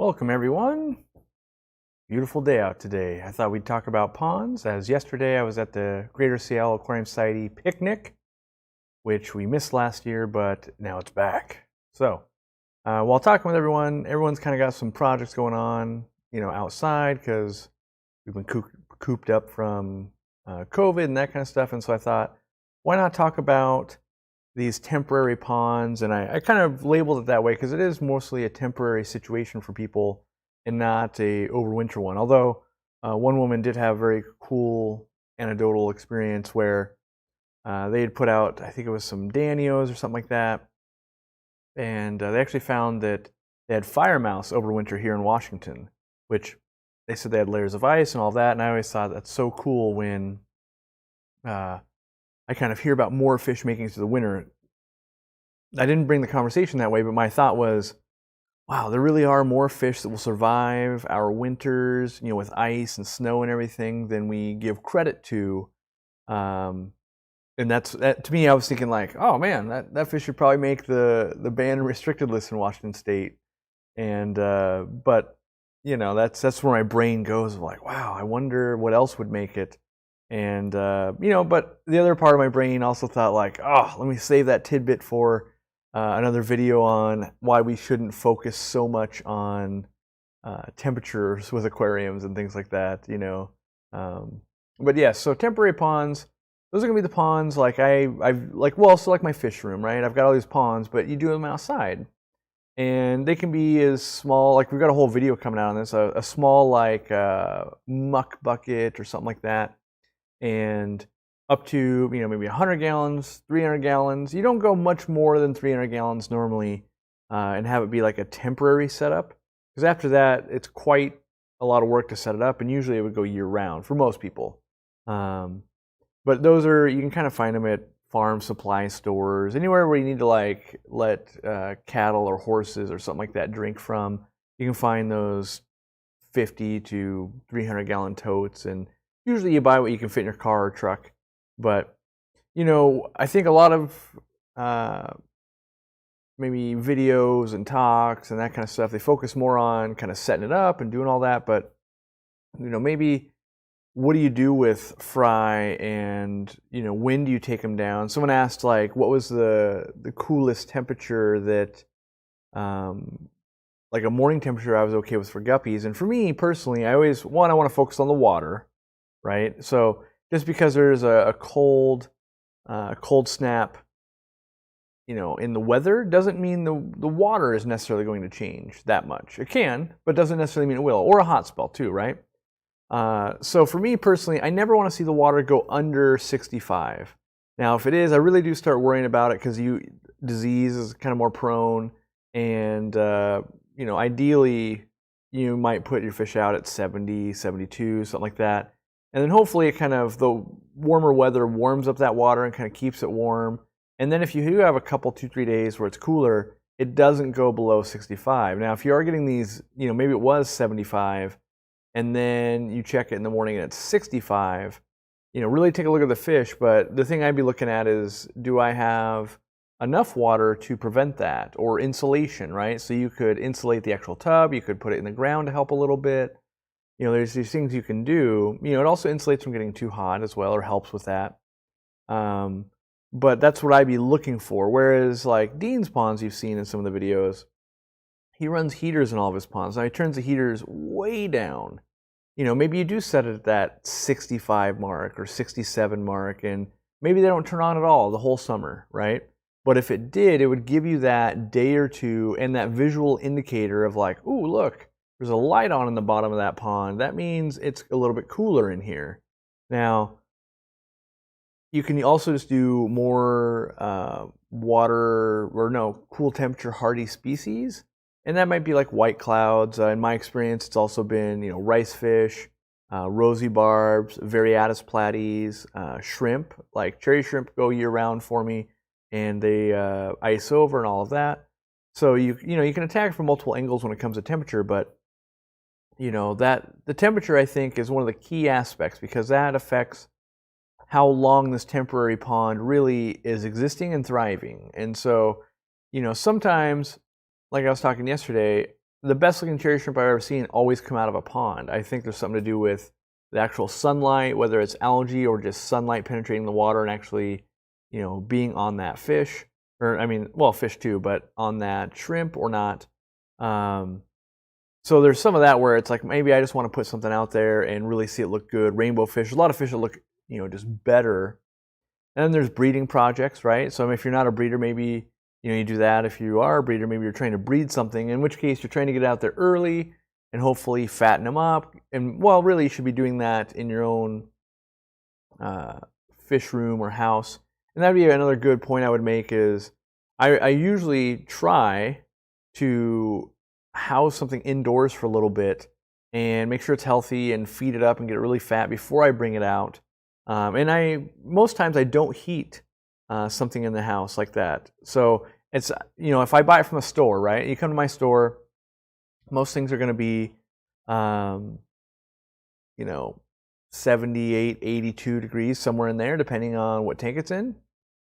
Welcome everyone. Beautiful day out today. I thought we'd talk about ponds, as yesterday I was at the Greater Seattle Aquarium Society picnic, which we missed last year, but now it's back. So while talking with everyone, everyone's kind of got some projects going on, outside, because we've been cooped up from COVID and that kind of stuff. And so I thought, why not talk about these temporary ponds? And I kind of labeled it that way because it is mostly a temporary situation for people and not a overwinter one. Although one woman did have a very cool anecdotal experience where they had put out, I think it was some Danios or something like that, and they actually found that they had fire mouse overwinter here in Washington, which they said they had layers of ice and all that. And I always thought that's so cool when I kind of hear about more fish making it to the winter. I didn't bring the conversation that way, but my thought was, wow, there really are more fish that will survive our winters, with ice and snow and everything, than we give credit to. And that to me, I was thinking like, oh man, that fish should probably make the banned and restricted list in Washington State. And but that's where my brain goes, like, wow, I wonder what else would make it. And but the other part of my brain also thought like, oh, let me save that tidbit for another video on why we shouldn't focus so much on temperatures with aquariums and things like that. But yeah, so temporary ponds, those are gonna be the ponds like so like my fish room, right? I've got all these ponds, but you do them outside, and they can be as small, like we've got a whole video coming out on this, a small like muck bucket or something like that, and up to maybe 100 gallons, 300 gallons. You don't go much more than 300 gallons normally, and have it be like a temporary setup, because after that it's quite a lot of work to set it up, and usually it would go year round for most people. But those you can kind of find them at farm supply stores, anywhere where you need to like let cattle or horses or something like that drink from. You can find those 50 to 300 gallon totes, and usually you buy what you can fit in your car or truck. But I think a lot of maybe videos and talks and that kind of stuff, they focus more on kind of setting it up and doing all that. But maybe what do you do with fry, and when do you take them down? Someone asked like, what was the coolest temperature that like a morning temperature I was okay with for guppies. And for me personally, I want to focus on the water, right? So just because there's a cold snap, in the weather, doesn't mean the water is necessarily going to change that much. It can, but doesn't necessarily mean it will. Or a hot spell too, right? So for me personally, I never want to see the water go under 65. Now, if it is, I really do start worrying about it, because disease is kind of more prone, and ideally you might put your fish out at 70, 72, something like that. And then hopefully the warmer weather warms up that water and kind of keeps it warm. And then if you do have a couple, 2-3 days where it's cooler, it doesn't go below 65. Now, if you are getting these, maybe it was 75, and then you check it in the morning and it's 65, really take a look at the fish. But the thing I'd be looking at is, do I have enough water to prevent that, or insulation, right? So you could insulate the actual tub, you could put it in the ground to help a little bit. There's these things you can do. It also insulates from getting too hot as well, or helps with that. But that's what I'd be looking for. Whereas like Dean's ponds, you've seen in some of the videos, he runs heaters in all of his ponds. Now he turns the heaters way down. Maybe you do set it at that 65 mark or 67 mark, and maybe they don't turn on at all the whole summer, right? But if it did, it would give you that day or two and that visual indicator of like, ooh, look, there's a light on in the bottom of that pond. That means it's a little bit cooler in here. Now, you can also just do more cool temperature hardy species. And that might be like white clouds. In my experience, it's also been, rice fish, rosy barbs, variatus platies, shrimp, like cherry shrimp go year round for me, and they ice over and all of that. So you can attack from multiple angles when it comes to temperature, but that the temperature, I think, is one of the key aspects, because that affects how long this temporary pond really is existing and thriving. And so, sometimes, like I was talking yesterday, the best looking cherry shrimp I've ever seen always come out of a pond. I think there's something to do with the actual sunlight, whether it's algae or just sunlight penetrating the water and actually, being on that fish, or I mean, well, fish too, but on that shrimp or not. So there's some of that where it's like maybe I just want to put something out there and really see it look good. Rainbow fish, there's a lot of fish that look, just better. And then there's breeding projects, right? So if you're not a breeder, maybe you do that. If you are a breeder, maybe you're trying to breed something, in which case you're trying to get out there early and hopefully fatten them up. And well, really, you should be doing that in your own fish room or house. And that'd be another good point I would make is I usually try to house something indoors for a little bit and make sure it's healthy and feed it up and get it really fat before I bring it out. And most times I don't heat something in the house like that. So it's, if I buy it from a store, right? You come to my store, most things are going to be, 78, 82 degrees, somewhere in there, depending on what tank it's in.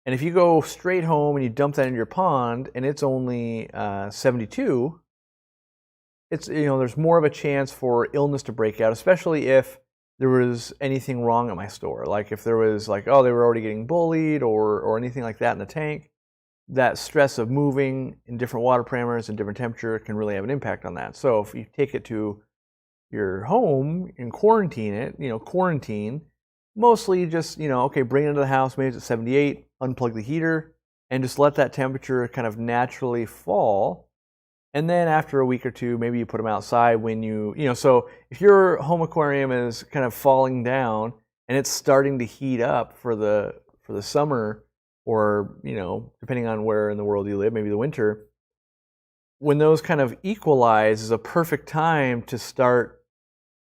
And if you go straight home and you dump that into your pond and it's only 72, it's, there's more of a chance for illness to break out, especially if there was anything wrong at my store. Like if there was like, oh, they were already getting bullied or anything like that in the tank, that stress of moving in different water parameters and different temperature can really have an impact on that. So if you take it to your home and quarantine it, quarantine, mostly just, okay, bring it into the house, maybe it's at 78, unplug the heater, and just let that temperature kind of naturally fall. And then after a week or two, maybe you put them outside when so if your home aquarium is kind of falling down and it's starting to heat up for the summer, or, depending on where in the world you live, maybe the winter, when those kind of equalize is a perfect time to start,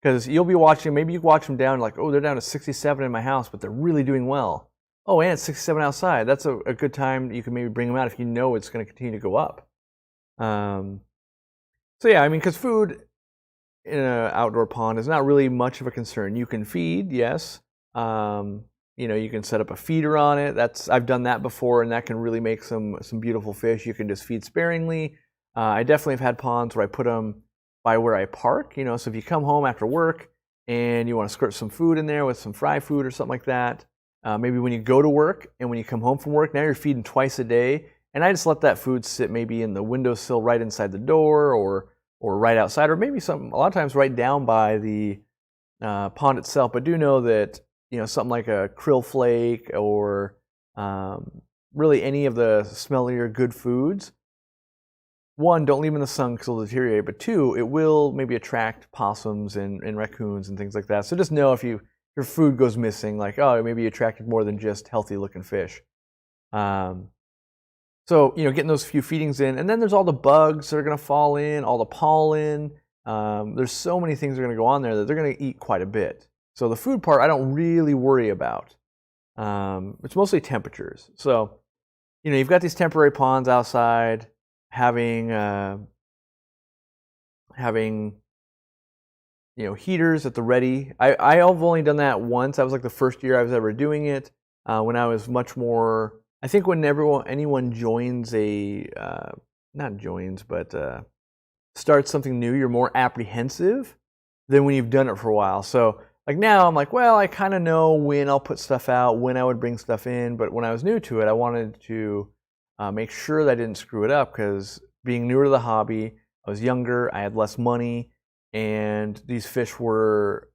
because you'll be watching, maybe you watch them down like, oh, they're down to 67 in my house, but they're really doing well. Oh, and it's 67 outside. That's a good time you can maybe bring them out if you know it's going to continue to go up. So yeah, I mean, because food in an outdoor pond is not really much of a concern. You can feed, yes. You can set up a feeder on it. I've done that before, and that can really make some beautiful fish. You can just feed sparingly. I definitely have had ponds where I put them by where I park. So if you come home after work and you want to squirt some food in there with some fry food or something like that, maybe when you go to work and when you come home from work, now you're feeding twice a day. And I just let that food sit maybe in the windowsill right inside the door or right outside, or maybe a lot of times right down by the pond itself. But do know that, something like a krill flake or really any of the smellier good foods, one, don't leave them in the sun because they'll deteriorate. But two, it will maybe attract possums and raccoons and things like that. So just know if your food goes missing, like, oh, maybe you attracted more than just healthy looking fish. So, getting those few feedings in, and then there's all the bugs that are going to fall in, all the pollen. There's so many things that are going to go on there that they're going to eat quite a bit. So the food part, I don't really worry about. It's mostly temperatures. So, you've got these temporary ponds outside, having heaters at the ready. I've only done that once. That was like the first year I was ever doing it. When I was much more, I think when anyone joins starts something new, you're more apprehensive than when you've done it for a while. So like now I'm like, well, I kind of know when I'll put stuff out, when I would bring stuff in. But when I was new to it, I wanted to make sure that I didn't screw it up, because being newer to the hobby, I was younger, I had less money, and these fish were,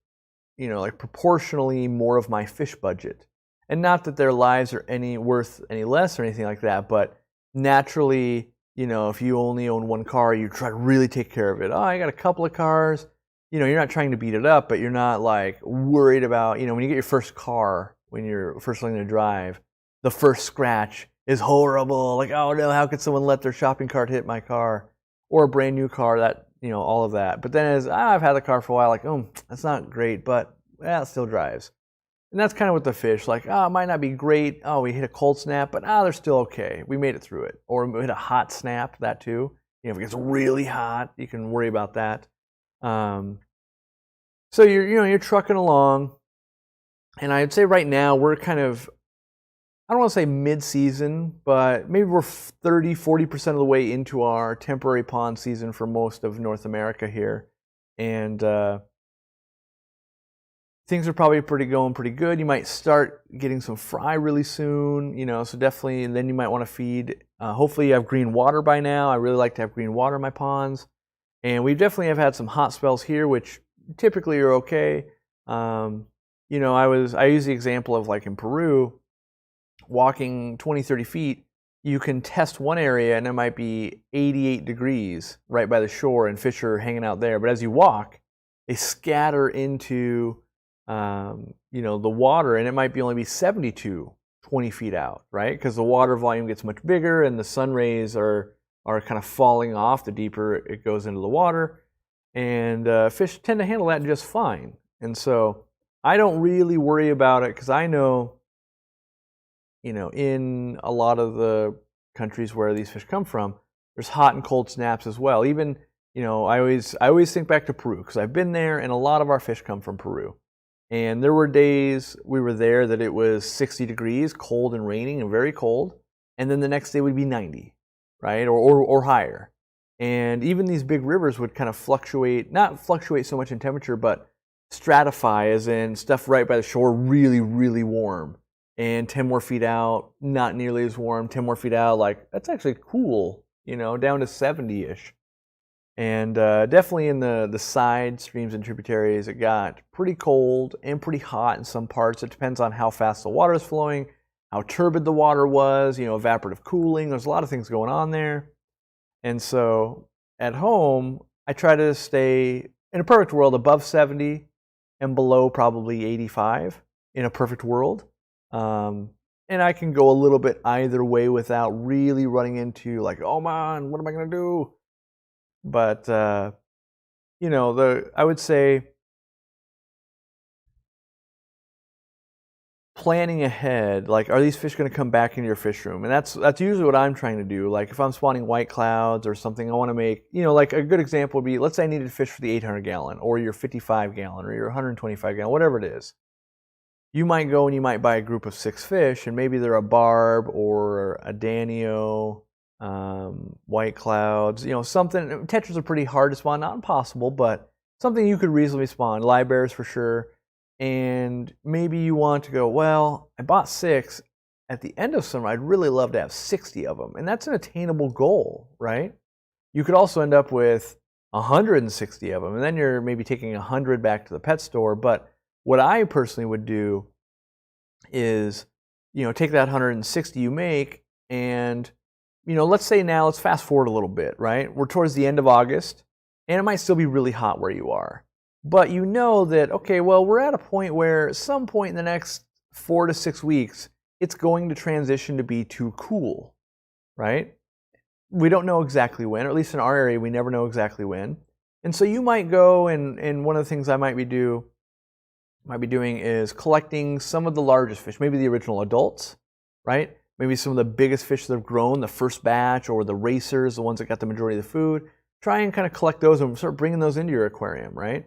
like proportionally more of my fish budget. And not that their lives are worth any less or anything like that, but naturally, if you only own one car, you try to really take care of it. Oh, I got a couple of cars. You're not trying to beat it up, but you're not like worried about, when you get your first car, when you're first learning to drive, the first scratch is horrible. Like, oh no, how could someone let their shopping cart hit my car? Or a brand new car, that, all of that. But then as I've had the car for a while, like, oh, that's not great, but it still drives. And that's kind of with the fish, like, it might not be great. Oh, we hit a cold snap, but they're still okay. We made it through it. Or we hit a hot snap, that too. If it gets really hot, you can worry about that. So you're trucking along, and I'd say right now we're kind of I don't want to say mid-season, but maybe we're 30, 40% of the way into our temporary pond season for most of North America here. And things are probably going pretty good. You might start getting some fry really soon, so definitely, and then you might want to feed. Hopefully you have green water by now. I really like to have green water in my ponds. And we definitely have had some hot spells here, which typically are okay. I use the example of like in Peru, walking 20, 30 feet, you can test one area and it might be 88 degrees right by the shore and fish are hanging out there. But as you walk, they scatter into, the water, and it might only be 72, 20 feet out, right? Because the water volume gets much bigger and the sun rays are kind of falling off the deeper it goes into the water. And fish tend to handle that just fine. And so I don't really worry about it because I know, in a lot of the countries where these fish come from, there's hot and cold snaps as well. Even, I always think back to Peru because I've been there and a lot of our fish come from Peru. And there were days we were there that it was 60 degrees, cold and raining and very cold. And then the next day would be 90, right? Or higher. And even these big rivers would kind of fluctuate, not fluctuate so much in temperature, but stratify, as in stuff right by the shore really, really warm. And 10 more feet out, not nearly as warm. 10 more feet out, like, that's actually cool, down to 70-ish. And definitely in the side streams and tributaries, it got pretty cold and pretty hot in some parts. It depends on how fast the water is flowing, how turbid the water was, evaporative cooling. There's a lot of things going on there. And so at home, I try to stay, in a perfect world, above 70 and below probably 85 in a perfect world. And I can go a little bit either way without really running into like, oh man, what am I going to do? But, I would say planning ahead, like, are these fish going to come back into your fish room? And that's usually what I'm trying to do. Like, if I'm spawning white clouds or something, I want to make, like a good example would be, let's say I needed fish for the 800 gallon or your 55 gallon or your 125 gallon, whatever it is. You might go and you might buy a group of 6 fish, and maybe they're a barb or a danio, white clouds, something. Tetras are pretty hard to spawn, not impossible, but something you could reasonably spawn. Live bears for sure. And maybe you want to go, well, I bought 6. At the end of summer, I'd really love to have 60 of them. And that's an attainable goal, right? You could also end up with 160 of them, and then you're maybe taking 100 back to the pet store. But what I personally would do is, take that 160 you make and, let's say now, let's fast forward a little bit, right? We're towards the end of August, and it might still be really hot where you are. But you know that, okay, well, we're at a point where at some point in the next 4 to 6 weeks, it's going to transition to be too cool, right? We don't know exactly when, or at least in our area, we never know exactly when. And so you might go, and one of the things I might be doing is collecting some of the largest fish, maybe the original adults, right? Maybe some of the biggest fish that have grown, the first batch, or the racers, the ones that got the majority of the food. Try and kind of collect those and start bringing those into your aquarium, right?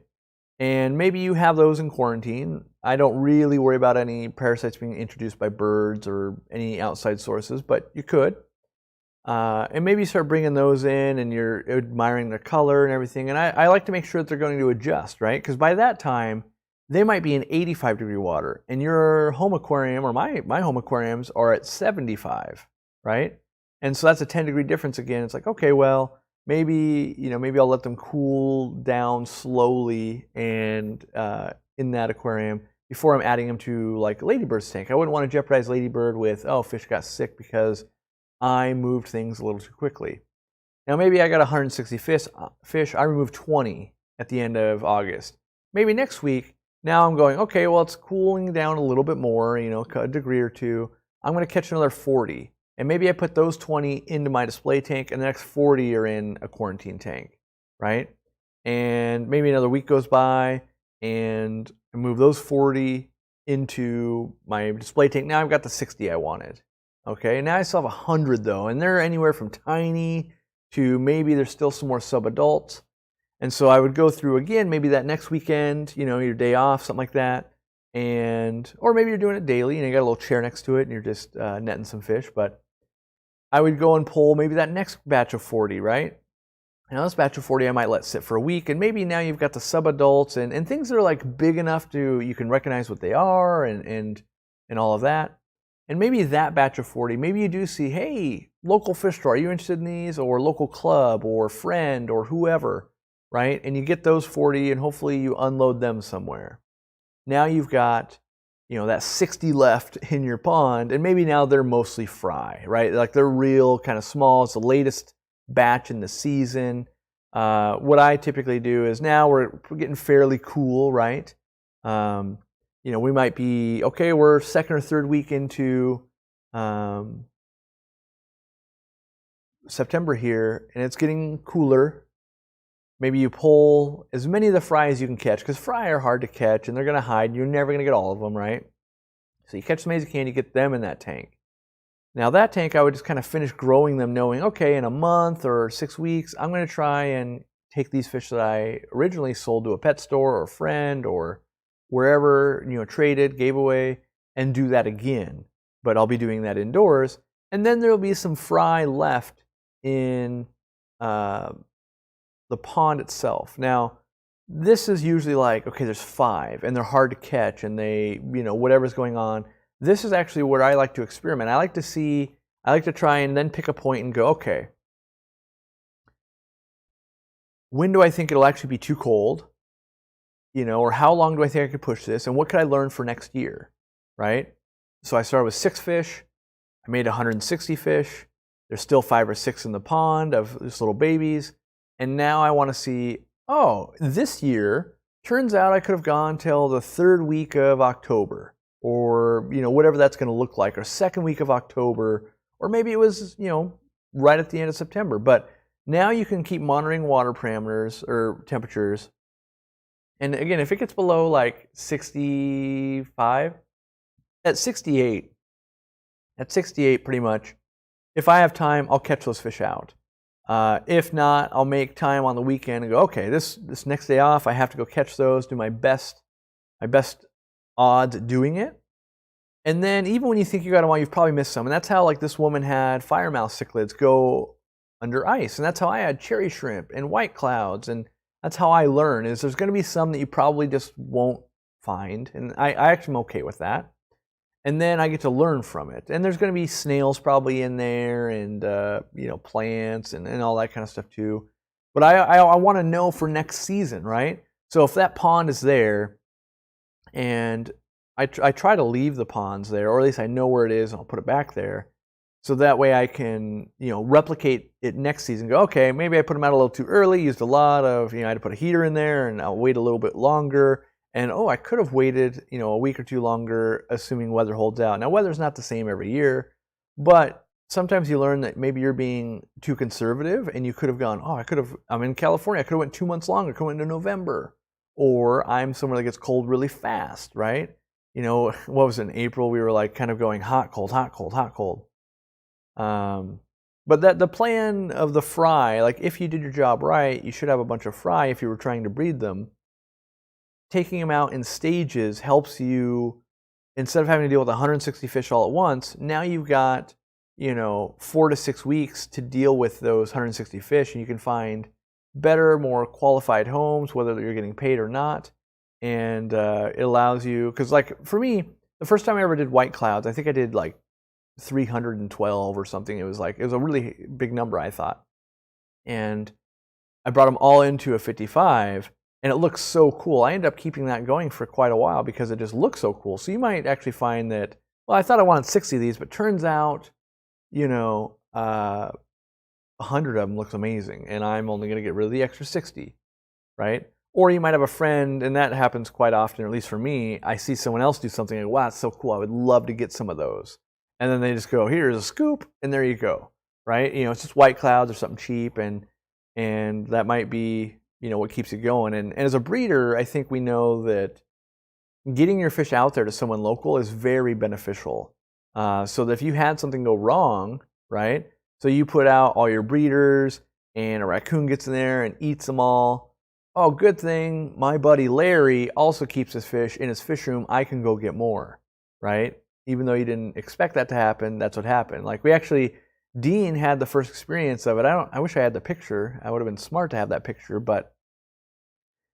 And maybe you have those in quarantine. I don't really worry about any parasites being introduced by birds or any outside sources, but you could. And maybe you start bringing those in and you're admiring their color and everything. And I like to make sure that they're going to adjust, right? Because by that time, they might be in 85 degree water and your home aquarium or my home aquariums are at 75, right? And so that's a 10 degree difference again. It's like, okay, well, maybe I'll let them cool down slowly and in that aquarium before I'm adding them to like Ladybird's tank. I wouldn't want to jeopardize Ladybird with, oh, fish got sick because I moved things a little too quickly. Now maybe I got 160 fish, I removed 20 at the end of August. Maybe next week, now I'm going, okay, well, it's cooling down a little bit more, a degree or two. I'm going to catch another 40. And maybe I put those 20 into my display tank, and the next 40 are in a quarantine tank, right? And maybe another week goes by, and I move those 40 into my display tank. Now I've got the 60 I wanted. Okay, now I still have 100 though, and they're anywhere from tiny to maybe there's still some more subadults. And so I would go through again, maybe that next weekend, your day off, something like that. or maybe you're doing it daily and you got a little chair next to it and you're just netting some fish. But I would go and pull maybe that next batch of 40, right? Now this batch of 40 I might let sit for a week, and maybe now you've got the subadults and things that are like big enough to you can recognize what they are and all of that. And maybe that batch of 40, maybe you do see, hey, local fish store, are you interested in these? Or local club or friend or whoever, right? And you get those 40 and hopefully you unload them somewhere. Now you've got, that 60 left in your pond, and maybe now they're mostly fry, right? Like they're real kind of small. It's the latest batch in the season. What I typically do is now we're getting fairly cool, right? We might be, okay, we're second or third week into September here, and it's getting cooler. Maybe you pull as many of the fry as you can catch, because fry are hard to catch, and they're going to hide, and you're never going to get all of them, right? So you catch as many as you can, you get them in that tank. Now that tank, I would just kind of finish growing them knowing, okay, in a month or 6 weeks, I'm going to try and take these fish that I originally sold to a pet store or a friend or wherever, traded, gave away, and do that again. But I'll be doing that indoors. And then there'll be some fry left in the pond itself. Now, this is usually like, okay, there's 5 and they're hard to catch and they, whatever's going on. This is actually where I like to experiment. I like to try and then pick a point and go, okay, when do I think it'll actually be too cold? Or how long do I think I could push this? And what could I learn for next year, right? So I started with 6 fish. I made 160 fish. There's still 5 or 6 in the pond of just little babies. And now I want to see, this year, turns out I could have gone till the 3rd week of October. Or, whatever that's going to look like, or 2nd week of October, or maybe it was, right at the end of September. But now you can keep monitoring water parameters or temperatures. And again, if it gets below like 65, at 68 pretty much, if I have time, I'll catch those fish out. If not, I'll make time on the weekend and go, okay, this next day off, I have to go catch those, do my best odds at doing it. And then even when you think you got them all, you've probably missed some. And that's how like this woman had firemouth cichlids go under ice. And that's how I had cherry shrimp and white clouds. And that's how I learn, is there's going to be some that you probably just won't find. And I actually am okay with that. And then I get to learn from it. And there's going to be snails probably in there and, plants and all that kind of stuff too. But I want to know for next season, right? So if that pond is there, and I try to leave the ponds there, or at least I know where it is and I'll put it back there. So that way I can, replicate it next season. Go, okay, maybe I put them out a little too early, used a lot of, I had to put a heater in there and I'll wait a little bit longer. And, I could have waited, a week or two longer, assuming weather holds out. Now, weather's not the same every year, but sometimes you learn that maybe you're being too conservative and you could have gone, I'm in California, I could have went 2 months longer, could have went into November. Or I'm somewhere that gets cold really fast, right? What was it, in April? We were like kind of going hot, cold, hot, cold, hot, cold. But the plan of the fry, like if you did your job right, you should have a bunch of fry if you were trying to breed them. Taking them out in stages helps you, instead of having to deal with 160 fish all at once, now you've got, 4 to 6 weeks to deal with those 160 fish, and you can find better, more qualified homes, whether you're getting paid or not. And it allows you, because like for me, the first time I ever did white clouds, I think I did like 312 or something. It was a really big number, I thought. And I brought them all into a 55, and it looks so cool. I ended up keeping that going for quite a while because it just looks so cool. So you might actually find that, well, I thought I wanted 60 of these, but turns out, 100 of them looks amazing, and I'm only going to get rid of the extra 60, right? Or you might have a friend, and that happens quite often, or at least for me. I see someone else do something, and wow, it's so cool. I would love to get some of those. And then they just go, here's a scoop, and there you go, right? It's just white clouds or something cheap, and that might be, what keeps it going. And as a breeder, I think we know that getting your fish out there to someone local is very beneficial. So that if you had something go wrong, right? So you put out all your breeders, and a raccoon gets in there and eats them all. oh, good thing my buddy Larry also keeps his fish in his fish room. I can go get more, right? Even though you didn't expect that to happen, that's what happened. Like Dean had the first experience of it. I wish I had the picture. I would have been smart to have that picture, but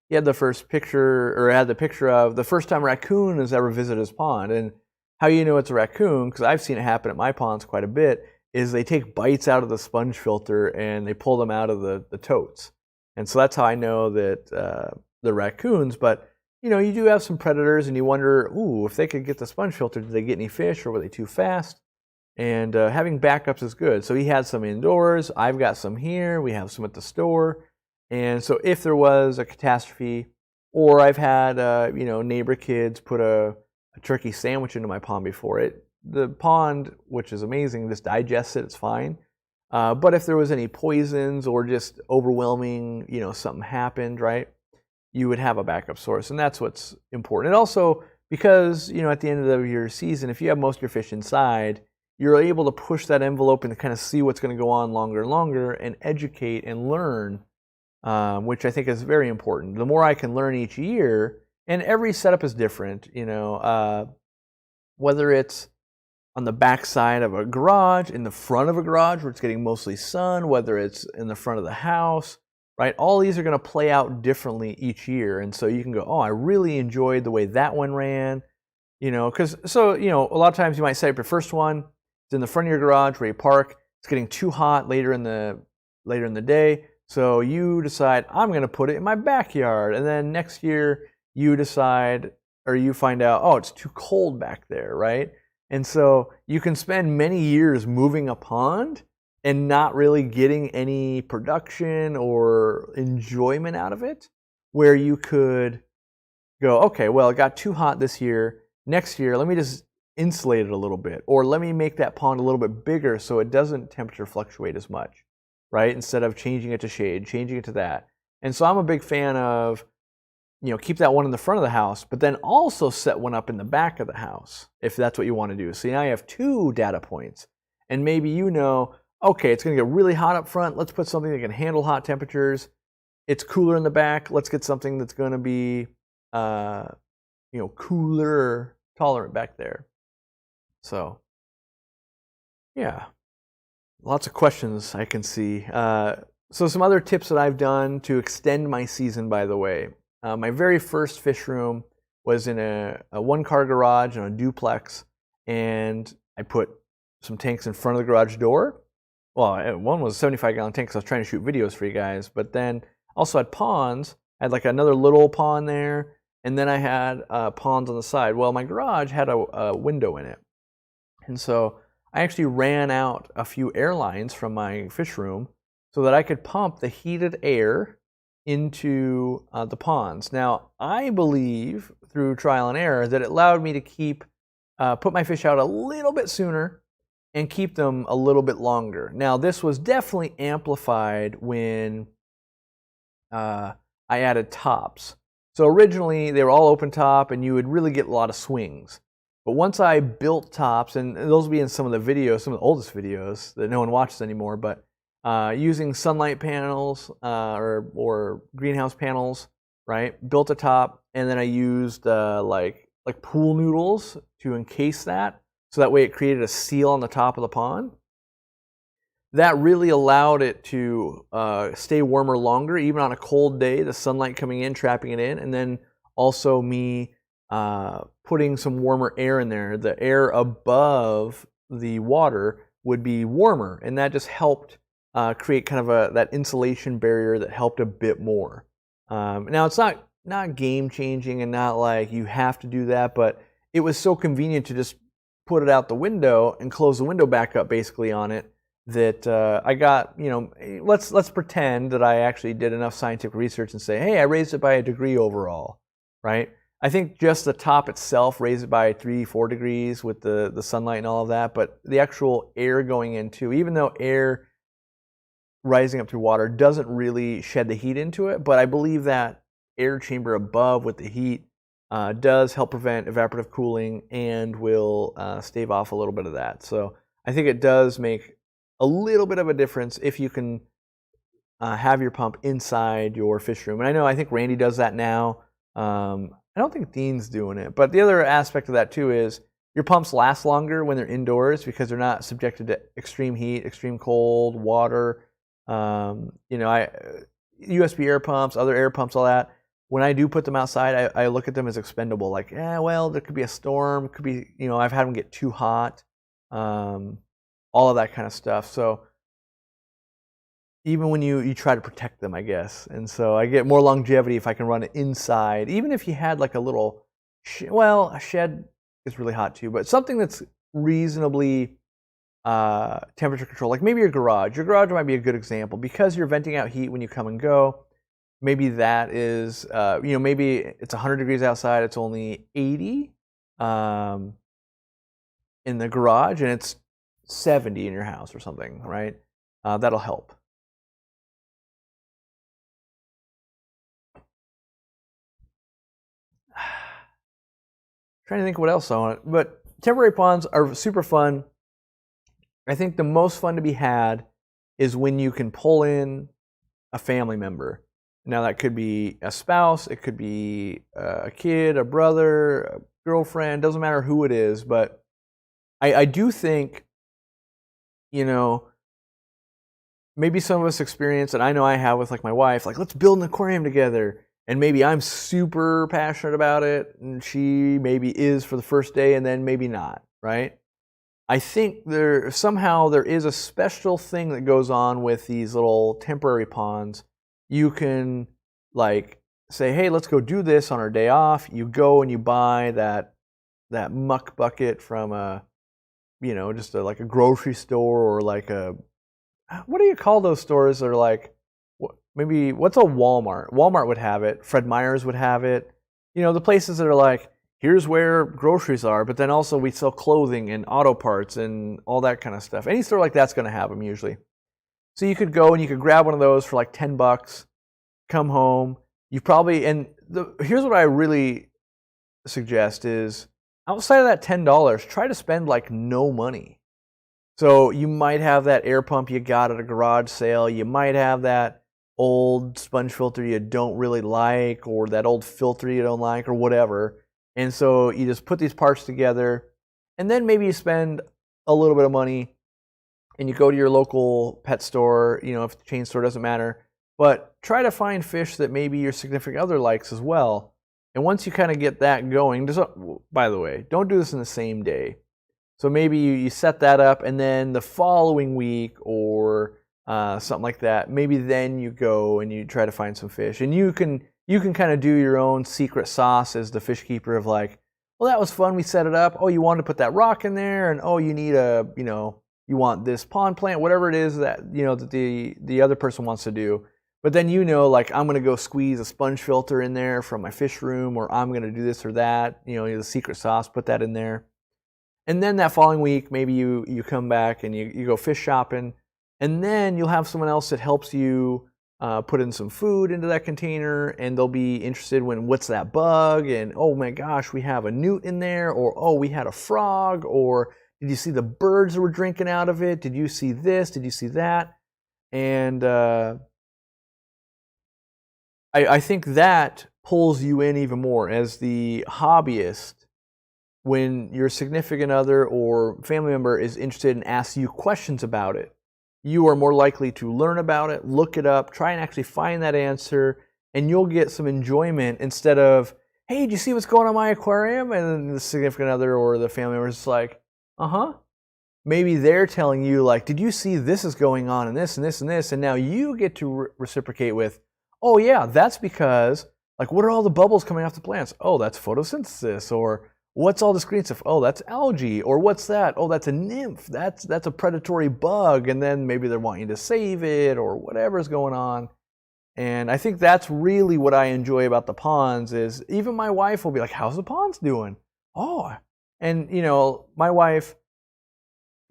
he had the first picture, or had the picture of the first time a raccoon has ever visited his pond. And how you know it's a raccoon, because I've seen it happen at my ponds quite a bit, is they take bites out of the sponge filter and they pull them out of the totes. And so that's how I know that they're raccoons. But you know, you do have some predators, and you wonder, ooh, if they could get the sponge filter, did they get any fish, or were they too fast? And having backups is good. So he had some indoors. I've got some here. We have some at the store. And so if there was a catastrophe, or I've had you know, neighbor kids put a turkey sandwich into my pond before it, the pond, which is amazing, just digests it. It's fine. But if there was any poisons or just overwhelming, you know, something happened, right, you would have a backup source, and that's what's important. And also because, you know, at the end of your season, if you have most of your fish inside, you're able to push that envelope and kind of see what's going to go on longer and longer, and educate and learn, which I think is very important. The more I can learn each year, and every setup is different, you know, whether it's on the back side of a garage, in the front of a garage where it's getting mostly sun, whether it's in the front of the house, right? All these are going to play out differently each year. And so you can go, oh, I really enjoyed the way that one ran, you know, because, so, you know, a lot of times you might set up your first one, it's in the front of your garage where you park, it's getting too hot later in the day. So you decide, I'm going to put it in my backyard. And then next year you decide, or you find out, oh, it's too cold back there, right? And so you can spend many years moving a pond and not really getting any production or enjoyment out of it, where you could go, okay, well, it got too hot this year. Next year, let me just insulate it a little bit, or let me make that pond a little bit bigger so it doesn't temperature fluctuate as much, right? Instead of changing it to shade, changing it to that. And so I'm a big fan of, you know, keep that one in the front of the house, but then also set one up in the back of the house if that's what you want to do. So now you have two data points, and maybe you know, okay, it's going to get really hot up front. Let's put something that can handle hot temperatures. It's cooler in the back. Let's get something that's going to be, you know, cooler, tolerant back there. So, yeah, lots of questions I can see. So some other tips that I've done to extend my season, by the way. My very first fish room was in a one-car garage and a duplex, and I put some tanks in front of the garage door. Well, one was a 75-gallon tank because I was trying to shoot videos for you guys, but then also had ponds. I had like another little pond there, and then I had ponds on the side. Well, my garage had a window in it, and so I actually ran out a few air lines from my fish room so that I could pump the heated air into the ponds. Now, I believe through trial and error that it allowed me to put my fish out a little bit sooner and keep them a little bit longer. Now, this was definitely amplified when I added tops. So originally they were all open top and you would really get a lot of swings. But once I built tops, and those will be in some of the videos, some of the oldest videos that no one watches anymore, but using sunlight panels or greenhouse panels, right? Built a top, and then I used like pool noodles to encase that, so that way it created a seal on the top of the pond. That really allowed it to stay warmer longer, even on a cold day, the sunlight coming in, trapping it in, and then also me putting some warmer air in there. The air above the water would be warmer, and that just helped create kind of that insulation barrier that helped a bit more. Now, it's not game-changing and not like you have to do that, but it was so convenient to just put it out the window and close the window back up basically on it that I got, you know, let's pretend that I actually did enough scientific research and say, hey, I raised it by a degree overall, right? I think just the top itself raised it by 3-4 degrees with the sunlight and all of that, but the actual air going into, even though air rising up through water doesn't really shed the heat into it, but I believe that air chamber above with the heat does help prevent evaporative cooling and will stave off a little bit of that. So I think it does make a little bit of a difference if you can have your pump inside your fish room. And I think Randy does that now. I don't think Dean's doing it. But the other aspect of that too is your pumps last longer when they're indoors because they're not subjected to extreme heat, extreme cold, water. USB air pumps, other air pumps, all that. When I do put them outside, I look at them as expendable. Like, well, there could be a storm. It could be, I've had them get too hot. All of that kind of stuff. So even when you try to protect them, I guess. And so I get more longevity if I can run it inside. Even if you had like a little, a shed is really hot too, but something that's reasonably temperature control, like maybe your garage. Your garage might be a good example because you're venting out heat when you come and go. Maybe that is, maybe it's 100 degrees outside, it's only 80 in the garage, and it's 70 in your house or something, right? That'll help. Trying to think what else I want, but temporary ponds are super fun. I think the most fun to be had is when you can pull in a family member. Now that could be a spouse, it could be a kid, a brother, a girlfriend, doesn't matter who it is, but I do think, maybe some of us experience, and I know I have with like my wife, like let's build an aquarium together. And maybe I'm super passionate about it, and she maybe is for the first day, and then maybe not, right? I think there is a special thing that goes on with these little temporary ponds. You can like say, hey, let's go do this on our day off. You go and you buy that muck bucket from like a grocery store or like what do you call those stores that are like, maybe what's a Walmart? Walmart would have it. Fred Meyer's would have it. The places that are like, here's where groceries are, but then also we sell clothing and auto parts and all that kind of stuff. Any store like that's going to have them usually. So you could go and you could grab one of those for like $10, come home. Here's what I really suggest is outside of that $10, try to spend like no money. So you might have that air pump you got at a garage sale. You might have that old sponge filter you don't really like, or that old filter you don't like, or whatever. And so you just put these parts together, and then maybe you spend a little bit of money and you go to your local pet store, if the chain store doesn't matter, but try to find fish that maybe your significant other likes as well. And once you kind of get that going, by the way, don't do this in the same day. So maybe you set that up, and then the following week or something like that, maybe then you go and you try to find some fish. And you can kind of do your own secret sauce as the fish keeper of like, well, that was fun, we set it up. Oh, you wanted to put that rock in there, and oh, you need you want this pond plant, whatever it is that, that the other person wants to do. But then like I'm going to go squeeze a sponge filter in there from my fish room, or I'm going to do this or that, the secret sauce, put that in there. And then that following week, maybe you come back and you go fish shopping, and then you'll have someone else that helps you put in some food into that container, and they'll be interested when what's that bug, and oh my gosh, we have a newt in there, or oh, we had a frog, or did you see the birds that were drinking out of it? Did you see this? Did you see that? And I think that pulls you in even more as the hobbyist. When your significant other or family member is interested and asks you questions about it, you are more likely to learn about it, look it up, try and actually find that answer, and you'll get some enjoyment instead of, hey, do you see what's going on in my aquarium? And then the significant other or the family member is like, Maybe they're telling you, like, did you see this is going on and this and this and this? And now you get to reciprocate with, oh, yeah, that's because, like, what are all the bubbles coming off the plants? Oh, that's photosynthesis. Or what's all this green stuff? Oh, that's algae. Or what's that? Oh, that's a nymph. That's a predatory bug. And then maybe they're wanting to save it or whatever's going on. And I think that's really what I enjoy about the ponds is even my wife will be like, how's the ponds doing? Oh, and, you know, my wife,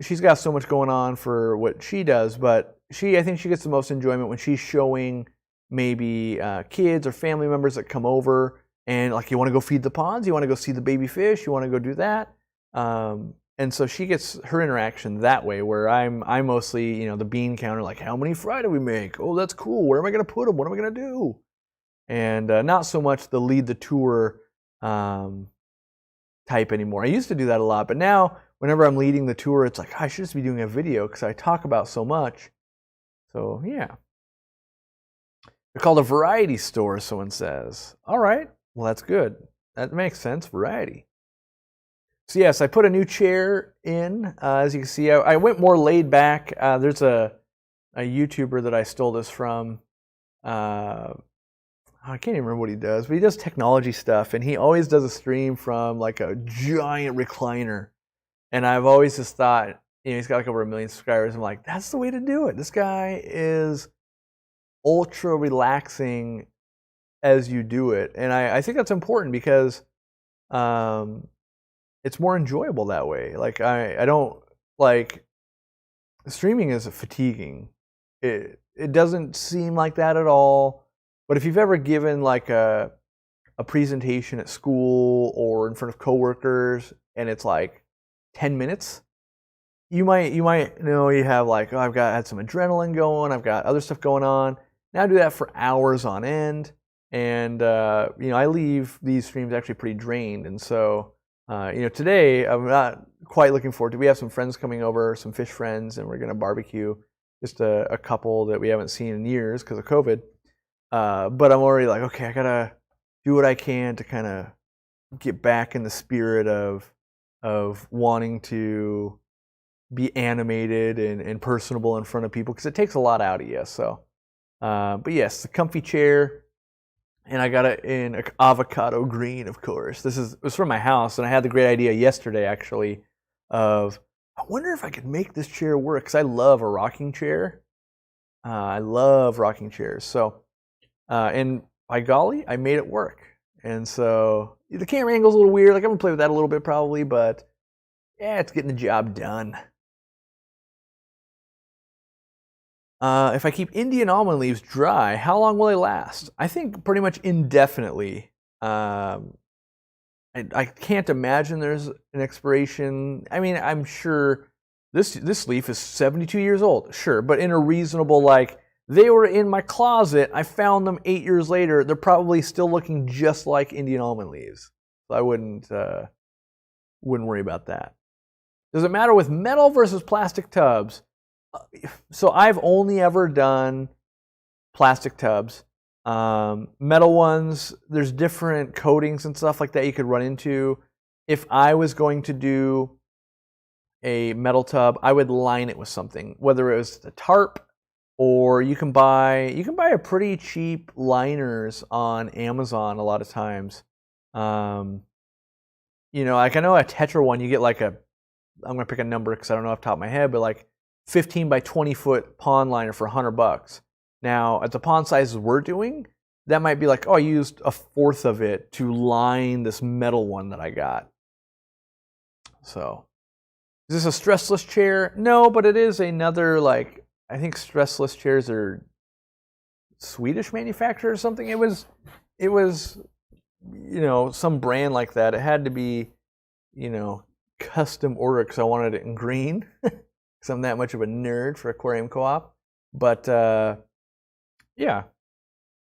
she's got so much going on for what she does, but I think she gets the most enjoyment when she's showing maybe kids or family members that come over and like, you want to go feed the ponds? You want to go see the baby fish? You want to go do that? And so she gets her interaction that way, where I'm mostly, the bean counter, like, how many fry do we make? Oh, that's cool. Where am I going to put them? What am I going to do? And not so much the lead the tour type anymore. I used to do that a lot, but now whenever I'm leading the tour, it's like, I should just be doing a video because I talk about so much. So yeah. They're called a variety store, someone says. All right, well, that's good. That makes sense, variety. So yes, I put a new chair in. As you can see, I went more laid back. There's a YouTuber that I stole this from. I can't even remember what he does, but he does technology stuff, and he always does a stream from like a giant recliner. And I've always just thought, he's got like over 1 million subscribers. I'm like, that's the way to do it. This guy is ultra relaxing as you do it, and I think that's important because it's more enjoyable that way. Like I don't like streaming is fatiguing. It doesn't seem like that at all. But if you've ever given like a presentation at school or in front of coworkers and it's like 10 minutes, you might you have like, oh, had some adrenaline going, I've got other stuff going on. Now I do that for hours on end, and I leave these streams actually pretty drained. And so today I'm not quite looking forward to. We have some friends coming over, some fish friends, and we're gonna barbecue. Just a couple that we haven't seen in years because of COVID. But I'm already like, okay, I gotta do what I can to kind of get back in the spirit of wanting to be animated and personable in front of people, because it takes a lot out of you. So, but yes, the comfy chair, and I got it in avocado green, of course. It was from my house, and I had the great idea yesterday, actually, of I wonder if I could make this chair work, because I love a rocking chair. I love rocking chairs. So, and by golly, I made it work. And so the camera angle's a little weird. Like, I'm gonna play with that a little bit probably, but yeah, it's getting the job done. If I keep Indian almond leaves dry, how long will they last? I think pretty much indefinitely. I can't imagine there's an expiration. I mean, I'm sure this leaf is 72 years old, sure, but in a reasonable, like, they were in my closet, I found them 8 years later, they're probably still looking just like Indian almond leaves. So I wouldn't worry about that. Does it matter with metal versus plastic tubs? So I've only ever done plastic tubs. Metal ones, there's different coatings and stuff like that you could run into. If I was going to do a metal tub, I would line it with something, whether it was the tarp, or you can buy a pretty cheap liners on Amazon a lot of times. Like I know a Tetra one, you get like I'm gonna pick a number because I don't know off the top of my head, but like 15 by 20 foot pond liner for $100. Now, at the pond sizes we're doing, that might be like, oh, I used a fourth of it to line this metal one that I got. So, is this a stressless chair? No, but it is another, like, I think stressless chairs are Swedish manufacturer or something. It was some brand like that. It had to be, custom order because I wanted it in green. Because I'm that much of a nerd for Aquariumcoop. But yeah,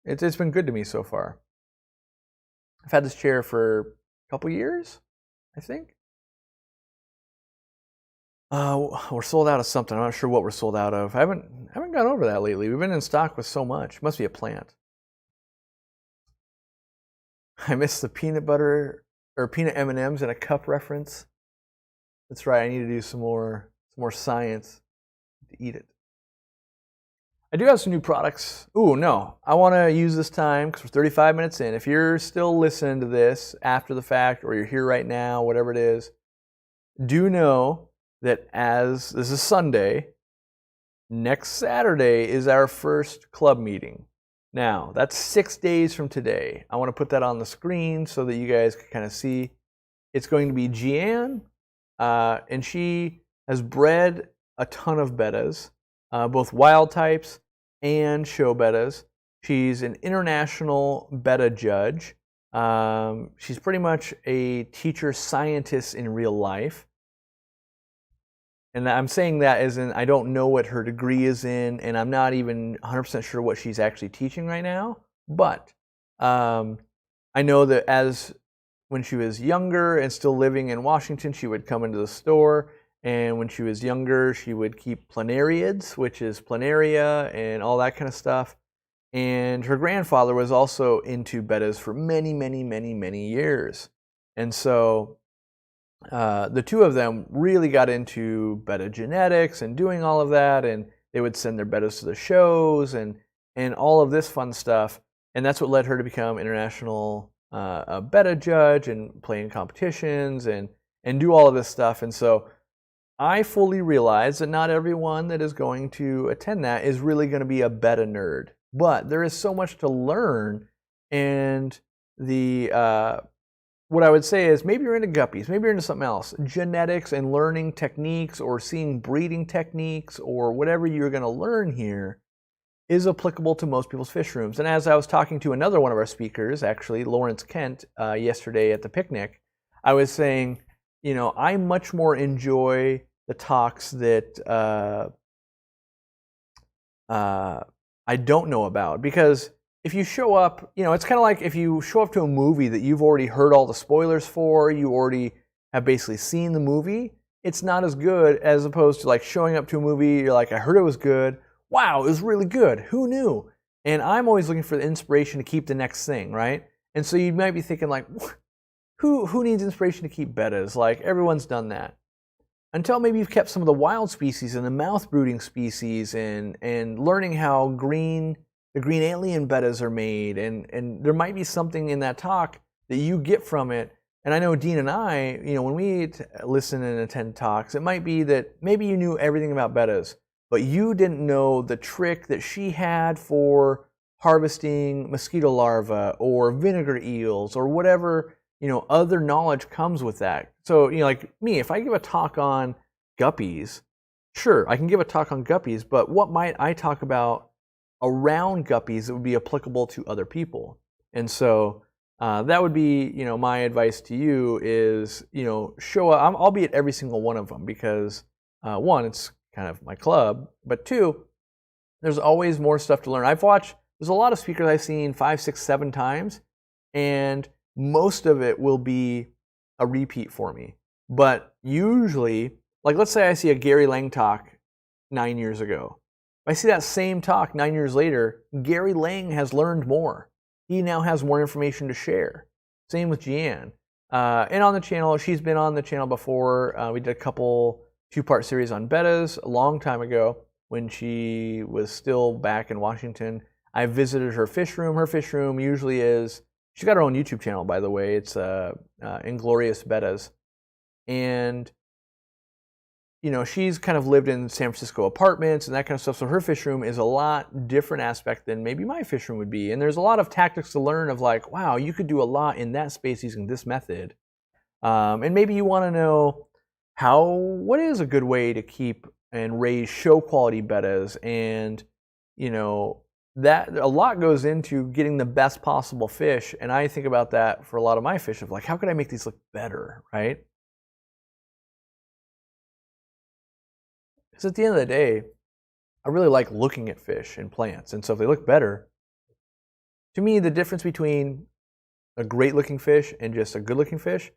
it's been good to me so far. I've had this chair for a couple years, I think. We're sold out of something. I'm not sure what we're sold out of. I haven't gone over that lately. We've been in stock with so much. Must be a plant. I missed the peanut butter or peanut M&Ms in a cup reference. That's right. I need to do some more science to eat it. I do have some new products. Ooh, no. I want to use this time because we're 35 minutes in. If you're still listening to this after the fact, or you're here right now, whatever it is, do know that as this is Sunday, next Saturday is our first club meeting. Now, that's 6 days from today. I want to put that on the screen so that you guys can kind of see. It's going to be Jeanne, and she has bred a ton of bettas, both wild types and show bettas. She's an international betta judge. She's pretty much a teacher scientist in real life. And I'm saying that as in I don't know what her degree is in, and I'm not even 100% sure what she's actually teaching right now. But I know that when she was younger and still living in Washington, she would come into the store, and when she was younger, she would keep planariids, which is planaria and all that kind of stuff. And her grandfather was also into bettas for many, many, many, many years. And so the two of them really got into betta genetics and doing all of that, and they would send their bettas to the shows and all of this fun stuff. And that's what led her to become international betta judge and play in competitions and do all of this stuff. And so I fully realize that not everyone that is going to attend that is really going to be a betta nerd, but there is so much to learn. And what I would say is maybe you're into guppies, maybe you're into something else, genetics and learning techniques or seeing breeding techniques or whatever you're going to learn here is applicable to most people's fish rooms. And as I was talking to another one of our speakers, actually, Lawrence Kent, yesterday at the picnic, I was saying, I much more enjoy the talks that I don't know about, because if you show up, it's kind of like if you show up to a movie that you've already heard all the spoilers for, you already have basically seen the movie, it's not as good as opposed to like showing up to a movie, you're like, I heard it was good, wow, it was really good, who knew? And I'm always looking for the inspiration to keep the next thing, right? And so you might be thinking like, who needs inspiration to keep bettas? Like, everyone's done that. Until maybe you've kept some of the wild species and the mouth brooding species and learning how the green alien bettas are made, and there might be something in that talk that you get from it. And I know Dean and I, when we listen and attend talks, it might be that maybe you knew everything about bettas, but you didn't know the trick that she had for harvesting mosquito larvae or vinegar eels or whatever, other knowledge comes with that. So, like me, if I give a talk on guppies, sure, I can give a talk on guppies, but what might I talk about around guppies that would be applicable to other people? And so that would be, my advice to you is, show up. I'll be at every single one of them because, one, it's kind of my club, but two, there's always more stuff to learn. There's a lot of speakers I've seen 5, 6, 7 times, and most of it will be a repeat for me. But usually, like let's say I see a Gary Lang talk 9 years ago. If I see that same talk 9 years later, Gary Lang has learned more. He now has more information to share. Same with Jeanne. And on the channel, she's been on the channel before. We did a couple 2-part series on bettas a long time ago when she was still back in Washington. I visited her fish room. Her fish room usually is, she's got her own YouTube channel, by the way. It's Inglorious Bettas. And, she's kind of lived in San Francisco apartments and that kind of stuff. So her fish room is a lot different aspect than maybe my fish room would be. And there's a lot of tactics to learn of like, wow, you could do a lot in that space using this method. And maybe you want to know what is a good way to keep and raise show quality bettas, and, that a lot goes into getting the best possible fish. And I think about that for a lot of my fish of like, how could I make these look better, right? Because at the end of the day, I really like looking at fish and plants. And so if they look better, to me, the difference between a great looking fish and just a good looking fish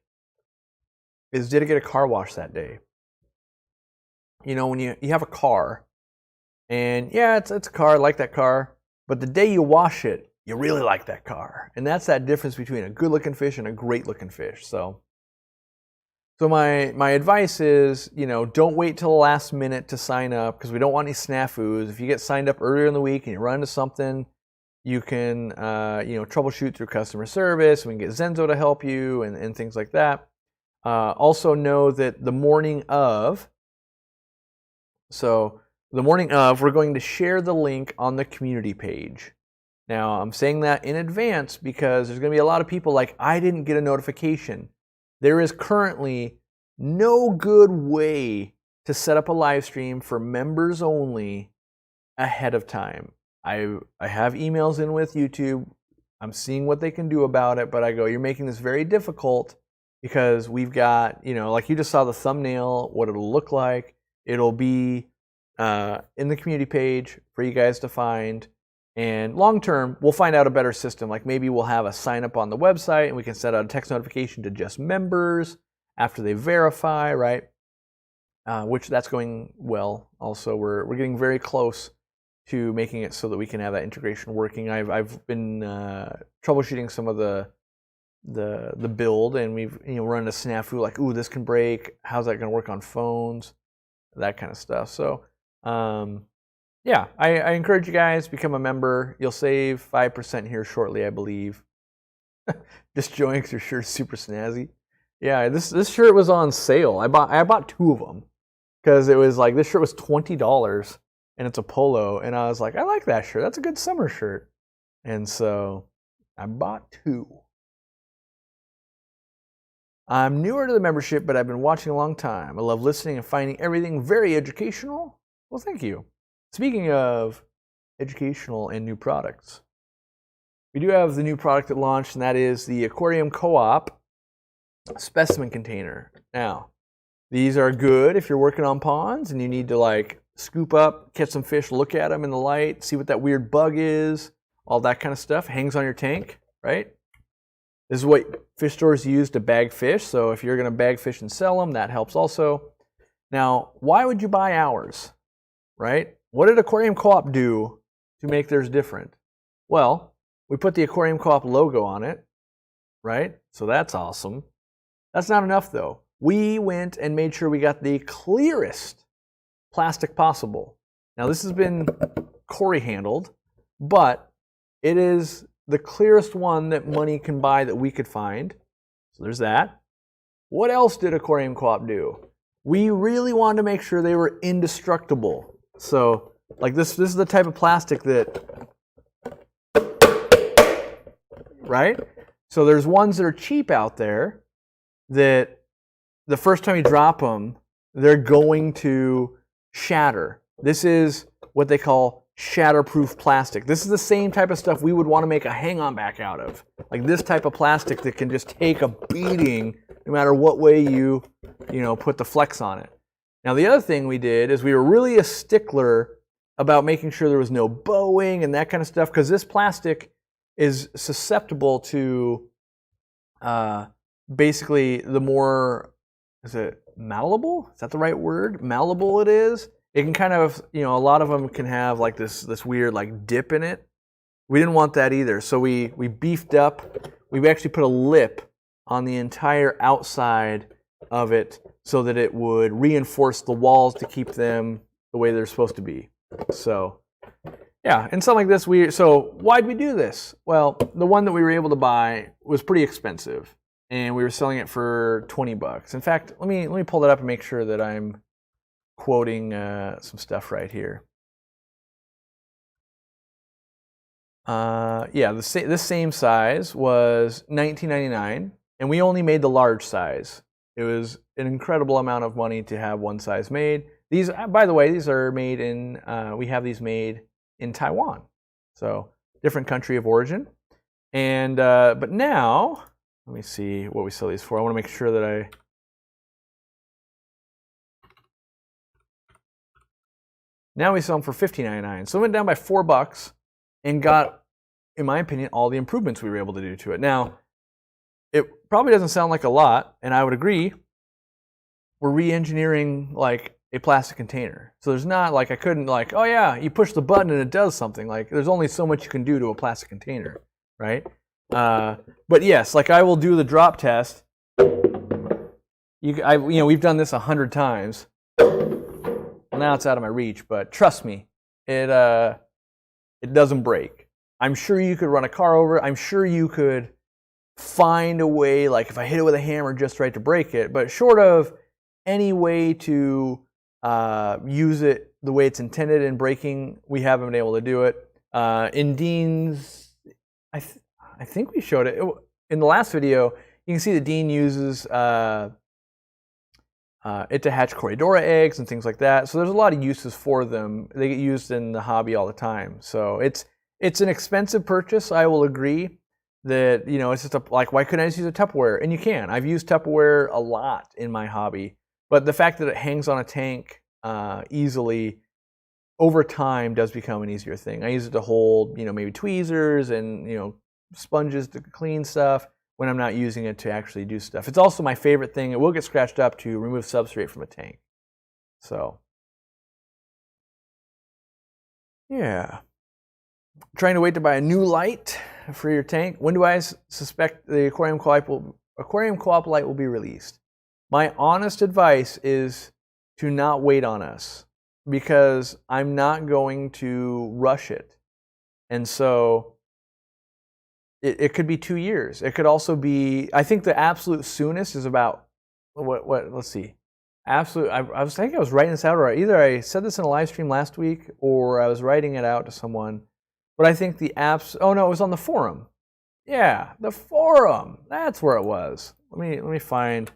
is, did it get a car wash that day? When you have a car, and yeah, it's a car, I like that car, but the day you wash it, you really like that car. And that's that difference between a good looking fish and a great looking fish. So my advice is, don't wait till the last minute to sign up, because we don't want any snafus. If you get signed up earlier in the week and you run into something, you can troubleshoot through customer service. We can get Zenzo to help you and things like that. Also know that the morning of, we're going to share the link on the community page. Now, I'm saying that in advance because there's going to be a lot of people like, I didn't get a notification. There is currently no good way to set up a live stream for members only ahead of time. I have emails in with YouTube. I'm seeing what they can do about it, but I go, you're making this very difficult because we've got, like you just saw the thumbnail, what it'll look like. It'll be in the community page for you guys to find. And long term, we'll find out a better system. Like maybe we'll have a sign up on the website and we can set out a text notification to just members after they verify, right? Which that's going well. Also, we're getting very close to making it so that we can have that integration working. I've been troubleshooting some of the build, and we've run into snafu like, ooh, this can break. How's that going to work on phones? That kind of stuff. So yeah, I encourage you guys become a member. You'll save 5% here shortly, I believe. Just join because your shirt's super snazzy. Yeah, this shirt was on sale. I bought 2 of them because it was like, this shirt was $20 and it's a polo, and I was like, I like that shirt. That's a good summer shirt. And so I bought 2. I'm newer to the membership, but I've been watching a long time. I love listening and finding everything very educational. Well, thank you. Speaking of educational and new products, we do have the new product that launched, and that is the Aquariumcoop Specimen container. Now, these are good if you're working on ponds and you need to like scoop up, catch some fish, look at them in the light, see what that weird bug is, all that kind of stuff. Hangs on your tank, right? This is what fish stores use to bag fish. So if you're going to bag fish and sell them, that helps also. Now, why would you buy ours, right? What did Aquariumcoop do to make theirs different? Well, we put the Aquariumcoop logo on it, right? So that's awesome. That's not enough though. We went and made sure we got the clearest plastic possible. Now this has been Cory handled, but it is the clearest one that money can buy that we could find. So there's that. What else did Aquariumcoop do? We really wanted to make sure they were indestructible. So like this is the type of plastic that, right? So there's ones that are cheap out there that the first time you drop them, they're going to shatter. This is what they call shatterproof plastic. This is the same type of stuff we would want to make a hang-on back out of. Like this type of plastic that can just take a beating no matter what way you put the flex on it. Now the other thing we did is we were really a stickler about making sure there was no bowing and that kind of stuff, because this plastic is susceptible to basically the more, is it malleable? Is that the right word? Malleable it is. It can kind of, a lot of them can have like this weird like dip in it. We didn't want that either. So we beefed up, we actually put a lip on the entire outside of it so that it would reinforce the walls to keep them the way they're supposed to be. So yeah, and something like this, so why'd we do this? Well, the one that we were able to buy was pretty expensive, and we were selling it for $20. In fact, let me pull that up and make sure that I'm quoting some stuff right here. Yeah, this same size was $19.99, and we only made the large size. It was an incredible amount of money to have one size made. These, by the way, these are made in, we have these made in Taiwan. So different country of origin. And, but now, let me see what we sell these for. I want to make sure that now we sell them for $15.99. So it went down by $4 and got, in my opinion, all the improvements we were able to do to it. Now, it probably doesn't sound like a lot, and I would agree. We're re-engineering like a plastic container. So there's not like, I couldn't like, oh yeah, you push the button and it does something. Like there's only so much you can do to a plastic container, right? But yes, like I will do the drop test. We've done this 100 times. Now it's out of my reach, but trust me, it doesn't break. I'm sure you could run a car over it. I'm sure you could find a way, like if I hit it with a hammer just right to break it, but short of any way to use it the way it's intended in breaking, we haven't been able to do it. In Dean's, I think we showed it in the last video. You can see that Dean uses it to hatch Corydoras eggs and things like that. So there's a lot of uses for them. They get used in the hobby all the time. So it's an expensive purchase. I will agree that it's just like, why couldn't I just use a Tupperware? And you can. I've used Tupperware a lot in my hobby. But the fact that it hangs on a tank easily over time does become an easier thing. I use it to hold, maybe tweezers and, sponges to clean stuff when I'm not using it to actually do stuff. It's also my favorite thing. It will get scratched up to remove substrate from a tank. So, yeah. Trying to wait to buy a new light for your tank. When do I suspect the Aquariumcoop light will be released? My honest advice is to not wait on us, because I'm not going to rush it. And so it could be 2 years. It could also be, I think the absolute soonest is about, let's see. I think I was writing this out, or either I said this in a live stream last week or I was writing it out to someone. But I think it was on the forum. Yeah, the forum. That's where it was. Let me find.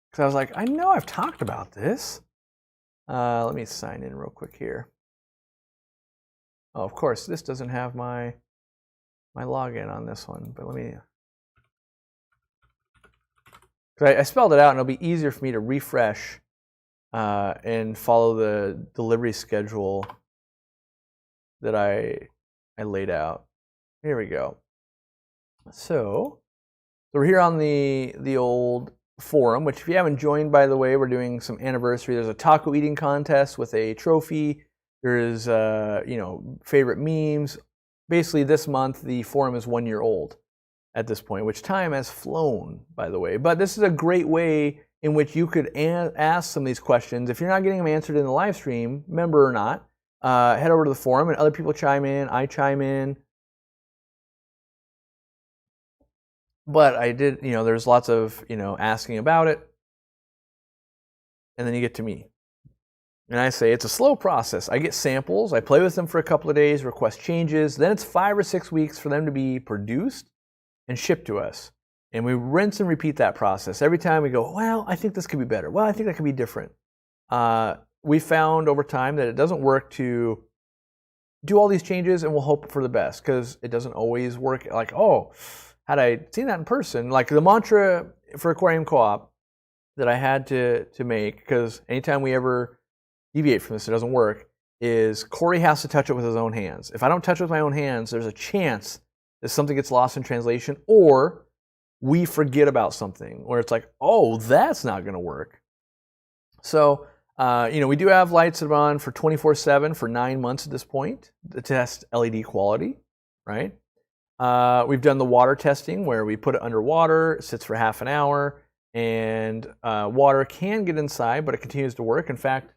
Because I was like, I know I've talked about this. Let me sign in real quick here. Oh, of course, this doesn't have my login on this one, but let me. Because I spelled it out, and it'll be easier for me to refresh and follow the delivery schedule that I laid out. Here we go. So we're here on the old forum, which if you haven't joined, by the way, we're doing some anniversary. There's a taco eating contest with a trophy. There's favorite memes. Basically, this month the forum is 1 year old at this point, which time has flown, by the way. But this is a great way in which you could ask some of these questions. If you're not getting them answered in the live stream, member or not, head over to the forum and other people chime in. I chime in. But I did, there's lots of, asking about it. And then you get to me. And I say, it's a slow process. I get samples. I play with them for a couple of days, request changes. Then it's 5 or 6 weeks for them to be produced and shipped to us. And we rinse and repeat that process. Every time we go, well, I think this could be better. Well, I think that could be different. We found over time that it doesn't work to do all these changes and we'll hope for the best, because it doesn't always work. Like, oh, had I seen that in person, like the mantra for Aquariumcoop that I had to make, because anytime we ever deviate from this, it doesn't work, is Corey has to touch it with his own hands. If I don't touch it with my own hands, there's a chance that something gets lost in translation, or we forget about something where it's like, oh, that's not going to work. So, we do have lights that are on for 24/7 for 9 months at this point to test LED quality, right? We've done the water testing where we put it under water, it sits for half an hour, and water can get inside, but it continues to work. In fact,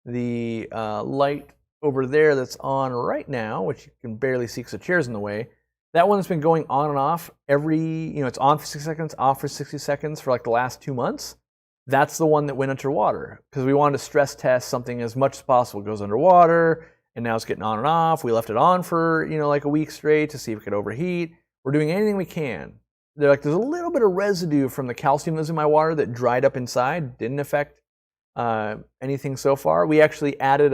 the light over there that's on right now, which you can barely see because the chair's in the way, that one has been going on and off it's on for 60 seconds, off for 60 seconds for like the last 2 months. That's the one that went underwater because we wanted to stress test something as much as possible. It goes underwater, and now it's getting on and off. We left it on for, like a week straight to see if it could overheat. We're doing anything we can. There's a little bit of residue from the calcium that was in my water that dried up inside. Didn't affect anything so far. We actually added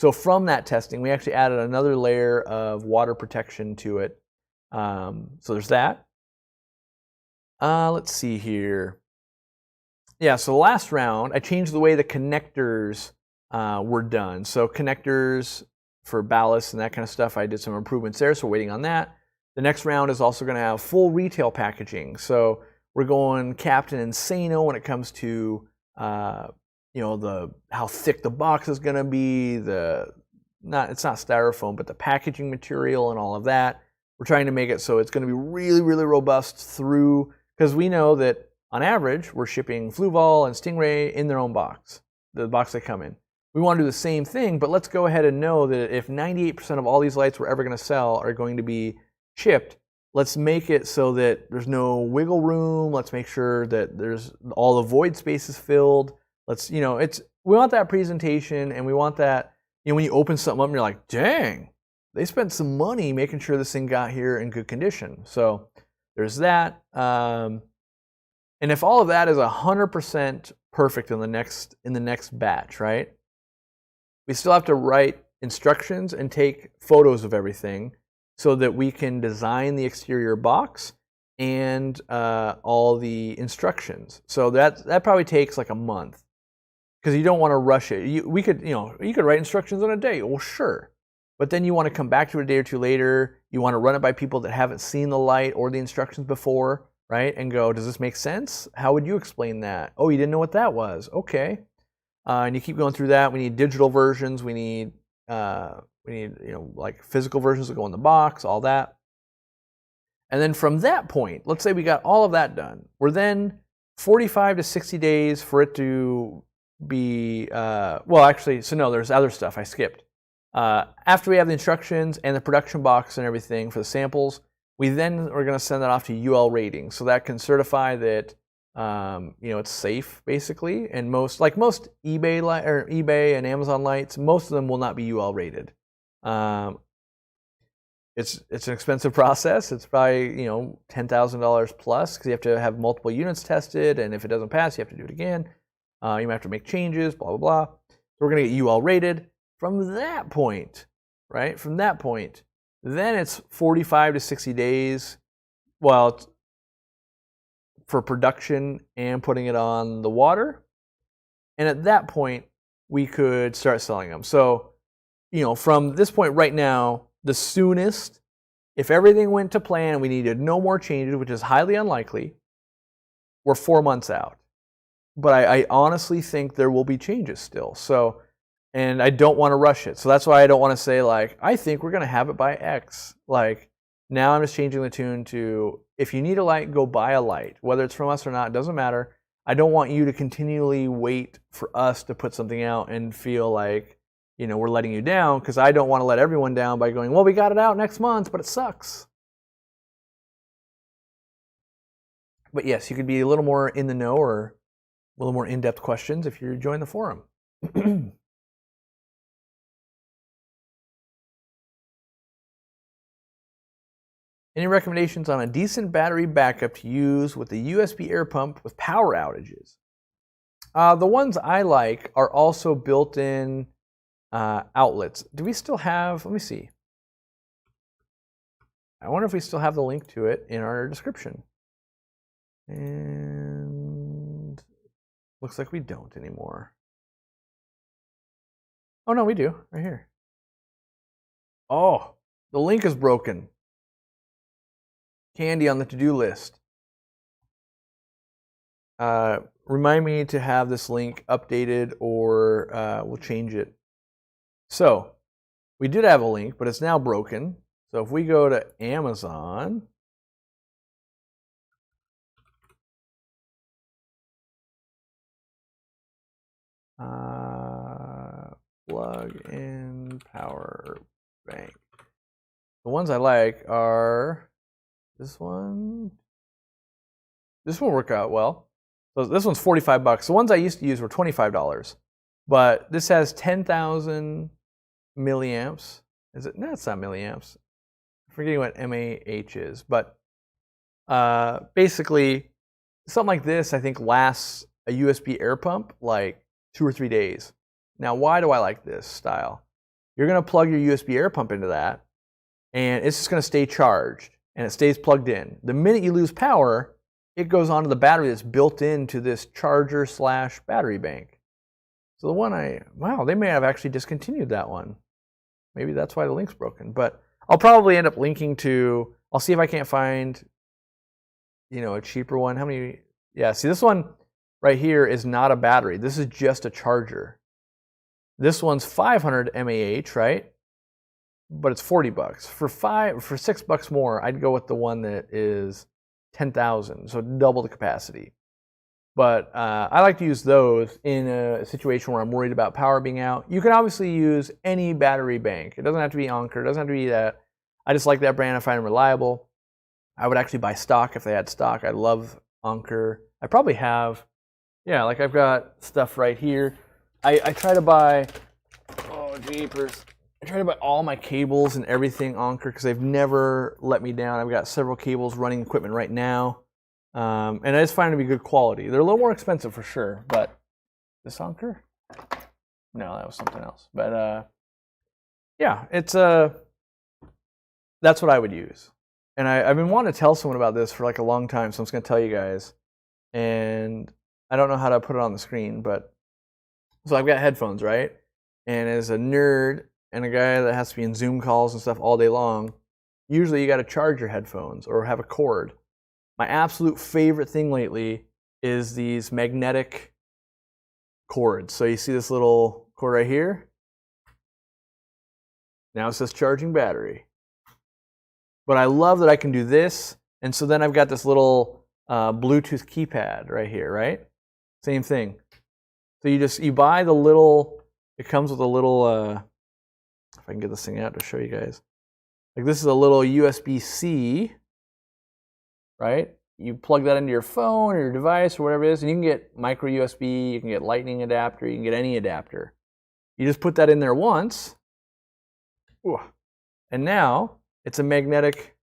so from that testing, we actually added another layer of water protection to it. So there's that. Let's see here. Yeah, so the last round, I changed the way the connectors were done. So connectors for ballast and that kind of stuff, I did some improvements there, so we're waiting on that. The next round is also going to have full retail packaging. So we're going Captain Insano when it comes to how thick the box is going to be, it's not styrofoam, but the packaging material and all of that. We're trying to make it so it's going to be really, really robust through, because we know that on average, we're shipping Fluval and Stingray in their own box, the box they come in. We want to do the same thing, but let's go ahead and know that if 98% of all these lights we're ever going to sell are going to be shipped, let's make it so that there's no wiggle room. Let's make sure that there's all the void space is filled. We want that presentation, and we want that, when you open something up and you're like, dang, they spent some money making sure this thing got here in good condition. So there's that. And if all of that is 100% perfect in the next batch, right? We still have to write instructions and take photos of everything so that we can design the exterior box and all the instructions. So that probably takes like a month, because you don't want to rush it. You could write instructions on a day. Well, sure. But then you want to come back to it a day or two later. You want to run it by people that haven't seen the light or the instructions before, right? And go, does this make sense? How would you explain that? Oh, you didn't know what that was. Okay. And you keep going through that. We need digital versions. We need like physical versions that go in the box, all that. And then from that point, let's say we got all of that done. We're then 45 to 60 days for it to be, there's other stuff I skipped. After we have the instructions and the production box and everything for the samples, we then are going to send that off to UL rating, so that can certify that it's safe, basically. And most eBay and Amazon lights, most of them will not be UL rated. It's an expensive process. It's probably $10,000 plus, because you have to have multiple units tested, and if it doesn't pass, you have to do it again. You might have to make changes, blah blah blah. So we're going to get UL rated. From that point, right? From that point, then it's 45 to 60 days. Well, for production and putting it on the water. And at that point, we could start selling them. So, from this point right now, the soonest, if everything went to plan and we needed no more changes, which is highly unlikely, we're 4 months out. But I honestly think there will be changes still. So, and I don't want to rush it. So that's why I don't want to say, like, I think we're going to have it by X. Like, now I'm just changing the tune to, if you need a light, go buy a light. Whether it's from us or not, it doesn't matter. I don't want you to continually wait for us to put something out and feel like, we're letting you down, because I don't want to let everyone down by going, well, we got it out next month, but it sucks. But yes, you could be a little more in the know or a little more in-depth questions if you join the forum. Any recommendations on a decent battery backup to use with the USB air pump with power outages? The ones I like are also built-in outlets. Do we still have, let me see. I wonder if we still have the link to it in our description. And looks like we don't anymore. Oh no, we do, right here. Oh, the link is broken. Candy on the to-do list. Remind me to have this link updated, or we'll change it. So we did have a link, but it's now broken. So if we go to Amazon, plug-in power bank. The ones I like are this one. This one work out well. So this one's $45. The ones I used to use were $25. But this has 10,000 milliamps. Is it? No, it's not milliamps. I'm forgetting what mAh is. But basically, something like this, I think, lasts a USB air pump like 2 or 3 days. Now, why do I like this style? You're going to plug your USB air pump into that, and it's just going to stay charged, and it stays plugged in. The minute you lose power, it goes onto the battery that's built into this charger / battery bank. So the one they may have actually discontinued that one. Maybe that's why the link's broken. But I'll probably end up linking to, I'll see if I can't find, a cheaper one. How many? Yeah, see, this one right here is not a battery. This is just a charger. This one's 500 mAh, right? But it's $40. For $6 more, I'd go with the one that is 10,000, so double the capacity. But I like to use those in a situation where I'm worried about power being out. You can obviously use any battery bank. It doesn't have to be Anker. It doesn't have to be that. I just like that brand. I find them reliable. I would actually buy stock if they had stock. I love Anker. I probably have, like I've got stuff right here. I try to buy, jeepers. I try to buy all my cables and everything Anker, because they've never let me down. I've got several cables running equipment right now. And I just find them to be good quality. They're a little more expensive for sure, but this Anker? No, that was something else. But it's that's what I would use. and I've been wanting to tell someone about this for like a long time, so I'm just going to tell you guys. And I don't know how to put it on the screen, but so I've got headphones, right? And as a nerd and a guy that has to be in Zoom calls and stuff all day long, usually you got to charge your headphones or have a cord. My absolute favorite thing lately is these magnetic cords. So you see this little cord right here? Now it says charging battery. But I love that I can do this, and so then I've got this little Bluetooth keypad right here, right? Same thing. So you buy the little, it comes with a little, if I can get this thing out to show you guys. Like this is a little USB-C, right? You plug that into your phone or your device or whatever it is, and you can get micro USB, you can get lightning adapter, you can get any adapter. You just put that in there once, and now it's a magnetic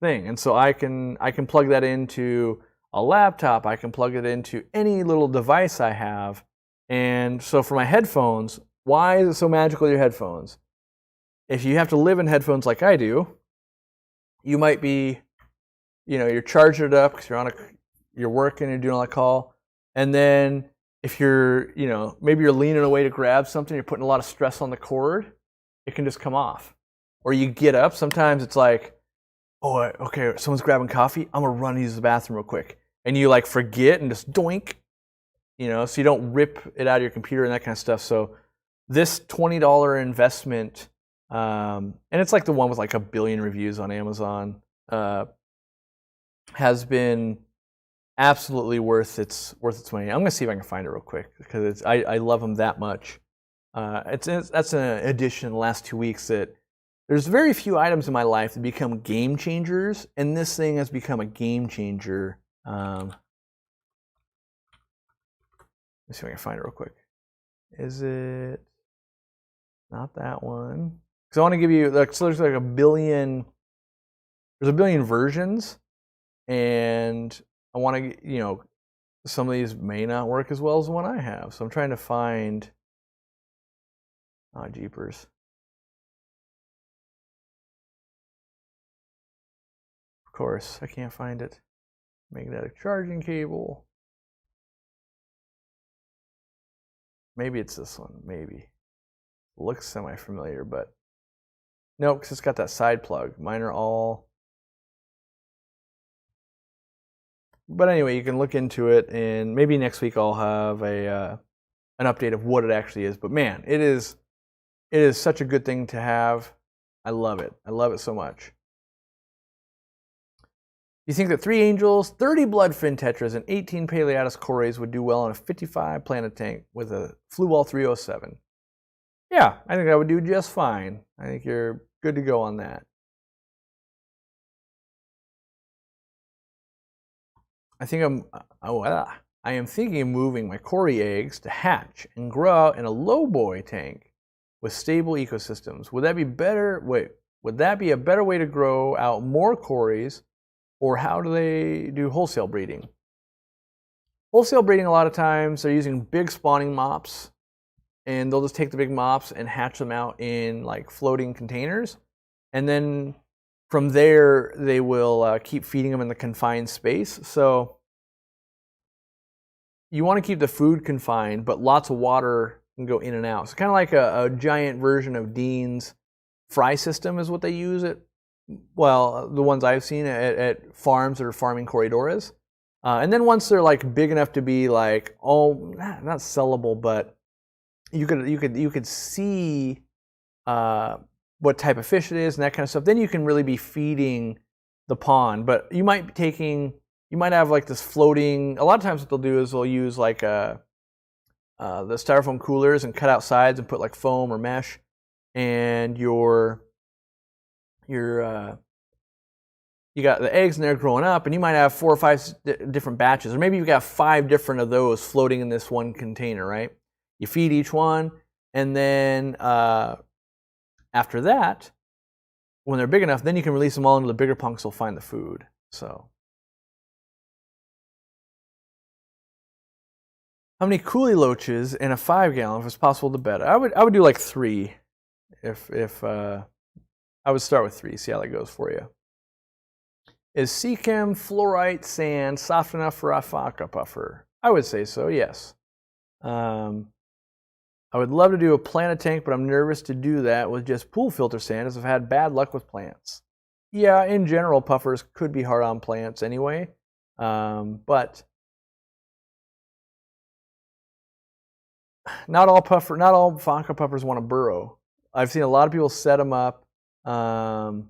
thing. And so I can plug that into a laptop, I can plug it into any little device I have. And so for my headphones, why is it so magical with your headphones? If you have to live in headphones like I do, you might be, you're charging it up because you're working, you're doing all that call. And then if you're, maybe you're leaning away to grab something, you're putting a lot of stress on the cord, it can just come off. Or you get up, sometimes it's like, oh, okay, someone's grabbing coffee, I'm gonna run and use the bathroom real quick. And you like forget and just doink, so you don't rip it out of your computer and that kind of stuff. So this $20 investment, and it's like the one with like 1 billion reviews on Amazon, has been absolutely worth its money. I'm gonna see if I can find it real quick because I love them that much. That's an addition in the last 2 weeks that there's very few items in my life that become game changers, and this thing has become a game changer. Let me see if I can find it real quick. Is it not that one? Because I want to give you so there's like 1 billion. There's 1 billion versions, and I want to some of these may not work as well as the one I have. So I'm trying to find. Oh, jeepers. Of course, I can't find it. Magnetic charging cable. Maybe it's this one, maybe. Looks semi-familiar, but no, because it's got that side plug. Mine are all... But anyway, you can look into it, and maybe next week I'll have an update of what it actually is. But man, it is such a good thing to have. I love it. I love it so much. You think that 3 angels, 30 bloodfin tetras, and 18 Paleatus cories would do well on a 55 planet tank with a Fluwall 307? Yeah, I think that would do just fine. I think you're good to go on that. I am thinking of moving my cory eggs to hatch and grow out in a low boy tank with stable ecosystems. Would that be better? Would that be a better way to grow out more cories? Or how do they do wholesale breeding? Wholesale breeding, a lot of times, they're using big spawning mops, and they'll just take the big mops and hatch them out in like floating containers. And then from there, they will keep feeding them in the confined space. So you want to keep the food confined, but lots of water can go in and out. So kind of like a giant version of Dean's fry system is what they use at, well, the ones I've seen at farms that are farming Corydoras. And then once they're like big enough to be like, not sellable, but you could see what type of fish it is and that kind of stuff. Then you can really be feeding the pond. But you might have like this floating. A lot of times what they'll do is they'll use like the styrofoam coolers and cut out sides and put like foam or mesh, and you got the eggs in there growing up, and you might have 4 or 5 different batches, or maybe you've got 5 different of those floating in this one container, right? You feed each one, and then after that, when they're big enough, then you can release them all into the bigger punks. Will find the food. So, how many coolie loaches in a 5-gallon, if it's possible, to bed? I would do like 3. If I would start with 3, see how that goes for you. Is Seachem fluorite sand soft enough for a Fahaka puffer? I would say so, yes. I would love to do a planted tank, but I'm nervous to do that with just pool filter sand as I've had bad luck with plants. Yeah, in general, puffers could be hard on plants anyway, but not all Fahaka puffers want to burrow. I've seen a lot of people set them up, and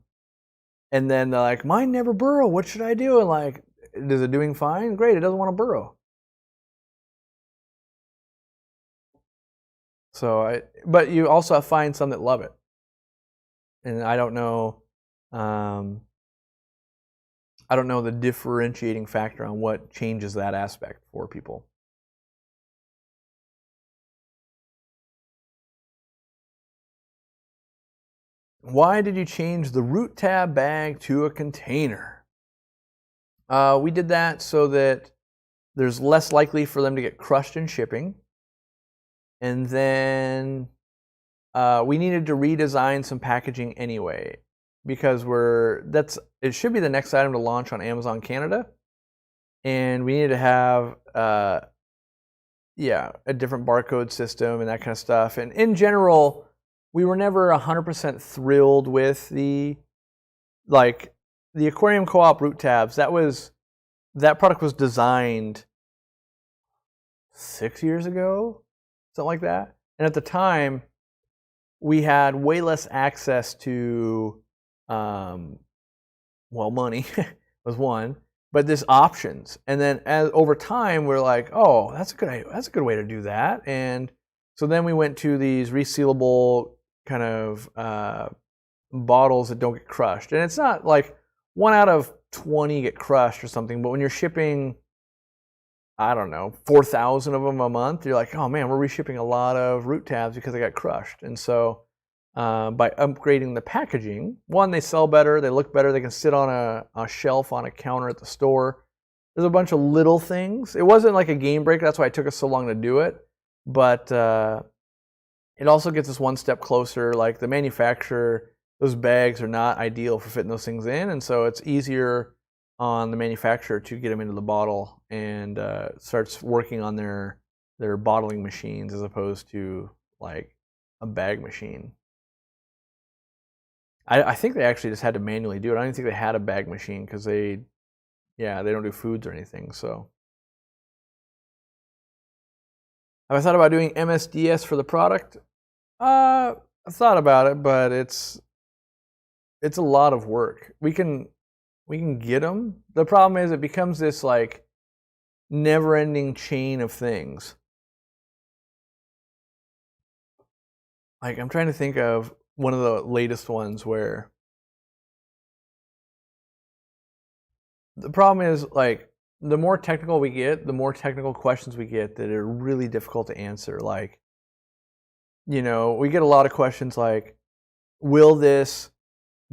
then they're like, "Mine never burrow. What should I do?" And like, is it doing fine? Great, it doesn't want to burrow. So, but you also find some that love it, and I don't know. I don't know the differentiating factor on what changes that aspect for people. Why did you change the root tab bag to a container? We did that so that there's less likely for them to get crushed in shipping. And then we needed to redesign some packaging anyway, because it should be the next item to launch on Amazon Canada, and we needed to have a different barcode system and that kind of stuff. And in general, we were never 100% thrilled with the Aquarium Co-op root tabs. That product was designed 6 years ago, something like that. And at the time, we had way less access to, money was one, but there's options. And then over time, we're like, oh, that's a good way to do that. And so then we went to these resealable kind of bottles that don't get crushed. And it's not like 1 out of 20 get crushed or something, but when you're shipping, I don't know, 4,000 of them a month, you're like, oh man, we're reshipping a lot of root tabs because they got crushed. And so by upgrading the packaging, one, they sell better, they look better, they can sit on a shelf on a counter at the store. There's a bunch of little things. It wasn't like a game breaker, that's why it took us so long to do it. But it also gets us one step closer. Like the manufacturer, those bags are not ideal for fitting those things in, and so it's easier on the manufacturer to get them into the bottle and starts working on their bottling machines as opposed to like a bag machine. I think they actually just had to manually do it. I don't even think they had a bag machine because they don't do foods or anything. So have I thought about doing MSDS for the product? I thought about it, but it's a lot of work. We can get them. The problem is it becomes this like never-ending chain of things. Like I'm trying to think of one of the latest ones where the problem is like the more technical we get, the more technical questions we get that are really difficult to answer. Like, we get a lot of questions like, will this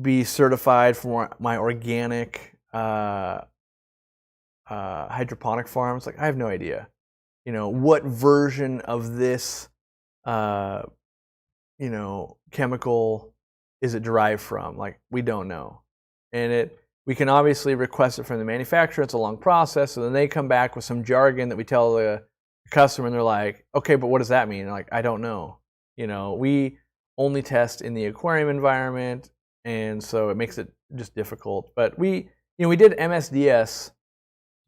be certified for my organic hydroponic farms? Like, I have no idea. What version of this chemical is it derived from? Like, we don't know. And we can obviously request it from the manufacturer. It's a long process. So then they come back with some jargon that we tell the customer, and they're like, okay, but what does that mean? And like, I don't know. We only test in the aquarium environment, and so it makes it just difficult. But we did MSDS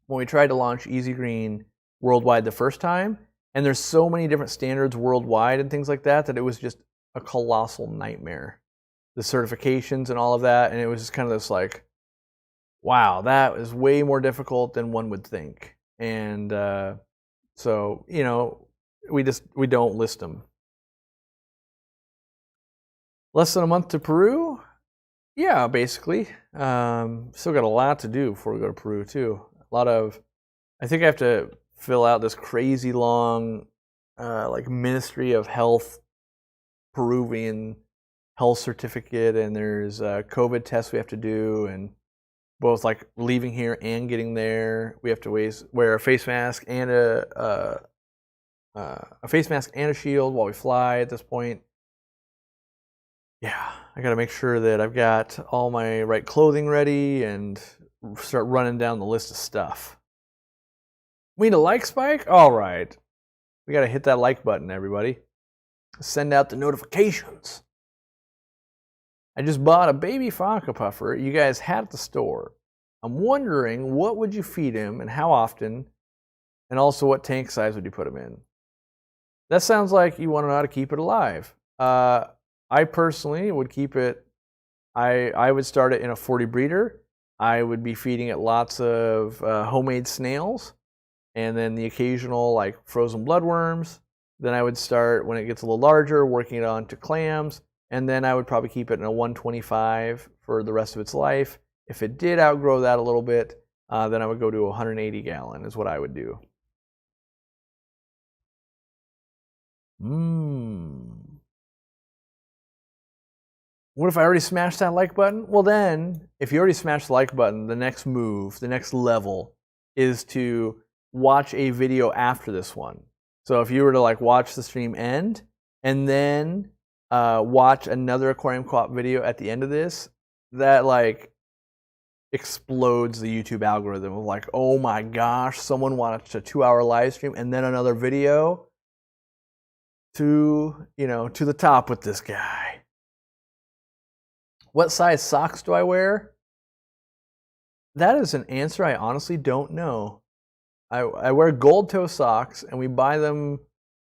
when we tried to launch Easy Green worldwide the first time, and there's so many different standards worldwide and things like that it was just a colossal nightmare. The certifications and all of that, and it was just kind of this like, wow, that is way more difficult than one would think. And so we don't list them. Less than a month to Peru? Yeah, basically. Still got a lot to do before we go to Peru too. I think I have to fill out this crazy long like Ministry of Health Peruvian health certificate, and there's COVID tests we have to do, and both like leaving here and getting there, we have to wear a face mask and a shield while we fly at this point. Yeah, I got to make sure that I've got all my right clothing ready, and start running down the list of stuff. We need a like spike? All right. We got to hit that like button, everybody. Send out the notifications. I just bought a baby Fahaka puffer you guys had at the store. I'm wondering, what would you feed him and how often? And also, what tank size would you put him in? That sounds like you want to know how to keep it alive. I personally would keep it, I would start it in a 40 breeder. I would be feeding it lots of homemade snails and then the occasional like frozen bloodworms. Then I would start, when it gets a little larger, working it on to clams. And then I would probably keep it in a 125 for the rest of its life. If it did outgrow that a little bit, then I would go to a 180 gallon is what I would do. What if I already smashed that like button? Well then, if you already smashed the like button, the next move, the next level is to watch a video after this one. So if you were to like watch the stream end and then watch another Aquariumcoop video at the end of this, that like explodes the YouTube algorithm of like, oh my gosh, someone watched a 2-hour live stream and then another video. To the top with this guy. What size socks do I wear? That is an answer I honestly don't know. I wear gold toe socks, and we buy them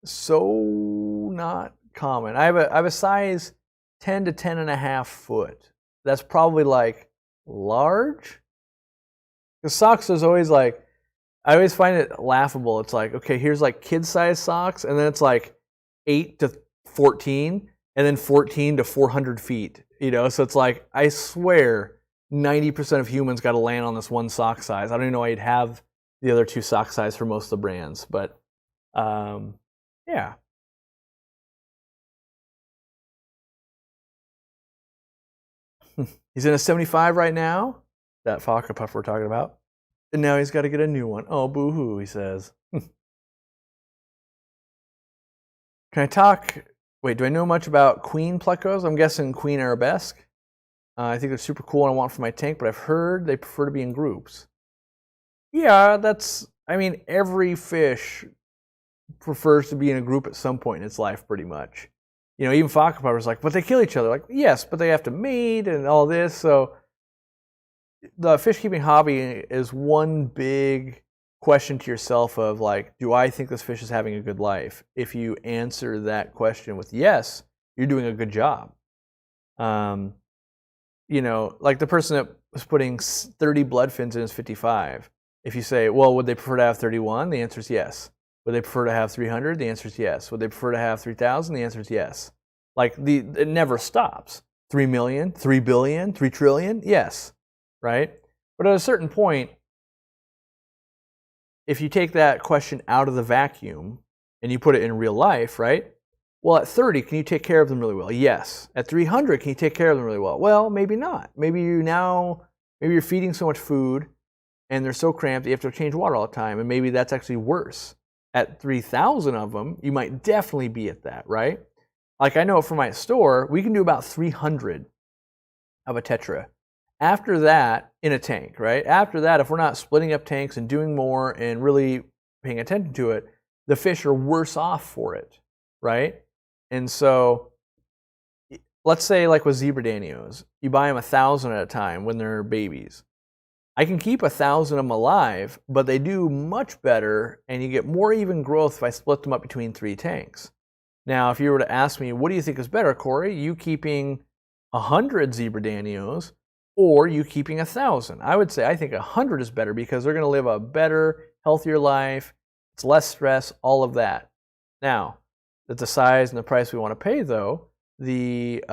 so not common. I have a size 10 to 10.5 foot. That's probably like large. Because socks is always like, I always find it laughable. It's like, okay, here's like kid size socks, and then it's like 8 to 14, and then 14 to 400 feet. So it's like, I swear 90% of humans got to land on this one sock size. I don't even know why you'd have the other two sock size for most of the brands, but yeah. He's in a 75 right now, that Fahaka puff we're talking about, and now he's got to get a new one. Oh, boo-hoo, he says. Can I talk? Wait, do I know much about queen plecos? I'm guessing queen arabesque. I think they're super cool and I want for my tank, but I've heard they prefer to be in groups. Yeah, every fish prefers to be in a group at some point in its life, pretty much. Even Fahaka puffers like, but they kill each other. Like, yes, but they have to mate and all this. So the fish keeping hobby is one big question to yourself of like, do I think this fish is having a good life? If you answer that question with yes, you're doing a good job. Like the person that was putting 30 blood fins in his 55. If you say, well, would they prefer to have 31? The answer is yes. Would they prefer to have 300? The answer is yes. Would they prefer to have 3,000? The answer is yes. Like it never stops. 3 million, 3 billion, 3 trillion? Yes, right? But at a certain point, if you take that question out of the vacuum and you put it in real life, right? Well, at 30, can you take care of them really well? Yes. At 300, can you take care of them really well? Well, maybe not. Maybe you're feeding so much food and they're so cramped that you have to change water all the time, and maybe that's actually worse. At 3,000 of them, you might definitely be at that, right? Like I know for my store, we can do about 300 of a tetra. After that, in a tank, right? After that, if we're not splitting up tanks and doing more and really paying attention to it, the fish are worse off for it, right? And so, let's say like with zebra danios, you buy them 1,000 at a time when they're babies. I can keep 1,000 of them alive, but they do much better, and you get more even growth if I split them up between 3 tanks. Now, if you were to ask me, what do you think is better, Corey? You keeping 100 zebra danios, or you keeping 1,000? I would say I think 100 is better because they're going to live a better, healthier life. It's less stress, all of that. Now, at the size and the price we want to pay, though, the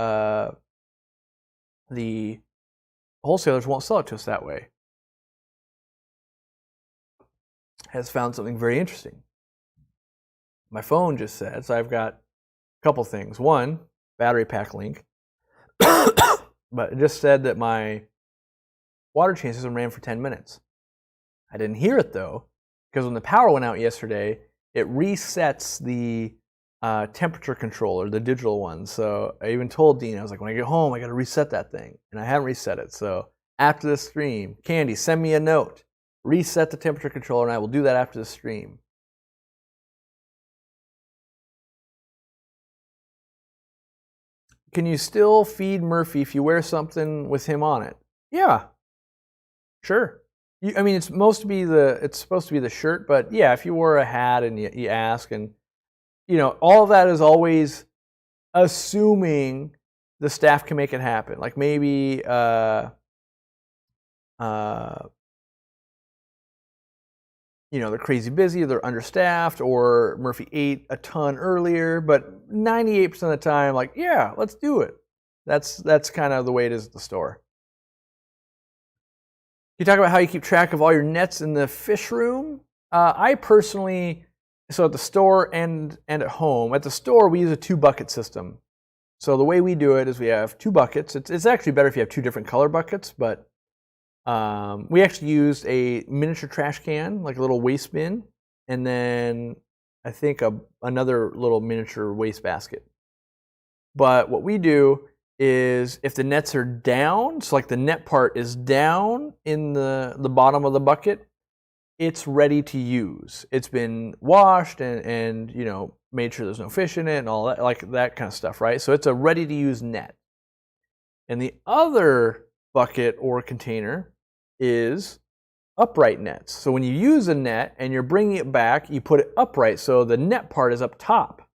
wholesalers won't sell it to us that way. Has found something very interesting. My phone just said, so I've got a couple things. One, battery pack link. But it just said that my water change system ran for 10 minutes. I didn't hear it though, because when the power went out yesterday, it resets the temperature controller, the digital one. So I even told Dean, I was like, when I get home, I got to reset that thing. And I haven't reset it. So after the stream. Candy, send me a note. Reset the temperature controller, and I will do that after the stream. Can you still feed Murphy if you wear something with him on it? Yeah, sure. I mean, it's supposed to be the shirt, but yeah, if you wore a hat and you ask, and all of that is always assuming the staff can make it happen. Like maybe they're crazy busy, they're understaffed, or Murphy ate a ton earlier, but 98% of the time, like, yeah, let's do it. That's kind of the way it is at the store. You talk about how you keep track of all your nets in the fish room. I personally, so at the store and at home, at the store we use a 2-bucket system. So the way we do it is we have 2 buckets. It's actually better if you have 2 different color buckets, but we actually used a miniature trash can, like a little waste bin, and then I think another little miniature waste basket. But what we do is if the nets are down, so like the net part is down in the bottom of the bucket, it's ready to use. It's been washed and made sure there's no fish in it and all that, like that kind of stuff, right? So it's a ready to use net. And the other bucket or container is upright nets. So when you use a net and you're bringing it back, you put it upright, so the net part is up top.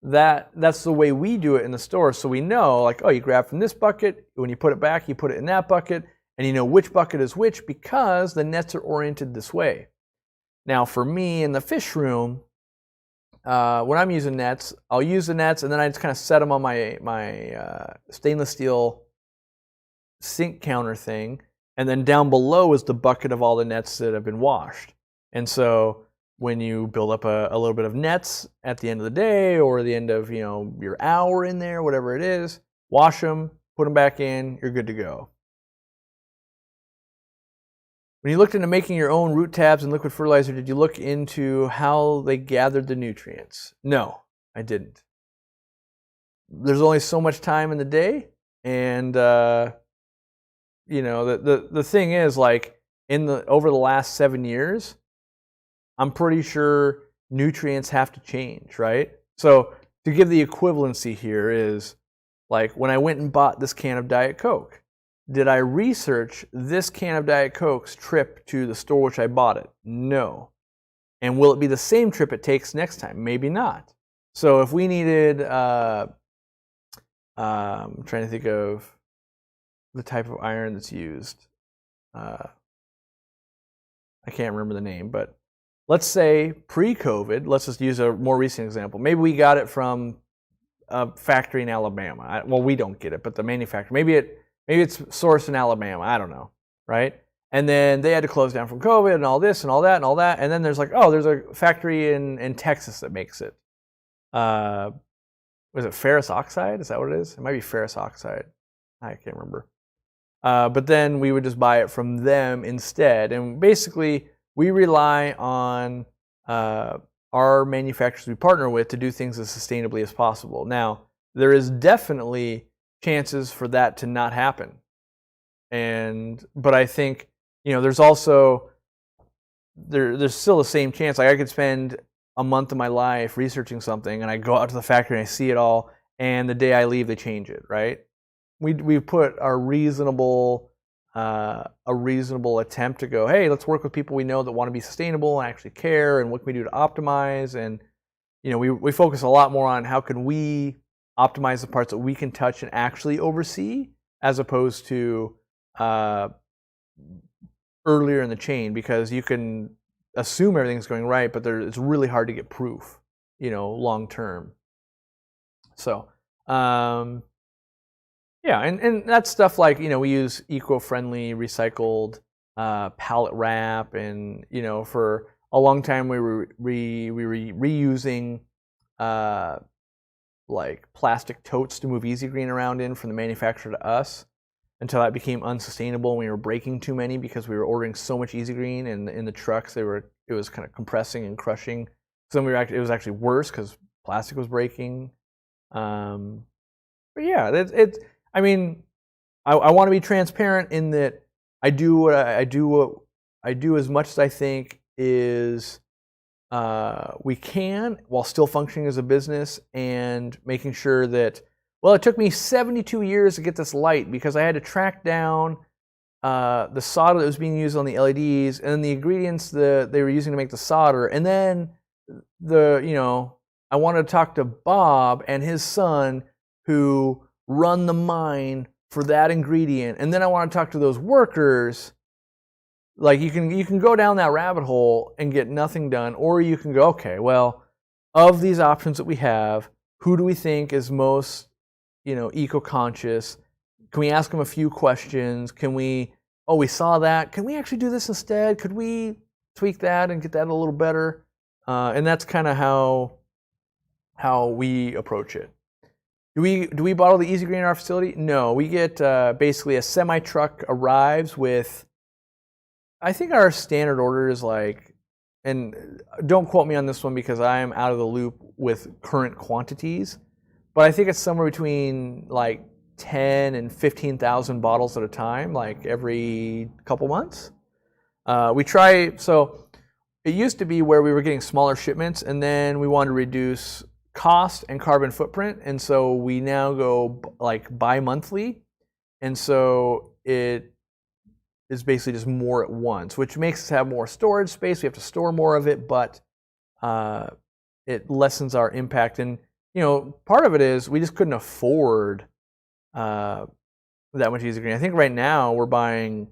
That's the way we do it in the store. So we know, like, oh, you grab from this bucket, when you put it back, you put it in that bucket, and you know which bucket is which because the nets are oriented this way. Now for me in the fish room, when I'm using nets, I'll use the nets and then I just kind of set them on my stainless steel sink counter thing, and then down below is the bucket of all the nets that have been washed. And so when you build up a little bit of nets at the end of the day or the end of your hour in there, whatever it is, wash them, put them back in, you're good to go. When you looked into making your own root tabs and liquid fertilizer, did you look into how they gathered the nutrients? No, I didn't. There's only so much time in the day, and the thing is, like, over the last 7 years, I'm pretty sure nutrients have to change, right? So to give the equivalency here is, like, when I went and bought this can of Diet Coke, did I research this can of Diet Coke's trip to the store which I bought it? No. And will it be the same trip it takes next time? Maybe not. So if we needed, I'm trying to think of the type of iron that's used. I can't remember the name, but let's say pre-COVID, let's just use a more recent example. Maybe we got it from a factory in Alabama. Well, we don't get it, but the manufacturer. Maybe it's sourced in Alabama. I don't know, right? And then they had to close down from COVID and all this and all that and all that. And then there's like, oh, there's a factory in Texas that makes it. Was it ferrous oxide? Is that what it is? It might be ferrous oxide. I can't remember. But then we would just buy it from them instead. And basically, we rely on our manufacturers we partner with to do things as sustainably as possible. Now, there is definitely chances for that to not happen. But I think, there's also, there's still the same chance. Like, I could spend a month of my life researching something and I go out to the factory and I see it all, and the day I leave, they change it, right? We put a reasonable attempt to go, hey, let's work with people we know that want to be sustainable and actually care, and what can we do to optimize. And we focus a lot more on how can we optimize the parts that we can touch and actually oversee, as opposed to earlier in the chain, because you can assume everything's going right, but it's really hard to get proof, long term. So yeah, and that's stuff like, we use eco-friendly recycled pallet wrap, and for a long time we were reusing like plastic totes to move Easy Green around in from the manufacturer to us, until that became unsustainable and we were breaking too many because we were ordering so much Easy Green, and in the trucks it was kind of compressing and crushing. So it was actually worse because plastic was breaking. But yeah, I mean, I want to be transparent in that I do what I do as much as I think is we can while still functioning as a business and making sure that, well, it took me 72 years to get this light because I had to track down the solder that was being used on the LEDs and then the ingredients that they were using to make the solder. And then I wanted to talk to Bob and his son who run the mine for that ingredient. And then I want to talk to those workers. Like you can go down that rabbit hole and get nothing done, or you can go, okay, well, of these options that we have, who do we think is most, eco-conscious? Can we ask them a few questions? Can we, we saw that. Can we actually do this instead? Could we tweak that and get that a little better? And that's kind of how we approach it. Do we bottle the Easy Green in our facility? No, we get basically a semi-truck arrives with, I think our standard order is like, and don't quote me on this one because I am out of the loop with current quantities, but I think it's somewhere between like 10 and 15,000 bottles at a time, like every couple months. We try, so it used to be where we were getting smaller shipments and then we wanted to reduce cost and carbon footprint, and so we now go like bi-monthly, and so it is basically just more at once, which makes us have more storage space. We have to store more of it, but it lessens our impact. And part of it is we just couldn't afford that much Easy Green. I think right now we're buying,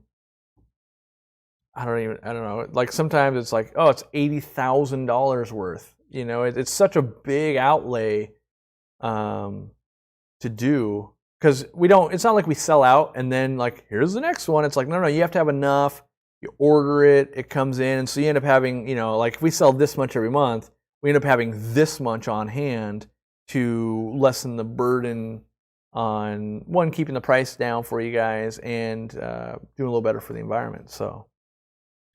I don't know. Like sometimes it's like, it's $80,000 worth. It's such a big outlay to do. Because it's not like we sell out and then like, here's the next one. It's like, no, you have to have enough. You order it, it comes in. And so you end up having, like if we sell this much every month, we end up having this much on hand to lessen the burden on, one, keeping the price down for you guys and doing a little better for the environment. So,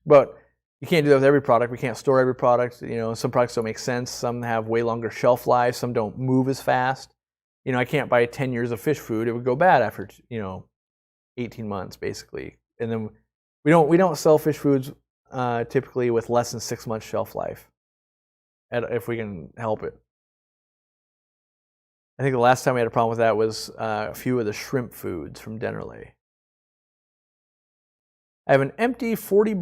but you can't do that with every product. We can't store every product. Some products don't make sense. Some have way longer shelf life. Some don't move as fast. I can't buy 10 years of fish food. It would go bad after, 18 months basically. And then we don't sell fish foods typically with less than 6 months shelf life, if we can help it. I think the last time we had a problem with that was a few of the shrimp foods from Dennerley. I have an empty 40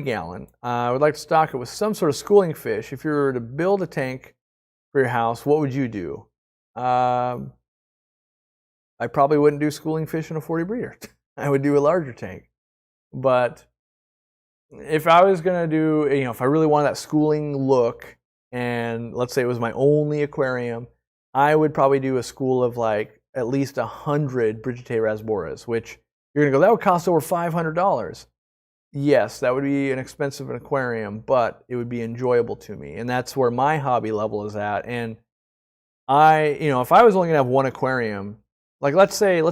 gallon. I would like to stock it with some sort of schooling fish. If you were to build a tank for your house, what would you do? I probably wouldn't do schooling fish in a 40 breeder. I would do a larger tank. But if I was going to do, if I really wanted that schooling look, and let's say it was my only aquarium, I would probably do a school of like at least 100 Brigitae rasboras, which you're going to go, that would cost over $500. Yes, that would be an expensive aquarium, but it would be enjoyable to me. And that's where my hobby level is at. And if I was only gonna have one aquarium, like let's say in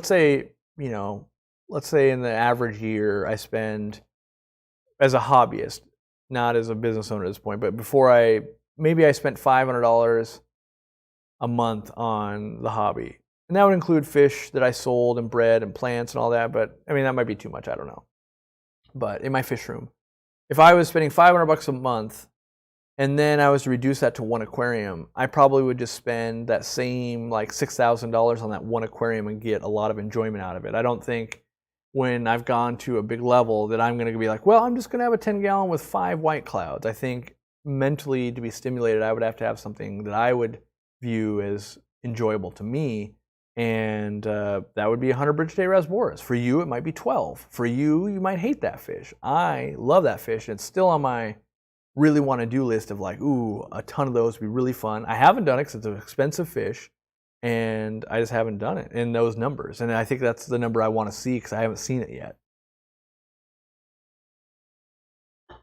the average year I spend as a hobbyist, not as a business owner at this point, but before I spent $500 a month on the hobby. And that would include fish that I sold and bred and plants and all that, but that might be too much, I don't know. But in my fish room, if I was spending $500 a month and then I was to reduce that to one aquarium, I probably would just spend that same like $6,000 on that one aquarium and get a lot of enjoyment out of it. I don't think when I've gone to a big level that I'm going to be like, well, I'm just going to have a 10-gallon with 5 white clouds. I think mentally to be stimulated, I would have to have something that I would view as enjoyable to me. And that would be 100 Brigitae rasboras. For you, it might be 12. For you, you might hate that fish. I love that fish. It's still on my really want to do list of like, ooh, a ton of those would be really fun. I haven't done it because it's an expensive fish, and I just haven't done it in those numbers. And I think that's the number I want to see because I haven't seen it yet. Do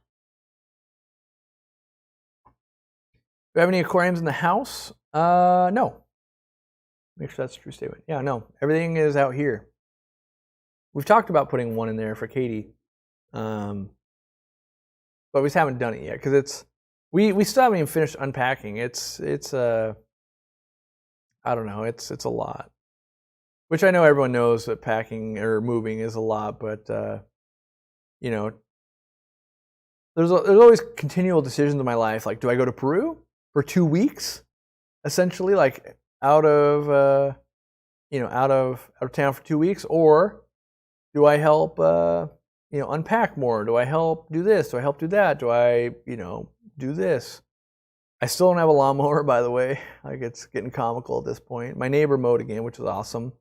we have any aquariums in the house? No. Make sure that's a true statement. Yeah, no. Everything is out here. We've talked about putting one in there for Katie. But we just haven't done it yet because we still haven't even finished unpacking. It's I don't know, it's a lot. which I know everyone knows that packing or moving is a lot, but you know, there's always continual decisions in my life. Like, do I go to Peru for 2 weeks, essentially, like out of out of town for 2 weeks, or do I help unpack more? Do I help do this? Do I help do that? Do I do this? I still don't have a lawnmower, by the way. Like, it's getting comical at this point. My neighbor mowed again, which was awesome.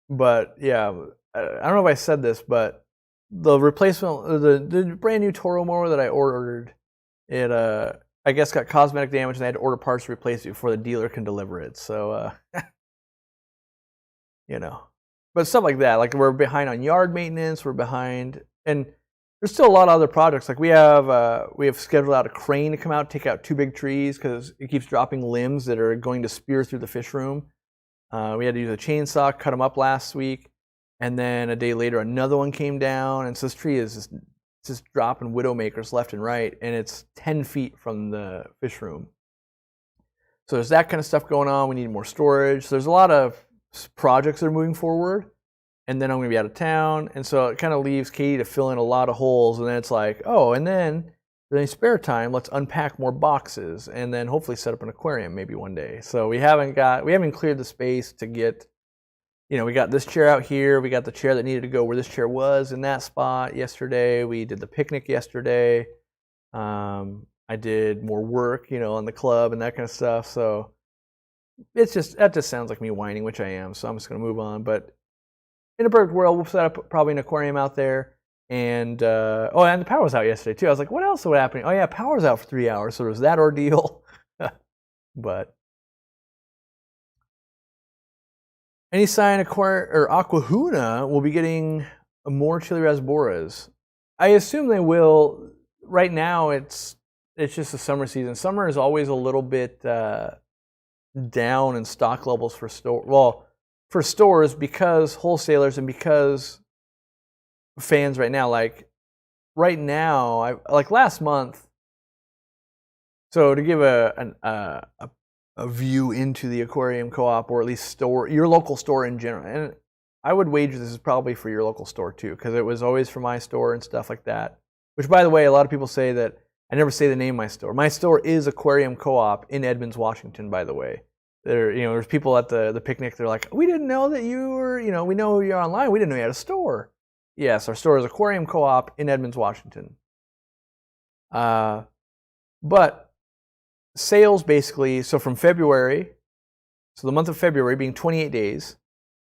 But yeah, I don't know if I said this, but the replacement, the brand new Toro mower that I ordered, it I guess got cosmetic damage, and I had to order parts to replace it before the dealer can deliver it. So but stuff like that. Like, we're behind on yard maintenance. We're behind, and there's still a lot of other projects. Like, we have scheduled out a crane to come out, take out 2 big trees because it keeps dropping limbs that are going to spear through the fish room. We had to use a chainsaw, cut them up last week, and then a day later another one came down, and so this tree is just dropping widowmakers left and right, and it's 10 feet from the fish room. So there's that kind of stuff going on. We need more storage. So there's a lot of projects that are moving forward, and then I'm going to be out of town, and so it kind of leaves Katie to fill in a lot of holes, and then it's like, oh, and then if any spare time, let's unpack more boxes, and then hopefully set up an aquarium maybe one day. So we haven't cleared the space to get, we got this chair out here, we got the chair that needed to go where this chair was in that spot yesterday. We did the picnic yesterday. I did more work, on the club and that kind of stuff. So that just sounds like me whining, which I am. So I'm just going to move on. But in a perfect world, we'll set up probably an aquarium out there. And and the power was out yesterday too. I was like, what else would happen? Oh yeah, power was out for 3 hours, so there was that ordeal. But any sign Aquahuna will be getting more chili rasboras? I assume they will. Right now, it's just the summer season. Summer is always a little bit down in stock levels for stores because wholesalers and because fans right now. Like right now, like last month. So to give a view into the aquarium co-op, or at least your local store in general, and I would wager this is probably for your local store too, because it was always for my store and stuff like that. Which, by the way, a lot of people say that I never say the name of my store. My store is Aquarium Co-op in Edmonds, Washington. By the way, there's people at the picnic. They're like, we didn't know that you were, we know you're online. We didn't know you had a store. Yes, our store is Aquarium Co-op in Edmonds, Washington. But sales basically, so from February, so the month of February being 28 days,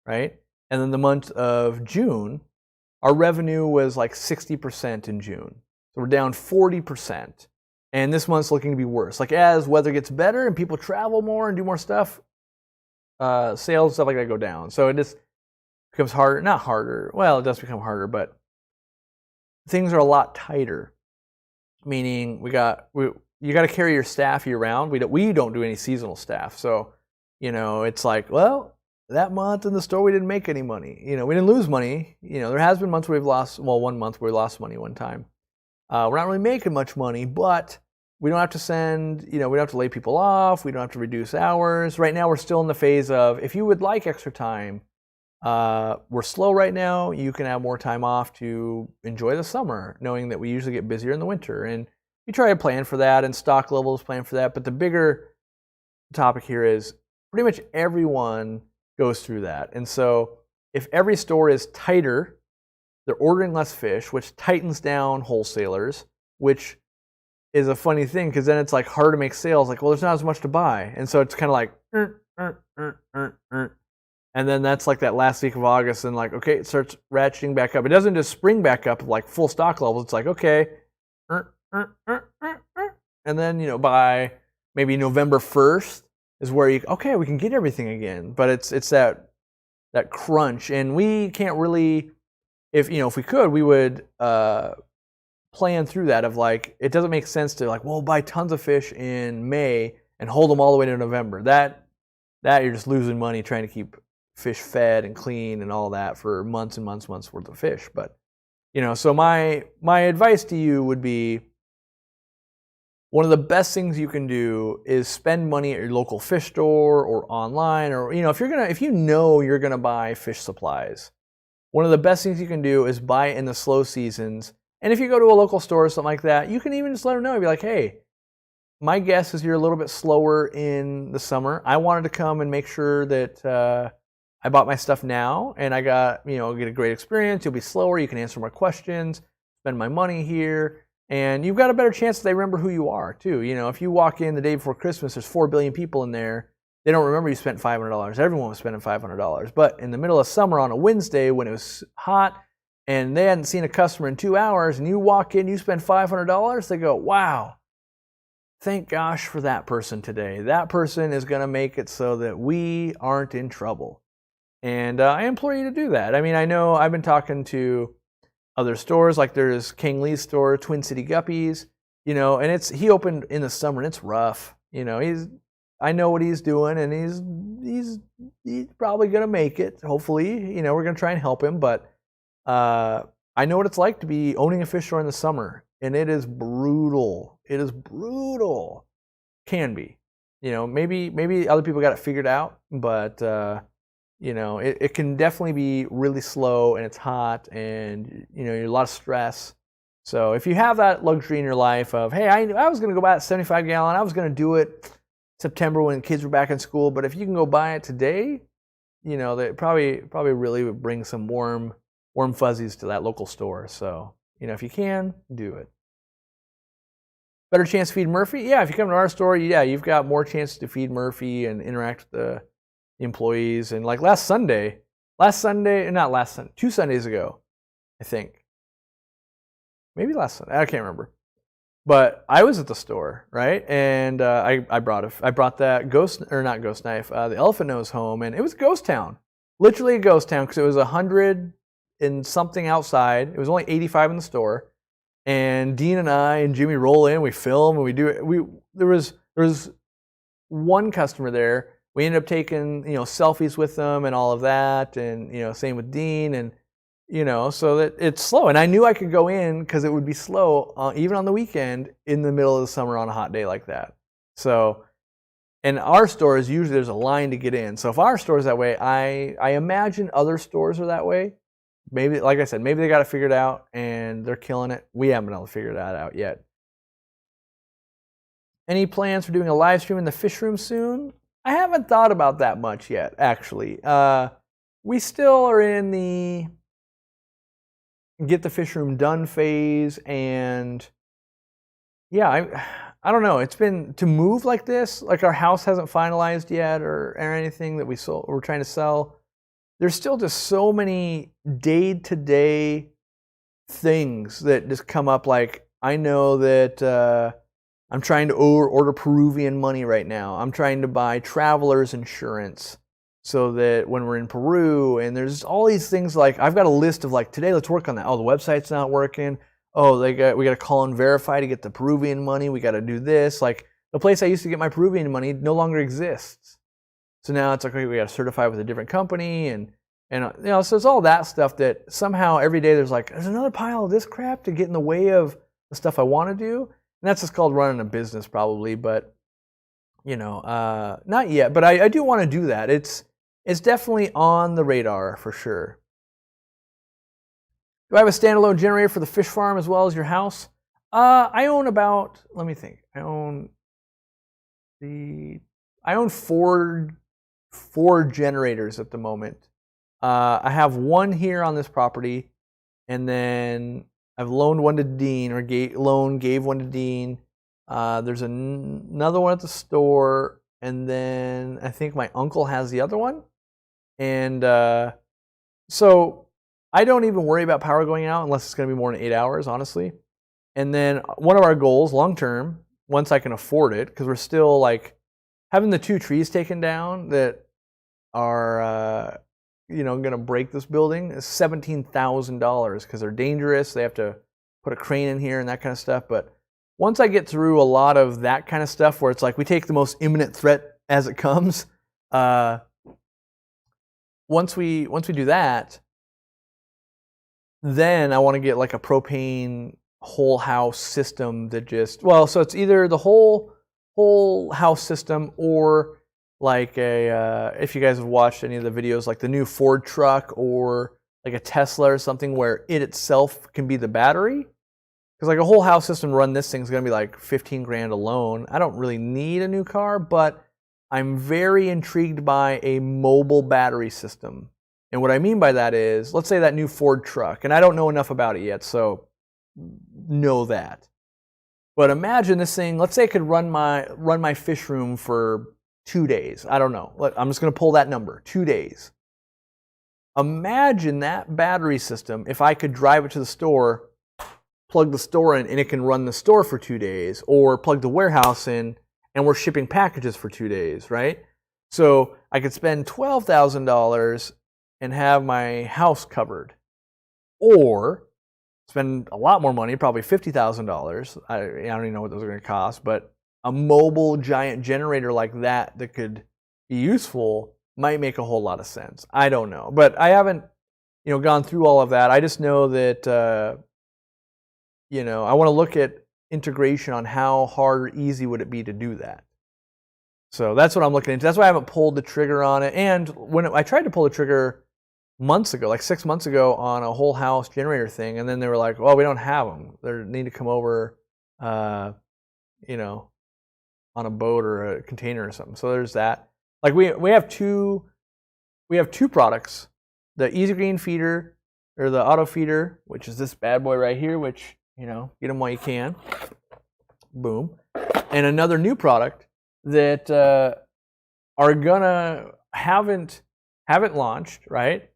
right? And then the month of June, our revenue was like 60% in June. So we're down 40%. And this month's looking to be worse. Like, as weather gets better and people travel more and do more stuff, sales and stuff like that go down. So it just becomes harder, not harder. Well, it does become harder, but things are a lot tighter. Meaning you got to carry your staff year round. We don't do any seasonal staff. So, it's like, well, that month in the store we didn't make any money. We didn't lose money. There has been months where we've lost. Well, 1 month where we lost money one time. We're not really making much money, but we don't have to send. We don't have to lay people off. We don't have to reduce hours. Right now, we're still in the phase of, if you would like extra time, we're slow right now. You can have more time off to enjoy the summer, knowing that we usually get busier in the winter. And we try to plan for that, and stock levels plan for that. But the bigger topic here is pretty much everyone goes through that. And so if every store is tighter, they're ordering less fish, which tightens down wholesalers, which is a funny thing, because then it's like hard to make sales. Like, well, there's not as much to buy. And so it's kind of like, and then that's like that last week of August, and like, okay, it starts ratcheting back up. It doesn't just spring back up like full stock levels. It's like, okay, and then, by maybe November 1st is where we can get everything again. But it's that crunch, and we can't really, if we could, we would plan through that of like, it doesn't make sense to like, well, buy tons of fish in May and hold them all the way to November. That you're just losing money trying to keep fish fed and clean and all that for months and months worth of fish. But so my advice to you would be, one of the best things you can do is spend money at your local fish store or online, or if you know you're gonna buy fish supplies, one of the best things you can do is buy it in the slow seasons. And if you go to a local store or something like that, you can even just let them know. You'd be like, hey, my guess is you're a little bit slower in the summer. I wanted to come and make sure that I bought my stuff now, and I got, get a great experience. You'll be slower. You can answer more questions, spend my money here. And you've got a better chance that they remember who you are, too. If you walk in the day before Christmas, there's 4 billion people in there. They don't remember you spent $500. Everyone was spending $500. But in the middle of summer on a Wednesday when it was hot and they hadn't seen a customer in 2 hours, and you walk in, you spend $500, they go, wow, thank gosh for that person today. That person is going to make it so that we aren't in trouble. And I implore you to do that. I mean, I know I've been talking to other stores, like there's King Lee's store, Twin City Guppies, and he opened in the summer and it's rough. I know what he's doing, and he's probably gonna make it. Hopefully, we're gonna try and help him. But I know what it's like to be owning a fish store in the summer, and it is brutal. It is brutal. Can be, maybe other people got it figured out, but it can definitely be really slow, and it's hot, and you're a lot of stress. So if you have that luxury in your life of, hey, I was going to go buy that 75-gallon, I was going to do it September when kids were back in school, but if you can go buy it today, that probably really would bring some warm fuzzies to that local store. So if you can, do it. Better chance to feed Murphy? Yeah, if you come to our store, you've got more chances to feed Murphy and interact with the employees. And like 2 Sundays ago, I think, maybe last Sunday, I can't remember, but I was at the store, right? And I brought that not ghost knife, the elephant nose home, and it was a ghost town, literally a ghost town, because it was 100 and something outside. It was only 85 in the store, and Dean and I and Jimmy roll in, we film, and we do it. There was one customer there. We ended up taking, selfies with them and all of that, and, same with Dean, and, so that it's slow. And I knew I could go in because it would be slow, even on the weekend in the middle of the summer on a hot day like that. So, and our store is usually there's a line to get in. So if our store is that way, I imagine other stores are that way. Maybe, like I said, maybe they got it figured out and they're killing it. We haven't been able to figure that out yet. Any plans for doing a live stream in the fish room soon? I haven't thought about that much yet, actually. We still are in the get the fish room done phase, and yeah, I don't know. It's been to move like this, like our house hasn't finalized yet or anything that we're trying to sell. There's still just so many day-to-day things that just come up. Like, I know that I'm trying to order Peruvian money right now. I'm trying to buy traveler's insurance so that when we're in Peru, and there's all these things, like I've got a list of like, today let's work on that. Oh, the website's not working. Oh, we got to call and verify to get the Peruvian money. We got to do this. Like the place I used to get my Peruvian money no longer exists. So now it's like, okay, we got to certify with a different company, and so it's all that stuff that somehow every day there's another pile of this crap to get in the way of the stuff I want to do. And that's just called running a business, probably, but not yet. But I do want to do that. It's definitely on the radar for sure. Do I have a standalone generator for the fish farm as well as your house? I own about, let me think. I own four generators at the moment. I have one here on this property, and then I've loaned one to Dean, or gave one to Dean. There's another one at the store, and then I think my uncle has the other one. And so I don't even worry about power going out unless it's going to be more than 8 hours, honestly. And then one of our goals, long term, once I can afford it, because we're still having the 2 trees taken down that are going to break this building is $17,000 because they're dangerous. They have to put a crane in here and that kind of stuff. But once I get through a lot of that kind of stuff, where it's like we take the most imminent threat as it comes, once we do that, then I want to get like a propane whole house system that just, well, so it's either the whole house system or like a, if you guys have watched any of the videos, like the new Ford truck or like a Tesla or something where it itself can be the battery. Because like a whole house system to run this thing is going to be like 15 grand alone. I don't really need a new car, but I'm very intrigued by a mobile battery system. And what I mean by that is, let's say that new Ford truck, and I don't know enough about it yet, so know that. But imagine this thing, let's say it could run my fish room for 2 days. I don't know. I'm just going to pull that number, 2 days. Imagine that battery system if I could drive it to the store, plug the store in, and it can run the store for 2 days, or plug the warehouse in, and we're shipping packages for 2 days, right? So I could spend $12,000 and have my house covered, or spend a lot more money, probably $50,000. I don't even know what those are going to cost, but a mobile giant generator like that could be useful might make a whole lot of sense. I don't know, but I haven't, gone through all of that. I just know that, I want to look at integration on how hard or easy would it be to do that. So that's what I'm looking into. That's why I haven't pulled the trigger on it. And when I tried to pull the trigger months ago, like 6 months ago, on a whole house generator thing, and then they were like, "Well, we don't have them. They need to come over, on a boat or a container or something." So there's that. Like we have two products: the Easy Green feeder or the auto feeder, which is this bad boy right here, which get them while you can. Boom. And another new product that are gonna haven't launched, right?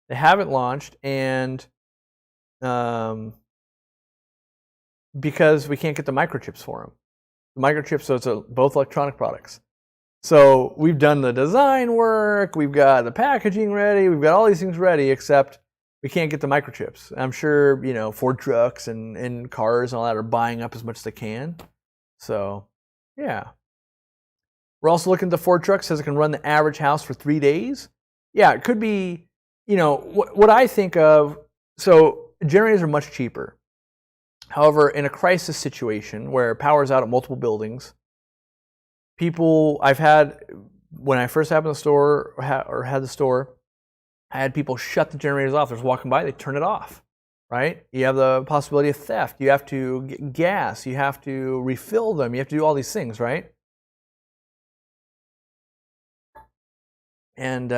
They haven't launched, and because we can't get the microchips for them. The microchips, so it's both electronic products. So we've done the design work, we've got the packaging ready, we've got all these things ready, except we can't get the microchips. I'm sure, Ford trucks and cars and all that are buying up as much as they can. So, yeah. We're also looking at the Ford truck, says it can run the average house for 3 days. Yeah, it could be, what I think of, so generators are much cheaper. However, in a crisis situation where power's out at multiple buildings, when I first had the store, or had the store, I had people shut the generators off. They're just walking by, they turn it off, right? You have the possibility of theft. You have to get gas. You have to refill them. You have to do all these things, right? And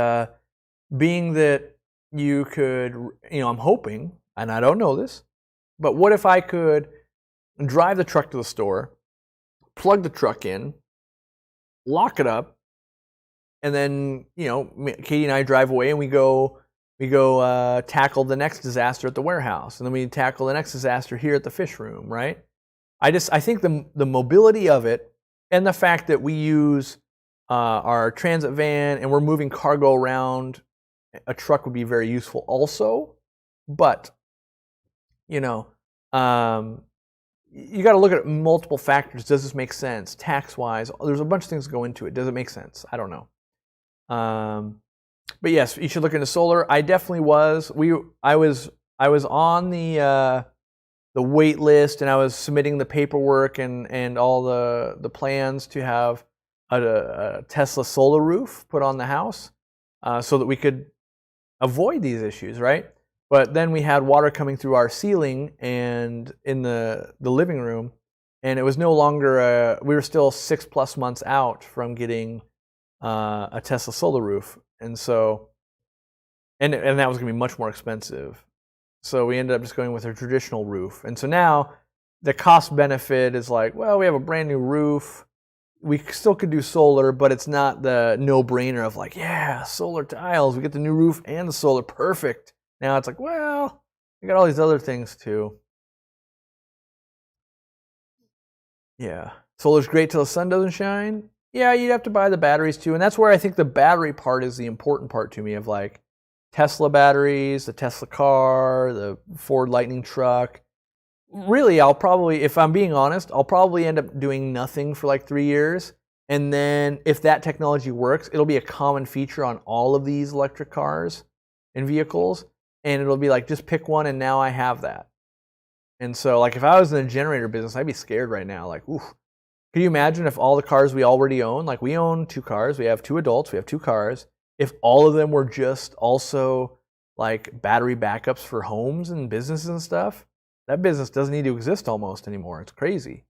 being that you could, I'm hoping, and I don't know this, but what if I could drive the truck to the store, plug the truck in, lock it up, and then, Katie and I drive away and we go tackle the next disaster at the warehouse, and then we tackle the next disaster here at the fish room, right? I think the mobility of it, and the fact that we use our transit van and we're moving cargo around, a truck would be very useful also. But you got to look at multiple factors. Does this make sense tax wise? There's a bunch of things that go into it. Does it make sense? I don't know. But yes, you should look into solar. I definitely was. I was on the wait list, and I was submitting the paperwork and all the plans to have a Tesla solar roof put on the house, so that we could avoid these issues, right? But then we had water coming through our ceiling and in the living room, and it was no longer we were still 6+ months out from getting a Tesla solar roof, and so and that was going to be much more expensive. So we ended up just going with a traditional roof, and so now the cost benefit is like, well, we have a brand new roof. We still could do solar, but it's not the no-brainer of like, yeah, solar tiles. We get the new roof and the solar, perfect. Now it's like, well, we got all these other things too. Yeah, solar's great till the sun doesn't shine. Yeah, you'd have to buy the batteries too, and that's where I think the battery part is the important part to me, of like Tesla batteries, the Tesla car, the Ford Lightning truck. Really, I'll probably, if I'm being honest, I'll probably end up doing nothing for like 3 years. And then if that technology works, it'll be a common feature on all of these electric cars and vehicles. And it'll be like, just pick one and now I have that. And so, like, if I was in the generator business, I'd be scared right now. Like, oof. Can you imagine if all the cars we already own, like we own 2 cars, we have 2 adults, we have 2 cars, if all of them were just also like battery backups for homes and businesses and stuff, that business doesn't need to exist almost anymore. It's crazy.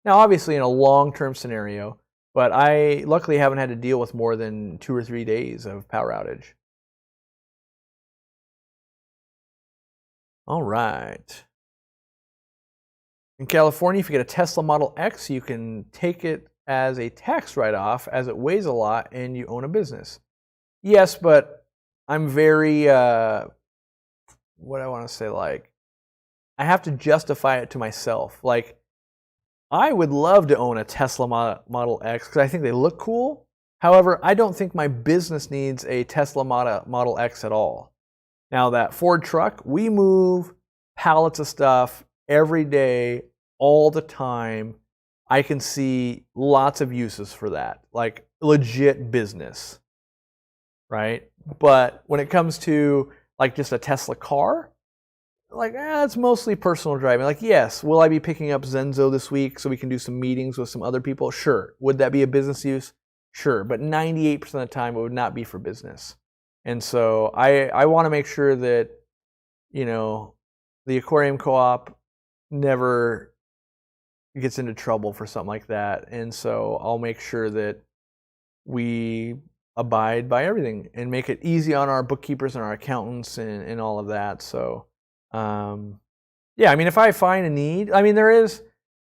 Now, obviously in a long-term scenario, but I luckily haven't had to deal with more than 2 or 3 days of power outage. All right. In California, if you get a Tesla Model X, you can take it as a tax write-off as it weighs a lot and you own a business. Yes, but I'm very, what I want to say, like, I have to justify it to myself. Like, I would love to own a Tesla Model X because I think they look cool. However, I don't think my business needs a Tesla Model X at all. Now, that Ford truck, we move pallets of stuff every day, all the time. I can see lots of uses for that, like legit business, right? But when it comes to like just a Tesla car, like that's mostly personal driving. Like, yes, will I be picking up Zenzo this week so we can do some meetings with some other people? Sure. Would that be a business use? Sure. But 98% of the time, it would not be for business. And so I want to make sure that, you know, the Aquarium Co-op never gets into trouble for something like that. And so I'll make sure that we abide by everything and make it easy on our bookkeepers and our accountants and all of that. So, yeah, I mean, if I find a need, I mean, there is,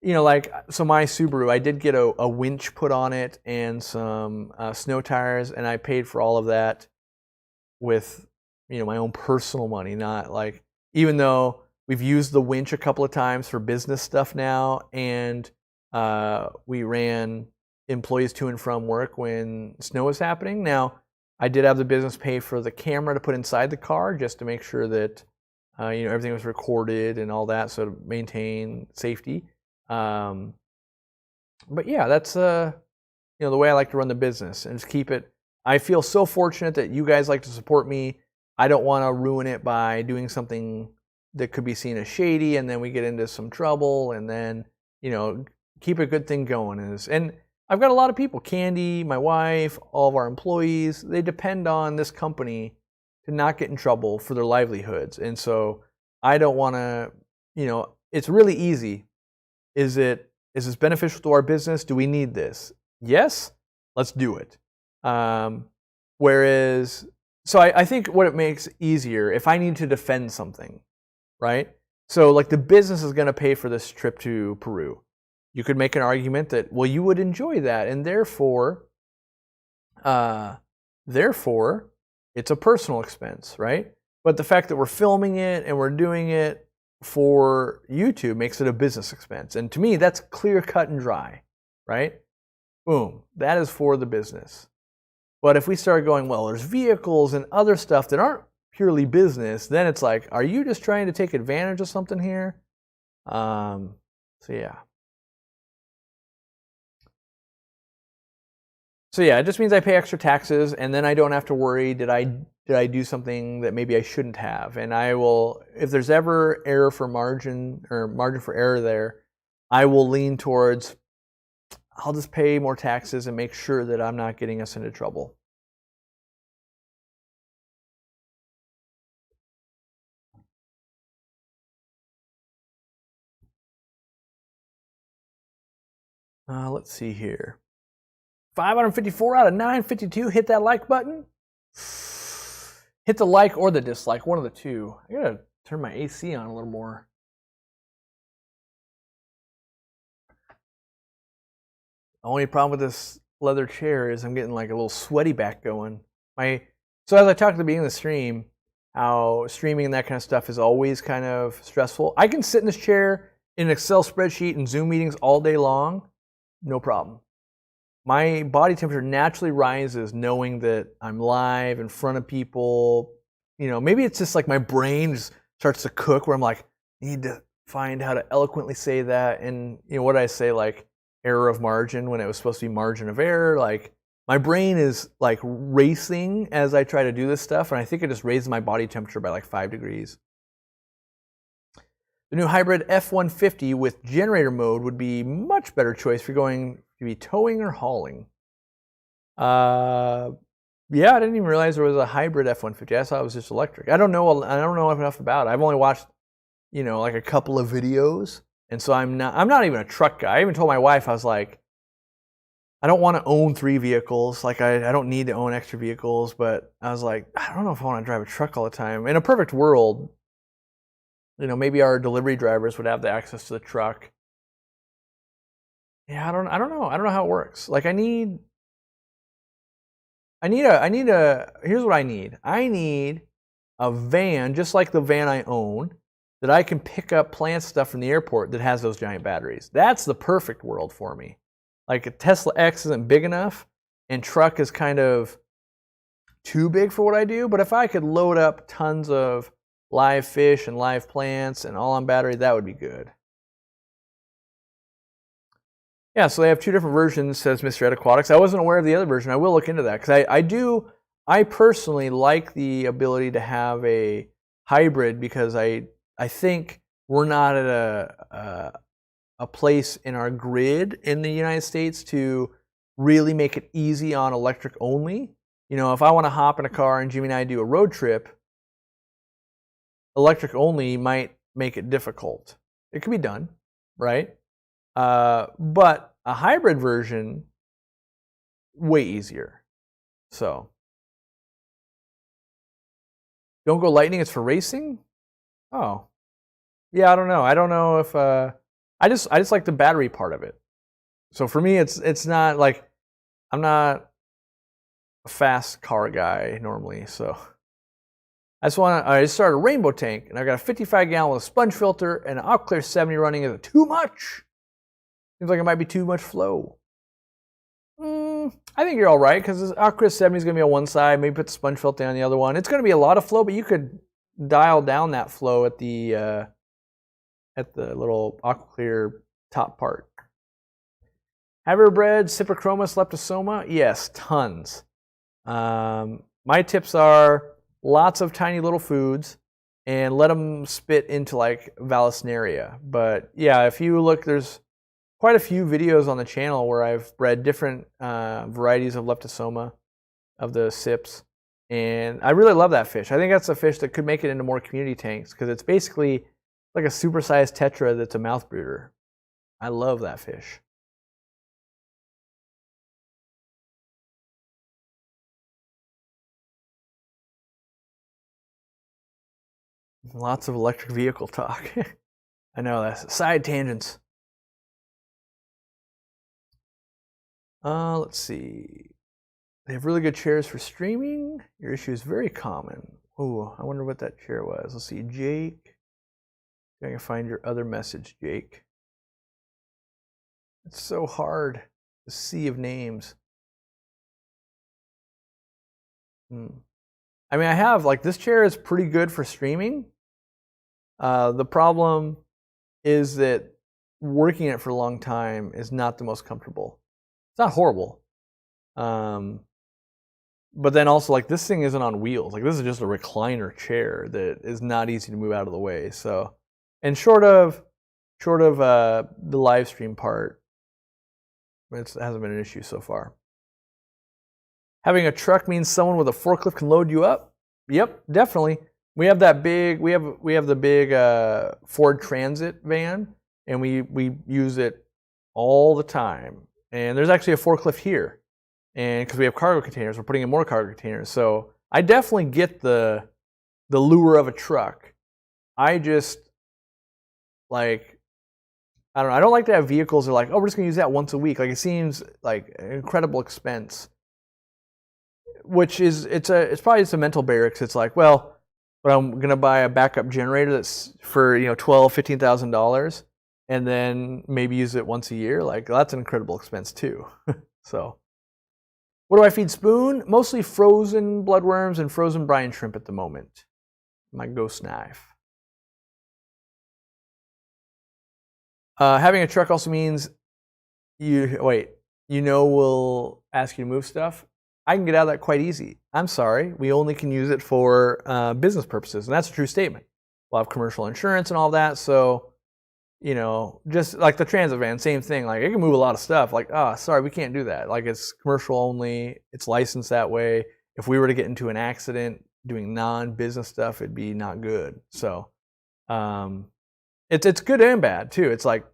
you know, like, so my Subaru, I did get a winch put on it and some snow tires, and I paid for all of that with, you know, my own personal money, not like, even though we've used the winch a couple of times for business stuff now, and we ran employees to and from work when snow was happening. Now, I did have the business pay for the camera to put inside the car just to make sure that you know, everything was recorded and all that, so to maintain safety. But yeah, that's you know, the way I like to run the business and just keep it. I feel so fortunate that you guys like to support me. I don't want to ruin it by doing something that could be seen as shady, and then we get into some trouble, and then, you know, keep a good thing going. And I've got a lot of people, Candy, my wife, all of our employees, they depend on this company to not get in trouble for their livelihoods. And so I don't want to, you know, it's really easy. Is this beneficial to our business? Do we need this? Yes, let's do it. Whereas, so I think what it makes easier if I need to defend something, right? So like the business is going to pay for this trip to Peru. You could make an argument that, well, you would enjoy that, and therefore it's a personal expense, right? But the fact that we're filming it and we're doing it for YouTube makes it a business expense. And to me, that's clear cut and dry, right? Boom, that is for the business. But if we start going, well, there's vehicles and other stuff that aren't purely business, then it's like, are you just trying to take advantage of something here? So yeah. So yeah, it just means I pay extra taxes, and then I don't have to worry, did I do something that maybe I shouldn't have? And I will, if there's ever error for margin or margin for error there, I will lean towards, I'll just pay more taxes and make sure that I'm not getting us into trouble. Let's see here. 554 out of 952. Hit that like button. Hit the like or the dislike, one of the two. I gotta turn my AC on a little more. The only problem with this leather chair is I'm getting like a little sweaty back going. So as I talked at the beginning of the stream, how streaming and that kind of stuff is always kind of stressful. I can sit in this chair in an Excel spreadsheet and Zoom meetings all day long, no problem. My body temperature naturally rises knowing that I'm live in front of people. You know, maybe it's just like my brain just starts to cook where I'm like, I need to find how to eloquently say that. And, you know, what did I say? Like error of margin when it was supposed to be margin of error. Like my brain is like racing as I try to do this stuff. And I think it just raises my body temperature by like 5 degrees. The new hybrid F-150 with generator mode would be much better choice for going to be towing or hauling. Yeah, I didn't even realize there was a hybrid F-150. I thought it was just electric. I don't know enough about it. I've only watched, like a couple of videos, and so I'm not even a truck guy. I even told my wife, I was like, I don't want to own 3 vehicles. Like I don't need to own extra vehicles, but I was like, I don't know if I want to drive a truck all the time. In a perfect world, maybe our delivery drivers would have the access to the truck. Yeah, I don't know. I don't know how it works. Like here's what I need. I need a van, just like the van I own, that I can pick up plant stuff from the airport that has those giant batteries. That's the perfect world for me. Like a Tesla X isn't big enough, and truck is kind of too big for what I do. But if I could load up tons of live fish and live plants and all on battery, that would be good. Yeah, so they have 2 different versions, says Mr. Ed Aquatics. I wasn't aware of the other version. I will look into that because I personally like the ability to have a hybrid because I think we're not at a place in our grid in the United States to really make it easy on electric only. If I want to hop in a car and Jimmy and I do a road trip, electric only might make it difficult. It can be done, right? But a hybrid version, way easier. So, don't go lightning, it's for racing? Oh. Yeah, I don't know. I don't know if I just like the battery part of it. So for me, it's not like I'm not a fast car guy normally. So I just started a rainbow tank, and I got a 55-gallon with a sponge filter and an Aquaclear 70 running. Is it too much? Seems like it might be too much flow. I think you're all right because this Aquaclear 70 is going to be on one side. Maybe put the sponge filter on the other one. It's going to be a lot of flow, but you could dial down that flow at the little Aquaclear top part. Have you ever bred Cyprichromis leptosoma? Yes, tons. My tips are lots of tiny little foods and let them spit into like Vallisneria. But yeah, if you look, there's quite a few videos on the channel where I've bred different varieties of leptosoma of the Cyps. And I really love that fish. I think that's a fish that could make it into more community tanks because it's basically like a supersized tetra that's a mouth brooder. I love that fish. Lots of electric vehicle talk. I know, that's side tangents. Let's see. They have really good chairs for streaming. Your issue is very common. Oh, I wonder what that chair was. Let's see, Jake. I can find your other message, Jake. It's so hard. The sea of names. I mean, I have, like, this chair is pretty good for streaming. The problem is that working it for a long time is not the most comfortable. It's not horrible. But then also, like, this thing isn't on wheels. Like, this is just a recliner chair that is not easy to move out of the way. So, and short of the live stream part, it hasn't been an issue so far. Having a truck means someone with a forklift can load you up. Yep, definitely. We have that big. We have the big Ford Transit van, and we use it all the time. And there's actually a forklift here, and because we have cargo containers, we're putting in more cargo containers. So I definitely get the lure of a truck. I just like, I don't know. I don't like to have vehicles that are like, oh, we're just gonna use that once a week. Like, it seems like an incredible expense. Which is, it's probably just a mental barrier because it's like, well, but I'm gonna buy a backup generator that's for $12,000-$15,000 and then maybe use it once a year. Like, that's an incredible expense too. So, what do I feed Spoon? Mostly frozen bloodworms and frozen brine shrimp at the moment. My ghost knife. Having a truck also means we'll ask you to move stuff. I can get out of that quite easy. I'm sorry, we only can use it for business purposes, and that's a true statement. we'll have commercial insurance and all that. So, you know, just like the transit van, same thing. Like it can move a lot of stuff. Like, oh, sorry, we can't do that. Like it's commercial only. It's licensed that way. If we were to get into an accident doing non-business stuff, it'd be not good. So, it's good and bad too. It's like,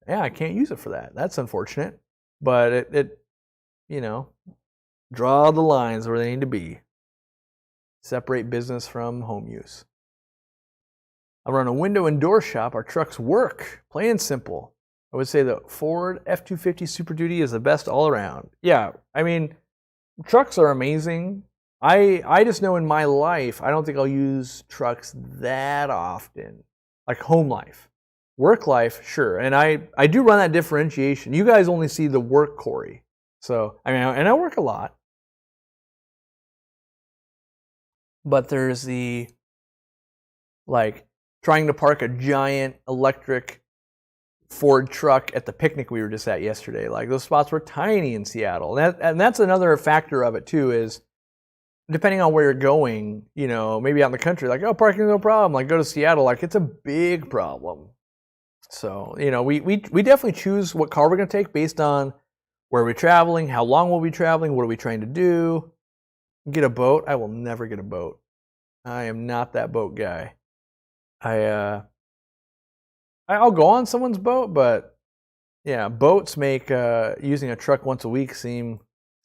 yeah, I can't use it for that. That's unfortunate. But it you know, draw the lines where they need to be. Separate business from home use. I run a window and door shop. Our trucks work, plain and simple. I would say the Ford F-250 Super Duty is the best all around. Yeah, I mean, trucks are amazing. I just know in my life, I don't think I'll use trucks that often. Like home life. Work life, sure. And I do run that differentiation. You guys only see the work Corey. So, I mean, and I work a lot. But there's the, like, trying to park a giant electric Ford truck at the picnic we were just at yesterday. Like, those spots were tiny in Seattle. And that's another factor of it, too, is depending on where you're going, you know, maybe out in the country, like, oh, parking's no problem. Like, go to Seattle, like, it's a big problem. So, you know, we definitely choose what car we're going to take based on where we're traveling, how long we'll be traveling, what are we trying to do. Get a boat? I will never get a boat. I am not that boat guy. I'll go on someone's boat, but yeah, boats make using a truck once a week seem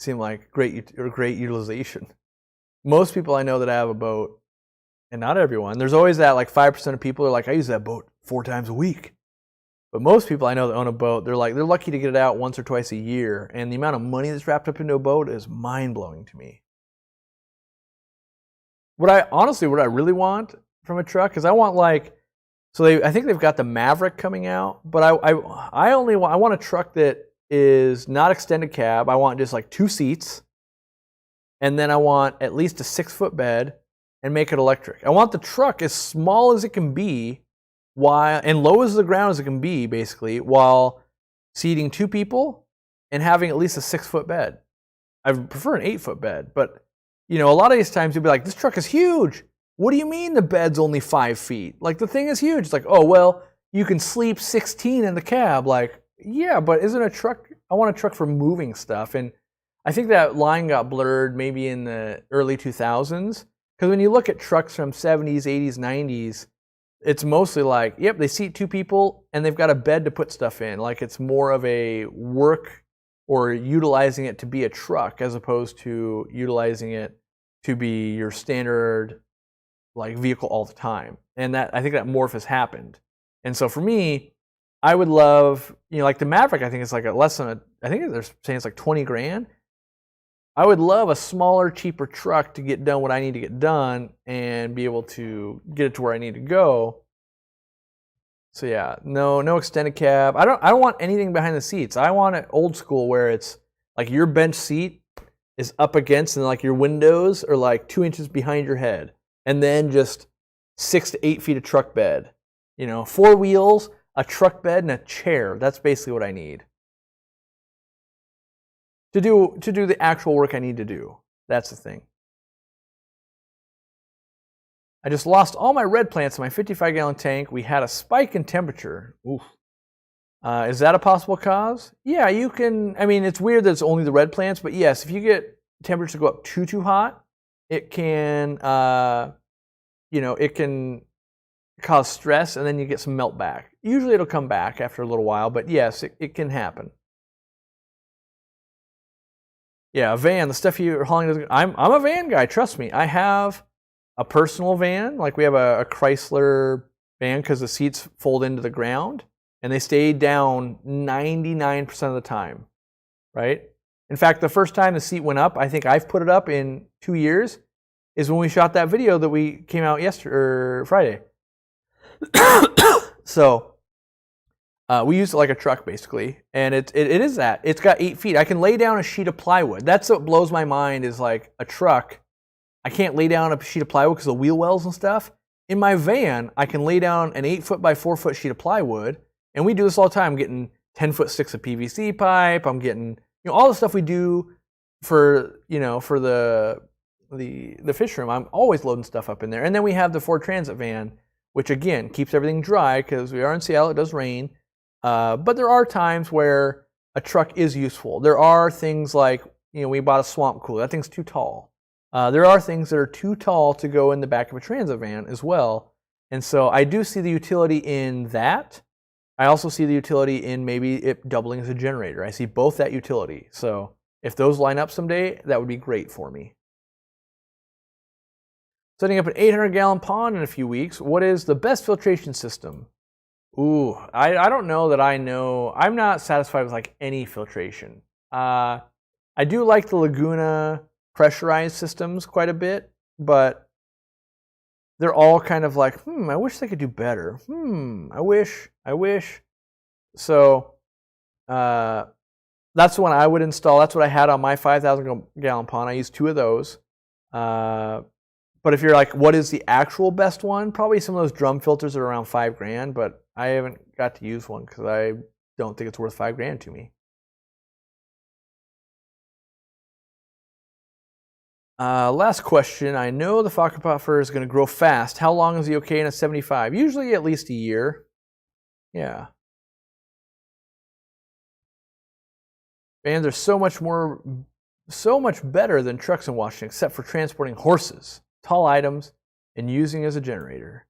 like great utilization. Most people I know that have a boat, and not everyone. There's always that like 5% of people are like, I use that boat 4 times a week. But most people I know that own a boat, they're lucky to get it out once or twice a year, and the amount of money that's wrapped up into a boat is mind-blowing to me. What I really want from a truck is I want I think they've got the Maverick coming out, but I want a truck that is not extended cab. I want just like 2 seats, and then I want at least a 6-foot bed and make it electric. I want the truck as small as it can be, and low as the ground as it can be, basically, while seating 2 people and having at least a 6-foot bed. I prefer an 8-foot bed, but you know, a lot of these times you'll be like, this truck is huge. What do you mean the bed's only 5 feet? Like, the thing is huge. It's like, oh, well, you can sleep 16 in the cab. Like, yeah, but isn't a truck, I want a truck for moving stuff. And I think that line got blurred maybe in the early 2000s. Because when you look at trucks from 70s, 80s, 90s, it's mostly like, yep, they seat 2 people and they've got a bed to put stuff in. Like, it's more of a work or utilizing it to be a truck as opposed to utilizing it to be your standard like vehicle all the time. And that, I think that morph has happened. And so for me, I would love, you know, like the Maverick, I think it's like I think they're saying it's like 20 grand. I would love a smaller, cheaper truck to get done what I need to get done and be able to get it to where I need to go. So yeah, no extended cab. I don't want anything behind the seats. I want it old school where it's like your bench seat is up against and like your windows are like 2 inches behind your head. And then just 6 to 8 feet of truck bed. You know, 4 wheels, a truck bed, and a chair. That's basically what I need. To do the actual work I need to do. That's the thing. I just lost all my red plants in my 55-gallon tank. We had a spike in temperature. Oof. Is that a possible cause? Yeah, you can. I mean, it's weird that it's only the red plants, but yes, if you get temperatures to go up too hot, it can, it can cause stress, and then you get some melt back. Usually it'll come back after a little while, but yes, it can happen. Yeah, a van, the stuff you're hauling. I'm a van guy, trust me. I have a personal van, like we have a Chrysler van because the seats fold into the ground, and they stay down 99% of the time, right? In fact, the first time the seat went up, I think I've put it up in 2 years, is when we shot that video that we came out Friday. So we use it like a truck basically, and it is that. It's got 8 feet. I can lay down a sheet of plywood. That's what blows my mind is like a truck. I can't lay down a sheet of plywood because of the wheel wells and stuff. In my van, I can lay down an 8-foot by 4-foot sheet of plywood, and we do this all the time. I'm getting 10-foot sticks of PVC pipe. I'm getting all the stuff we do for the fish room. I'm always loading stuff up in there. And then we have the Ford Transit van, which again keeps everything dry because we are in Seattle, it does rain. But there are times where a truck is useful. There are things like, we bought a swamp cooler. That thing's too tall. There are things that are too tall to go in the back of a transit van as well. And so I do see the utility in that. I also see the utility in maybe it doubling as a generator. I see both that utility. So if those line up someday, that would be great for me. Setting up an 800-gallon pond in a few weeks. What is the best filtration system? Ooh, I don't know that I know. I'm not satisfied with like any filtration. I do like the Laguna pressurized systems quite a bit, but they're all kind of like, I wish they could do better. I wish. So that's the one I would install. That's what I had on my 5,000-gallon pond. I used 2 of those. But if you're like, what is the actual best one? Probably some of those drum filters are around $5,000, but I haven't got to use one because I don't think it's worth $5,000 to me. Last question. I know the Fahaka puffer is going to grow fast. How long is he okay in a 75? Usually at least a year. Yeah. Vans are so much better than trucks in Washington, except for transporting horses, tall items, and using as a generator.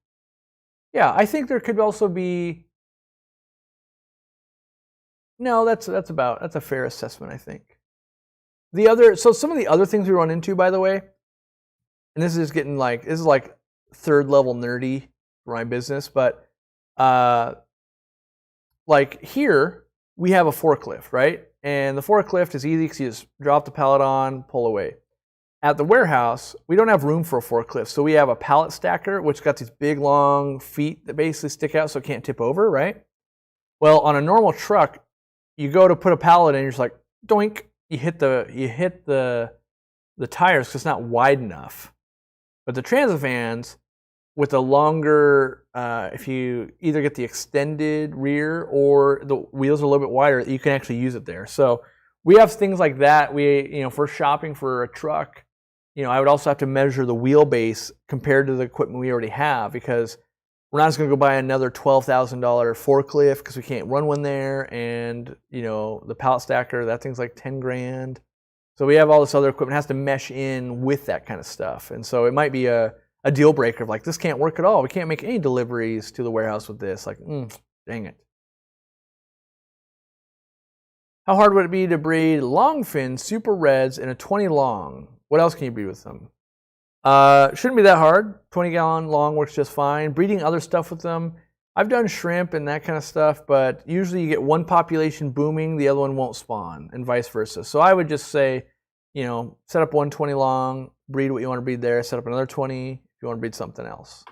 Yeah, I think there could also be. No, that's a fair assessment, I think. So some of the other things we run into, by the way, and this is like third level nerdy for my business, but like here we have a forklift, right? And the forklift is easy because you just drop the pallet on, pull away. At the warehouse, we don't have room for a forklift, so we have a pallet stacker, which got these big long feet that basically stick out so it can't tip over, right? Well, on a normal truck, you go to put a pallet in, you're just like, doink. You hit the tires because it's not wide enough. But the transit vans with a longer, if you either get the extended rear or the wheels are a little bit wider, you can actually use it there. So we have things like that. If we're shopping for a truck, I would also have to measure the wheelbase compared to the equipment we already have because we're not just going to go buy another $12,000 forklift because we can't run one there, and the pallet stacker, that thing's like $10,000. So we have all this other equipment that has to mesh in with that kind of stuff, and so it might be a deal breaker of like, this can't work at all. We can't make any deliveries to the warehouse with this. Like, dang it. How hard would it be to breed longfin super reds in a 20 long? What else can you breed with them? Shouldn't be that hard. 20-gallon long works just fine. Breeding other stuff with them, I've done shrimp and that kind of stuff, but usually you get one population booming, the other one won't spawn, and vice versa. So I would just say, set up 120 long, breed what you want to breed there, set up another 20 if you want to breed something else.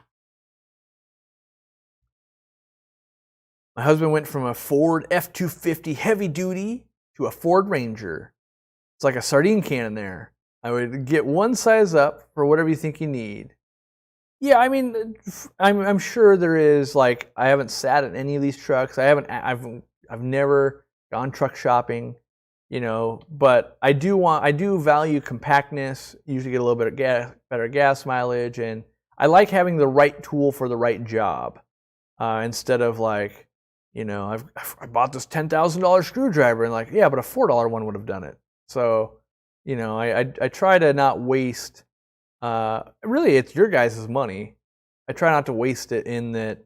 My husband went from a Ford F-250 heavy duty to a Ford Ranger. It's like a sardine can in there. I would get one size up for whatever you think you need. Yeah, I mean, I'm sure there is, like, I haven't sat in any of these trucks. I've never gone truck shopping, but I do value compactness. Usually get a little bit of better gas mileage, and I like having the right tool for the right job instead of like, I bought this $10,000 screwdriver and like, yeah, but a $4 one would have done it. So. I try to not waste, really it's your guys' money. I try not to waste it in that,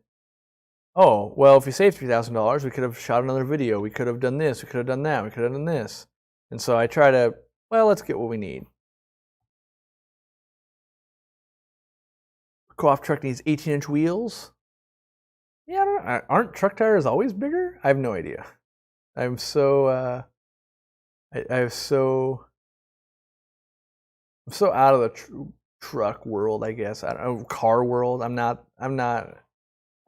oh, well, if we saved $3,000, we could have shot another video. We could have done this. We could have done that. We could have done this. And so I try to, let's get what we need. Co-op truck needs 18-inch wheels. Yeah, aren't truck tires always bigger? I have no idea. I'm so, I'm so out of the truck world, I guess. I don't know, car world. I'm not.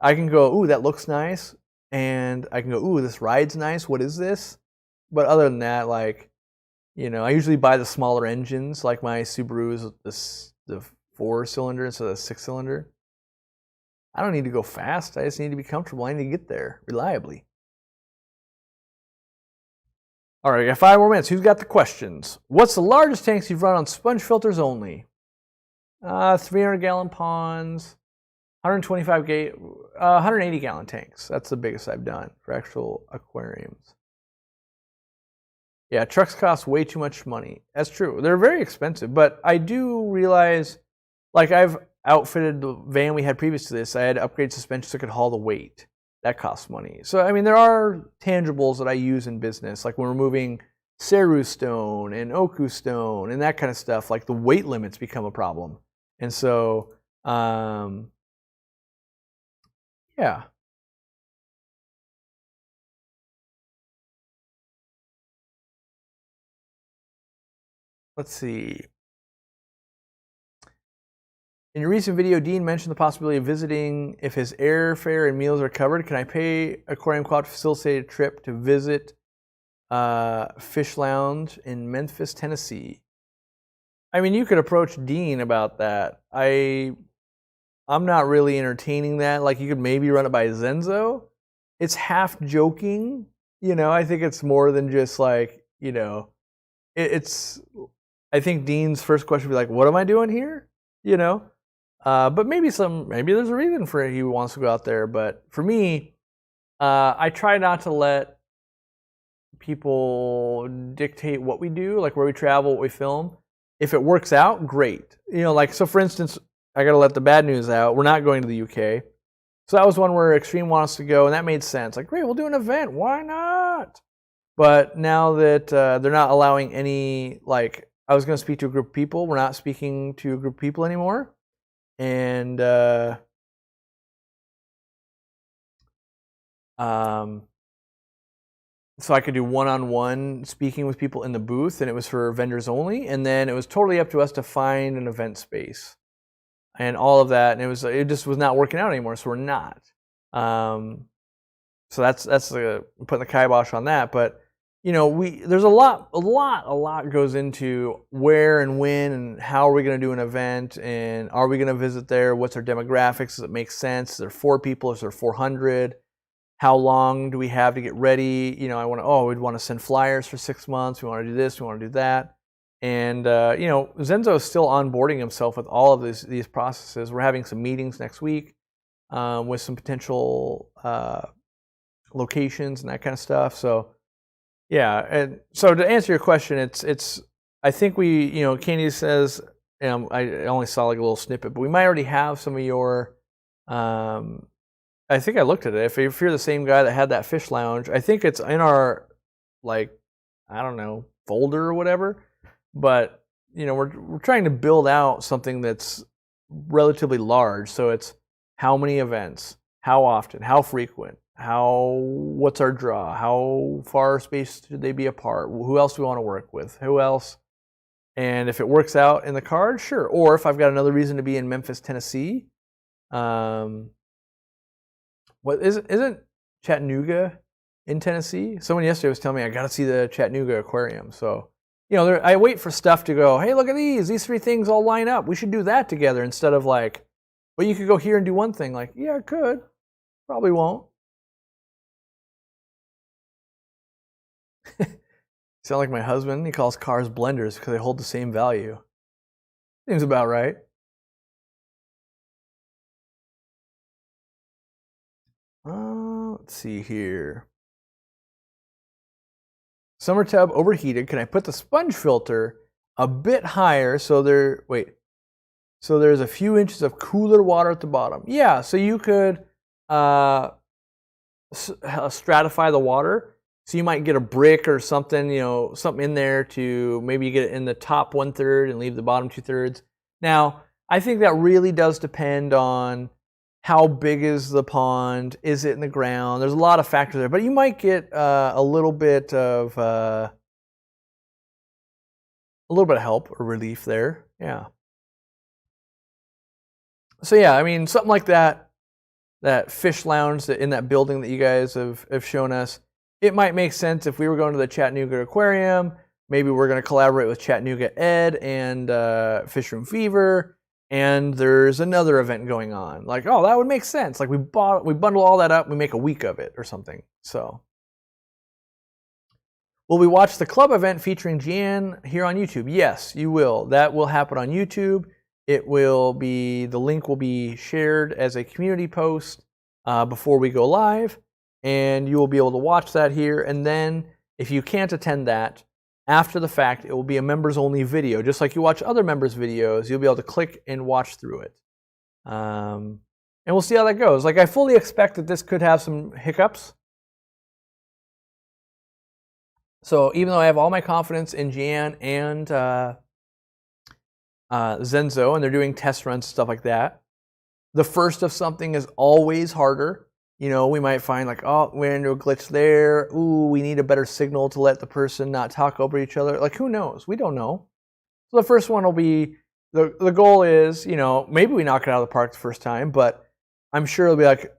I can go, ooh, that looks nice, and I can go, ooh, this ride's nice. What is this? But other than that, like, I usually buy the smaller engines. Like my Subaru is the 4-cylinder instead of the 6-cylinder. I don't need to go fast. I just need to be comfortable. I need to get there reliably. All right, I got 5 more minutes. Who's got the questions? What's the largest tanks you've run on sponge filters only? 300-gallon ponds. 180 gallon tanks. That's the biggest I've done for actual aquariums. Yeah, trucks cost way too much money. That's true. They're very expensive, but I do realize, like I've outfitted the van we had previous to this. I had upgrade suspension so I could haul the weight. That costs money. So, I mean, there are tangibles that I use in business, like when we're moving Ceru stone and Oku stone and that kind of stuff, like the weight limits become a problem. And so, yeah. Let's see. In your recent video, Dean mentioned the possibility of visiting if his airfare and meals are covered. Can I pay Aquariumcoop to facilitate a trip to visit Fish Lounge in Memphis, Tennessee? I mean, you could approach Dean about that. I'm not really entertaining that. Like, you could maybe run it by Zenzo. It's half joking, you know. I think it's more than just like, you know, it's. I think Dean's first question would be like, "What am I doing here?" You know. But maybe there's a reason for it. He wants to go out there. But for me, I try not to let people dictate what we do, like where we travel, what we film. If it works out, great. You know, like, so for instance, I got to let the bad news out. We're not going to the UK. So that was one where Extreme wants us to go, and that made sense. Like, great, we'll do an event. Why not? But now that they're not allowing any, like, I was going to speak to a group of people. We're not speaking to a group of people anymore. And so I could do one-on-one speaking with people in the booth, and it was for vendors only. And then it was totally up to us to find an event space and all of that. And it just was not working out anymore, so we're not. So that's putting the kibosh on that. But you know, there's a lot goes into where and when and how are we going to do an event, and are we going to visit there? What's our demographics? Does it make sense? Is there 4 people? Is there 400? How long do we have to get ready? You know, we'd want to send flyers for 6 months. We want to do this. We want to do that. And you know, Zenzo is still onboarding himself with all of these processes. We're having some meetings next week with some potential locations and that kind of stuff. So. Yeah, and so to answer your question, it's. I think you know, Candy says, I only saw like a little snippet, but we might already have some of your. I think I looked at it. If you're the same guy that had that fish lounge, I think it's in our, like, I don't know, folder or whatever. But you know, we're trying to build out something that's relatively large. So it's how many events, how often, how frequent. What's our draw? How far spaced should they be apart? Who else do we want to work with? Who else? And if it works out in the card, sure. Or if I've got another reason to be in Memphis, Tennessee, isn't Chattanooga in Tennessee? Someone yesterday was telling me I got to see the Chattanooga Aquarium. So, you know, I wait for stuff to go, hey, look at these 3 things all line up. We should do that together, instead of like, well, you could go here and do one thing. Like, yeah, I could. Probably won't. Sound like my husband. He calls cars blenders because they hold the same value. Seems about right. Let's see here. Summer tub overheated. Can I put the sponge filter a bit higher so there's a few inches of cooler water at the bottom? Yeah, so you could stratify the water. So you might get a brick or something, you know, something in there to maybe get it in the top 1/3 and leave the bottom 2/3. Now, I think that really does depend on how big is the pond, is it in the ground? There's a lot of factors there, but you might get a little bit of help or relief there. Yeah. So yeah, I mean, something like that fish lounge in that building that you guys have shown us. It might make sense if we were going to the Chattanooga Aquarium. Maybe we're going to collaborate with Chattanooga Ed and Fish Room Fever, and there's another event going on. Like, oh, that would make sense. Like we bundle all that up, we make a week of it or something. So, will we watch the club event featuring Jan here on YouTube? Yes, you will. That will happen on YouTube. it will be, the link will be shared as a community post before we go live, and you will be able to watch that here. And then if you can't attend that, after the fact, it will be a members-only video. Just like you watch other members' videos, you'll be able to click and watch through it. And we'll see how that goes. Like, I fully expect that this could have some hiccups. So even though I have all my confidence in Jan and Zenzo, and they're doing test runs, stuff like that, the first of something is always harder. You know, we might find like, oh, we're into a glitch there. Ooh, we need a better signal to let the person not talk over each other. Like, who knows? We don't know. So the first one will be, the goal is, you know, maybe we knock it out of the park the first time, but I'm sure it'll be like,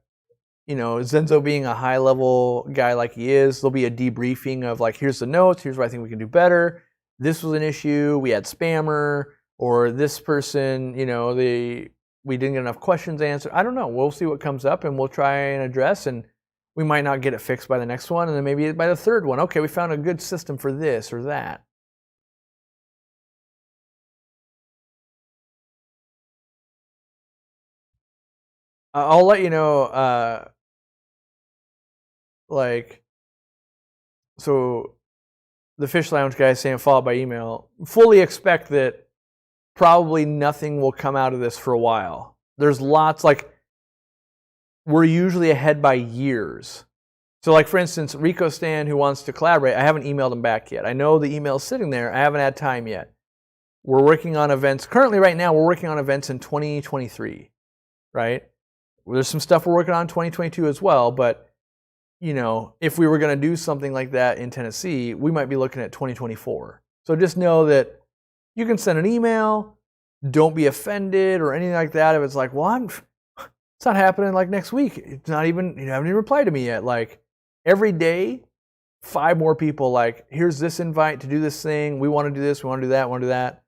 you know, Zenzo being a high-level guy like he is, there'll be a debriefing of like, here's the notes, here's what I think we can do better. This was an issue, we had spammer, or this person, you know, we didn't get enough questions answered. I don't know. We'll see what comes up, and we'll try and address, and we might not get it fixed by the next one, and then maybe by the third one, okay, we found a good system for this or that. I'll let you know, like, so the Fish Lounge guy is saying follow up by email. Fully expect that probably nothing will come out of this for a while. There's lots, like, we're usually ahead by years. So like, for instance, Rico Stan, who wants to collaborate, I haven't emailed him back yet. I know the email's sitting there. I haven't had time yet. We're working on events. Currently, right now, we're working on events in 2023, right? There's some stuff we're working on in 2022 as well, but, you know, if we were going to do something like that in Tennessee, we might be looking at 2024. So just know that you can send an email. Don't be offended or anything like that. If it's like, well, it's not happening like next week. It's not even, you haven't even replied to me yet. Like, every day, 5 more people like, here's this invite to do this thing. We want to do this. We want to do that. We want to do that.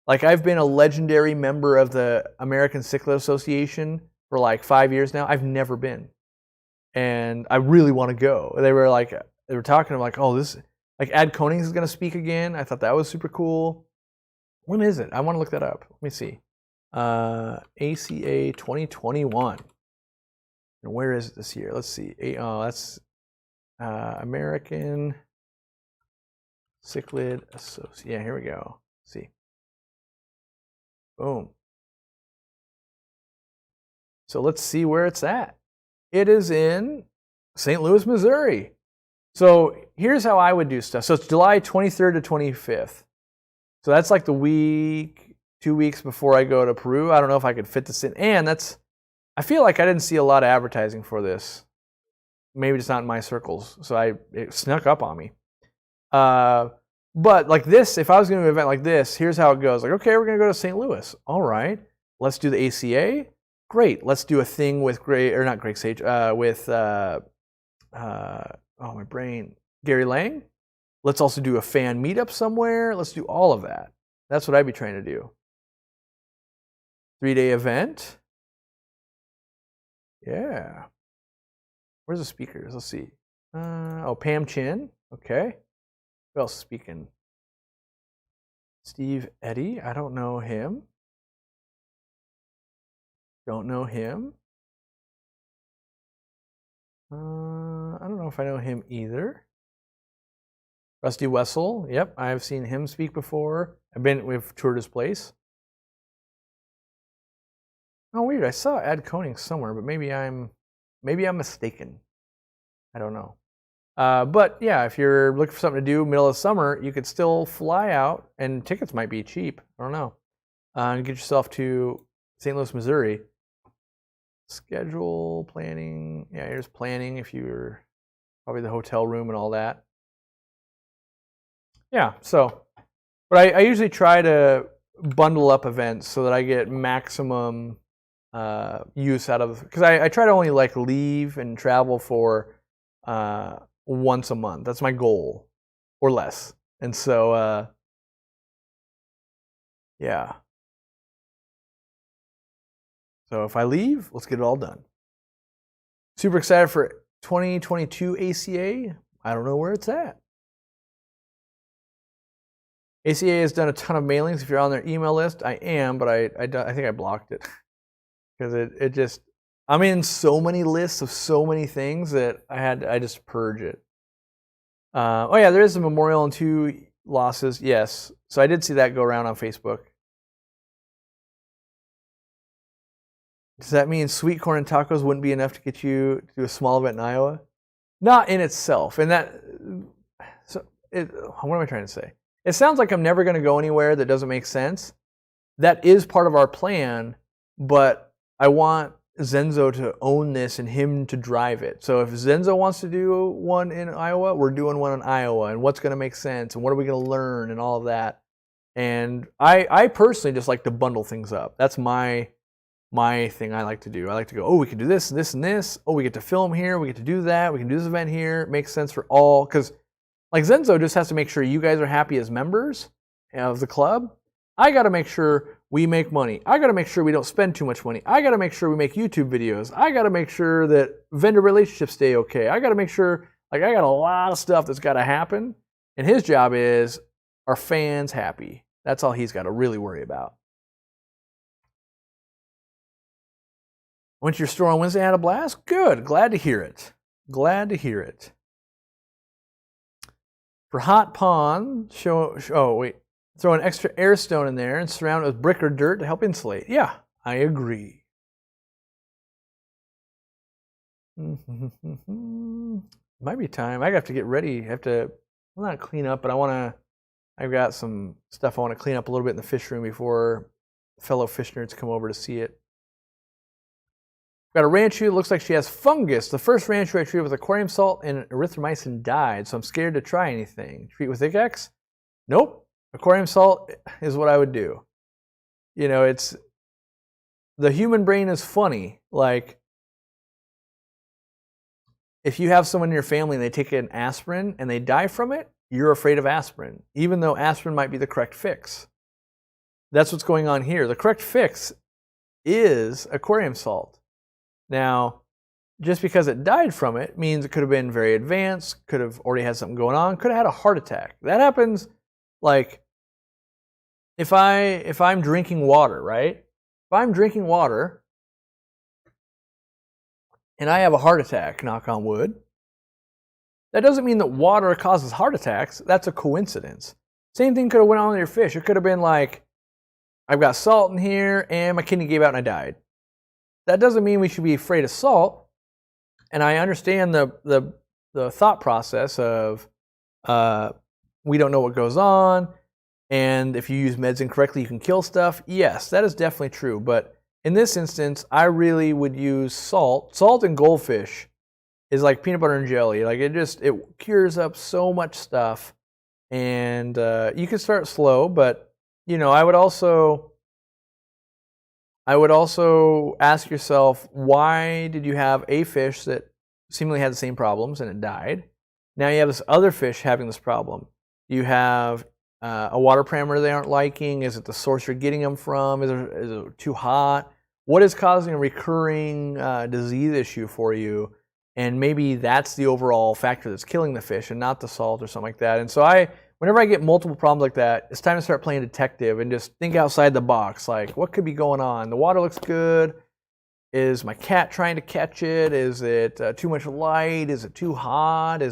Like, I've been a legendary member of the American Cichlid Association for like 5 years now. I've never been. And I really want to go. They were talking like, oh, this, like, Ad Konings is going to speak again. I thought that was super cool. When is it? I want to look that up. Let me see. ACA 2021. And where is it this year? Let's see. Oh, that's American Cichlid Association. Yeah, here we go. Let's see. Boom. So let's see where it's at. It is in St. Louis, Missouri. So here's how I would do stuff. So it's July 23rd to 25th. So that's like the week, 2 weeks before I go to Peru. I don't know if I could fit this in. And I feel like I didn't see a lot of advertising for this. Maybe just not in my circles. So it snuck up on me. But like this, if I was going to do an event like this, here's how it goes. Like, okay, we're going to go to St. Louis. All right, let's do the ACA. Great. Let's do a thing with not Sage, with oh, my brain, Gary Lang. Let's also do a fan meetup somewhere. Let's do all of that. That's what I'd be trying to do. 3-day event. Yeah. Where's the speakers? Let's see. Oh, Pam Chin. Okay. Who else is speaking? Steve Eddy. I don't know him. Don't know him. I don't know if I know him either. Rusty Wessel. Yep, I've seen him speak before. We've toured his place. Oh, weird. I saw Ad Koning somewhere, but maybe I'm mistaken. I don't know. But yeah, if you're looking for something to do middle of summer, you could still fly out, and tickets might be cheap. I don't know. And get yourself to St. Louis, Missouri. Schedule, planning. Yeah, here's planning if you're probably the hotel room and all that. Yeah, so, but I usually try to bundle up events so that I get maximum use out of, because I try to only like leave and travel for once a month. That's my goal, or less. And so, yeah. So if I leave, let's get it all done. Super excited for 2022 ACA. I don't know where it's at. ACA has done a ton of mailings. If you're on their email list, I am, but I think I blocked it because it just, I'm in so many lists of so many things that I just purge it. Oh yeah, there is a memorial and 2 losses. Yes, so I did see that go around on Facebook. Does that mean sweet corn and tacos wouldn't be enough to get you to a small event in Iowa? Not in itself. And that, so what am I trying to say? It sounds like I'm never going to go anywhere that doesn't make sense. That is part of our plan, but I want Zenzo to own this and him to drive it. So if Zenzo wants to do one in Iowa, we're doing one in Iowa, and what's going to make sense, and what are we going to learn, and all of that. And I personally just like to bundle things up. That's my thing I like to do. I like to go, oh, we can do this and this and this. Oh, we get to film here. We get to do that. We can do this event here. It makes sense for all. Because like Zenzo just has to make sure you guys are happy as members of the club. I got to make sure we make money. I got to make sure we don't spend too much money. I got to make sure we make YouTube videos. I got to make sure that vendor relationships stay okay. I got to make sure, like, I got a lot of stuff that's got to happen. And his job is, are fans happy? That's all he's got to really worry about. Went to your store on Wednesday, had a blast? Good. Glad to hear it. Glad to hear it. For hot pond, throw an extra air stone in there and surround it with brick or dirt to help insulate. Yeah, I agree. Might be time. I have to get ready. Not clean up, but I've got some stuff I want to clean up a little bit in the fish room before fellow fish nerds come over to see it. Got a ranchu. It looks like she has fungus. The first ranchu I treated with aquarium salt and erythromycin died, so I'm scared to try anything. Treat with Icex? Nope. Aquarium salt is what I would do. You know, it's, the human brain is funny. Like, if you have someone in your family and they take an aspirin and they die from it, you're afraid of aspirin, even though aspirin might be the correct fix. That's what's going on here. The correct fix is aquarium salt. Now, just because it died from it means it could have been very advanced, could have already had something going on, could have had a heart attack. That happens, like, if I'm drinking water, right? If I'm drinking water and I have a heart attack, knock on wood, that doesn't mean that water causes heart attacks. That's a coincidence. Same thing could have went on with your fish. It could have been like, I've got salt in here and my kidney gave out and I died. That doesn't mean we should be afraid of salt. And I understand the thought process of we don't know what goes on, and if you use meds incorrectly, you can kill stuff. Yes, that is definitely true. But in this instance, I really would use salt. Salt and goldfish is like peanut butter and jelly. Like, it cures up so much stuff. And you can start slow, but you know, I would also ask yourself, why did you have a fish that seemingly had the same problems and it died? Now you have this other fish having this problem. You have a water parameter they aren't liking. Is it the source you're getting them from? Is it too hot? What is causing a recurring disease issue for you? And maybe that's the overall factor that's killing the fish and not the salt or something like that. And so whenever I get multiple problems like that, it's time to start playing detective and just think outside the box. Like, what could be going on? The water looks good. Is my cat trying to catch it? Is it too much light? Is it too hot?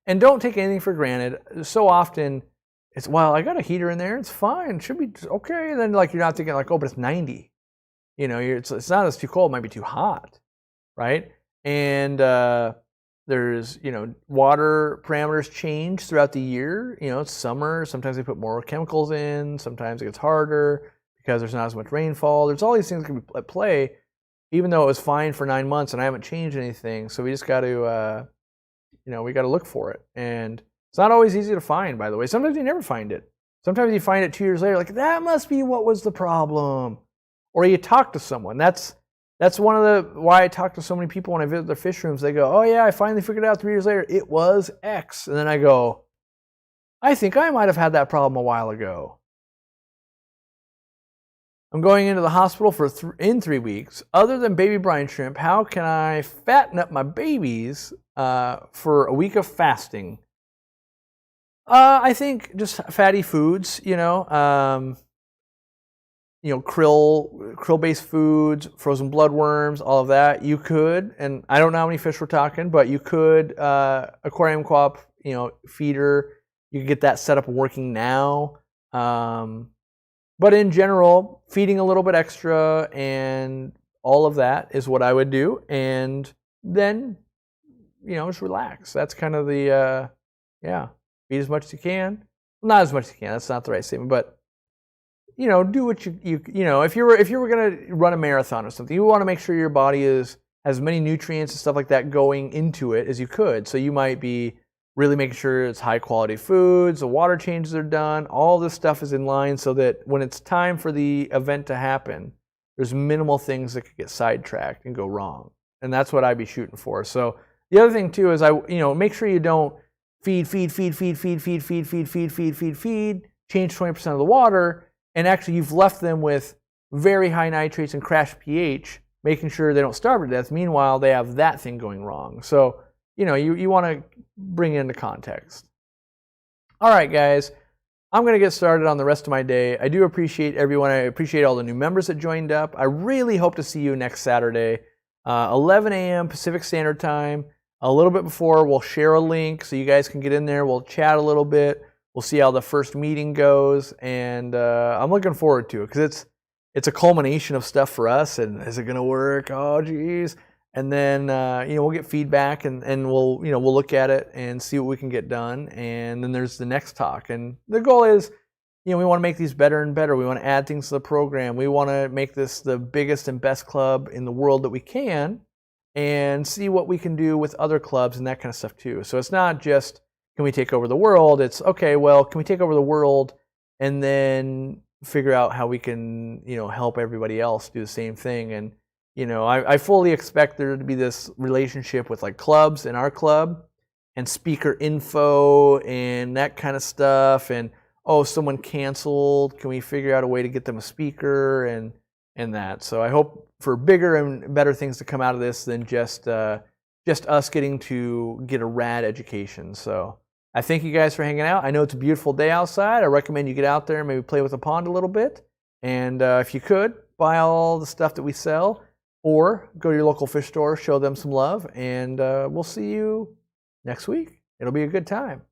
And don't take anything for granted. So often, it's, well, I got a heater in there. It's fine. It should be okay. And then, like, you're not thinking, like, oh, but it's 90. You know, it's not as too cold. It might be too hot, right? And there's, you know, water parameters change throughout the year. You know, it's summer. Sometimes they put more chemicals in. Sometimes it gets harder because there's not as much rainfall. There's all these things that can be at play, even though it was fine for 9 months and I haven't changed anything. So we just got to, you know, we got to look for it. And it's not always easy to find, by the way. Sometimes you never find it. Sometimes you find it 2 years later, like, that must be what was the problem. Or you talk to someone. That's one of why I talk to so many people when I visit their fish rooms. They go, oh yeah, I finally figured it out 3 years later. It was X. And then I go, I think I might have had that problem a while ago. I'm going into the hospital in 3 weeks. Other than baby brine shrimp, how can I fatten up my babies for a week of fasting? I think just fatty foods, krill-based foods, frozen bloodworms, all of that. You could, and I don't know how many fish we're talking, but you could Aquariumcoop, feeder. You could get that set up and working now. But in general, feeding a little bit extra and all of that is what I would do, and then just relax. That's kind of the feed as much as you can. Well, not as much as you can. That's not the right statement, but do what you if you were gonna run a marathon or something, you want to make sure your body has as many nutrients and stuff like that going into it as you could. So you might be really making sure it's high quality foods, the water changes are done, all this stuff is in line so that when it's time for the event to happen, there's minimal things that could get sidetracked and go wrong. And that's what I'd be shooting for. So the other thing too is make sure you don't feed, change 20% of the water, and actually you've left them with very high nitrates and crash pH, making sure they don't starve to death. Meanwhile, they have that thing going wrong. So, you want to bring it into context. All right, guys, I'm going to get started on the rest of my day. I do appreciate everyone. I appreciate all the new members that joined up. I really hope to see you next Saturday, 11 a.m. Pacific Standard Time. A little bit before, we'll share a link so you guys can get in there. We'll chat a little bit. We'll see how the first meeting goes, and I'm looking forward to it because it's a culmination of stuff for us. And is it going to work? Oh, geez. And then we'll get feedback, and we'll look at it and see what we can get done. And then there's the next talk, and the goal is we want to make these better and better. We want to add things to the program. We want to make this the biggest and best club in the world that we can, and see what we can do with other clubs and that kind of stuff too. So it's not just can we take over the world? It's okay, well, can we take over the world and then figure out how we can, help everybody else do the same thing? And, I fully expect there to be this relationship with like clubs in our club and speaker info and that kind of stuff. And, oh, someone canceled. Can we figure out a way to get them a speaker and that? So I hope for bigger and better things to come out of this than just us getting to get a rad education. So I thank you guys for hanging out. I know it's a beautiful day outside. I recommend you get out there and maybe play with the pond a little bit. And if you could, buy all the stuff that we sell, or go to your local fish store, show them some love, and we'll see you next week. It'll be a good time.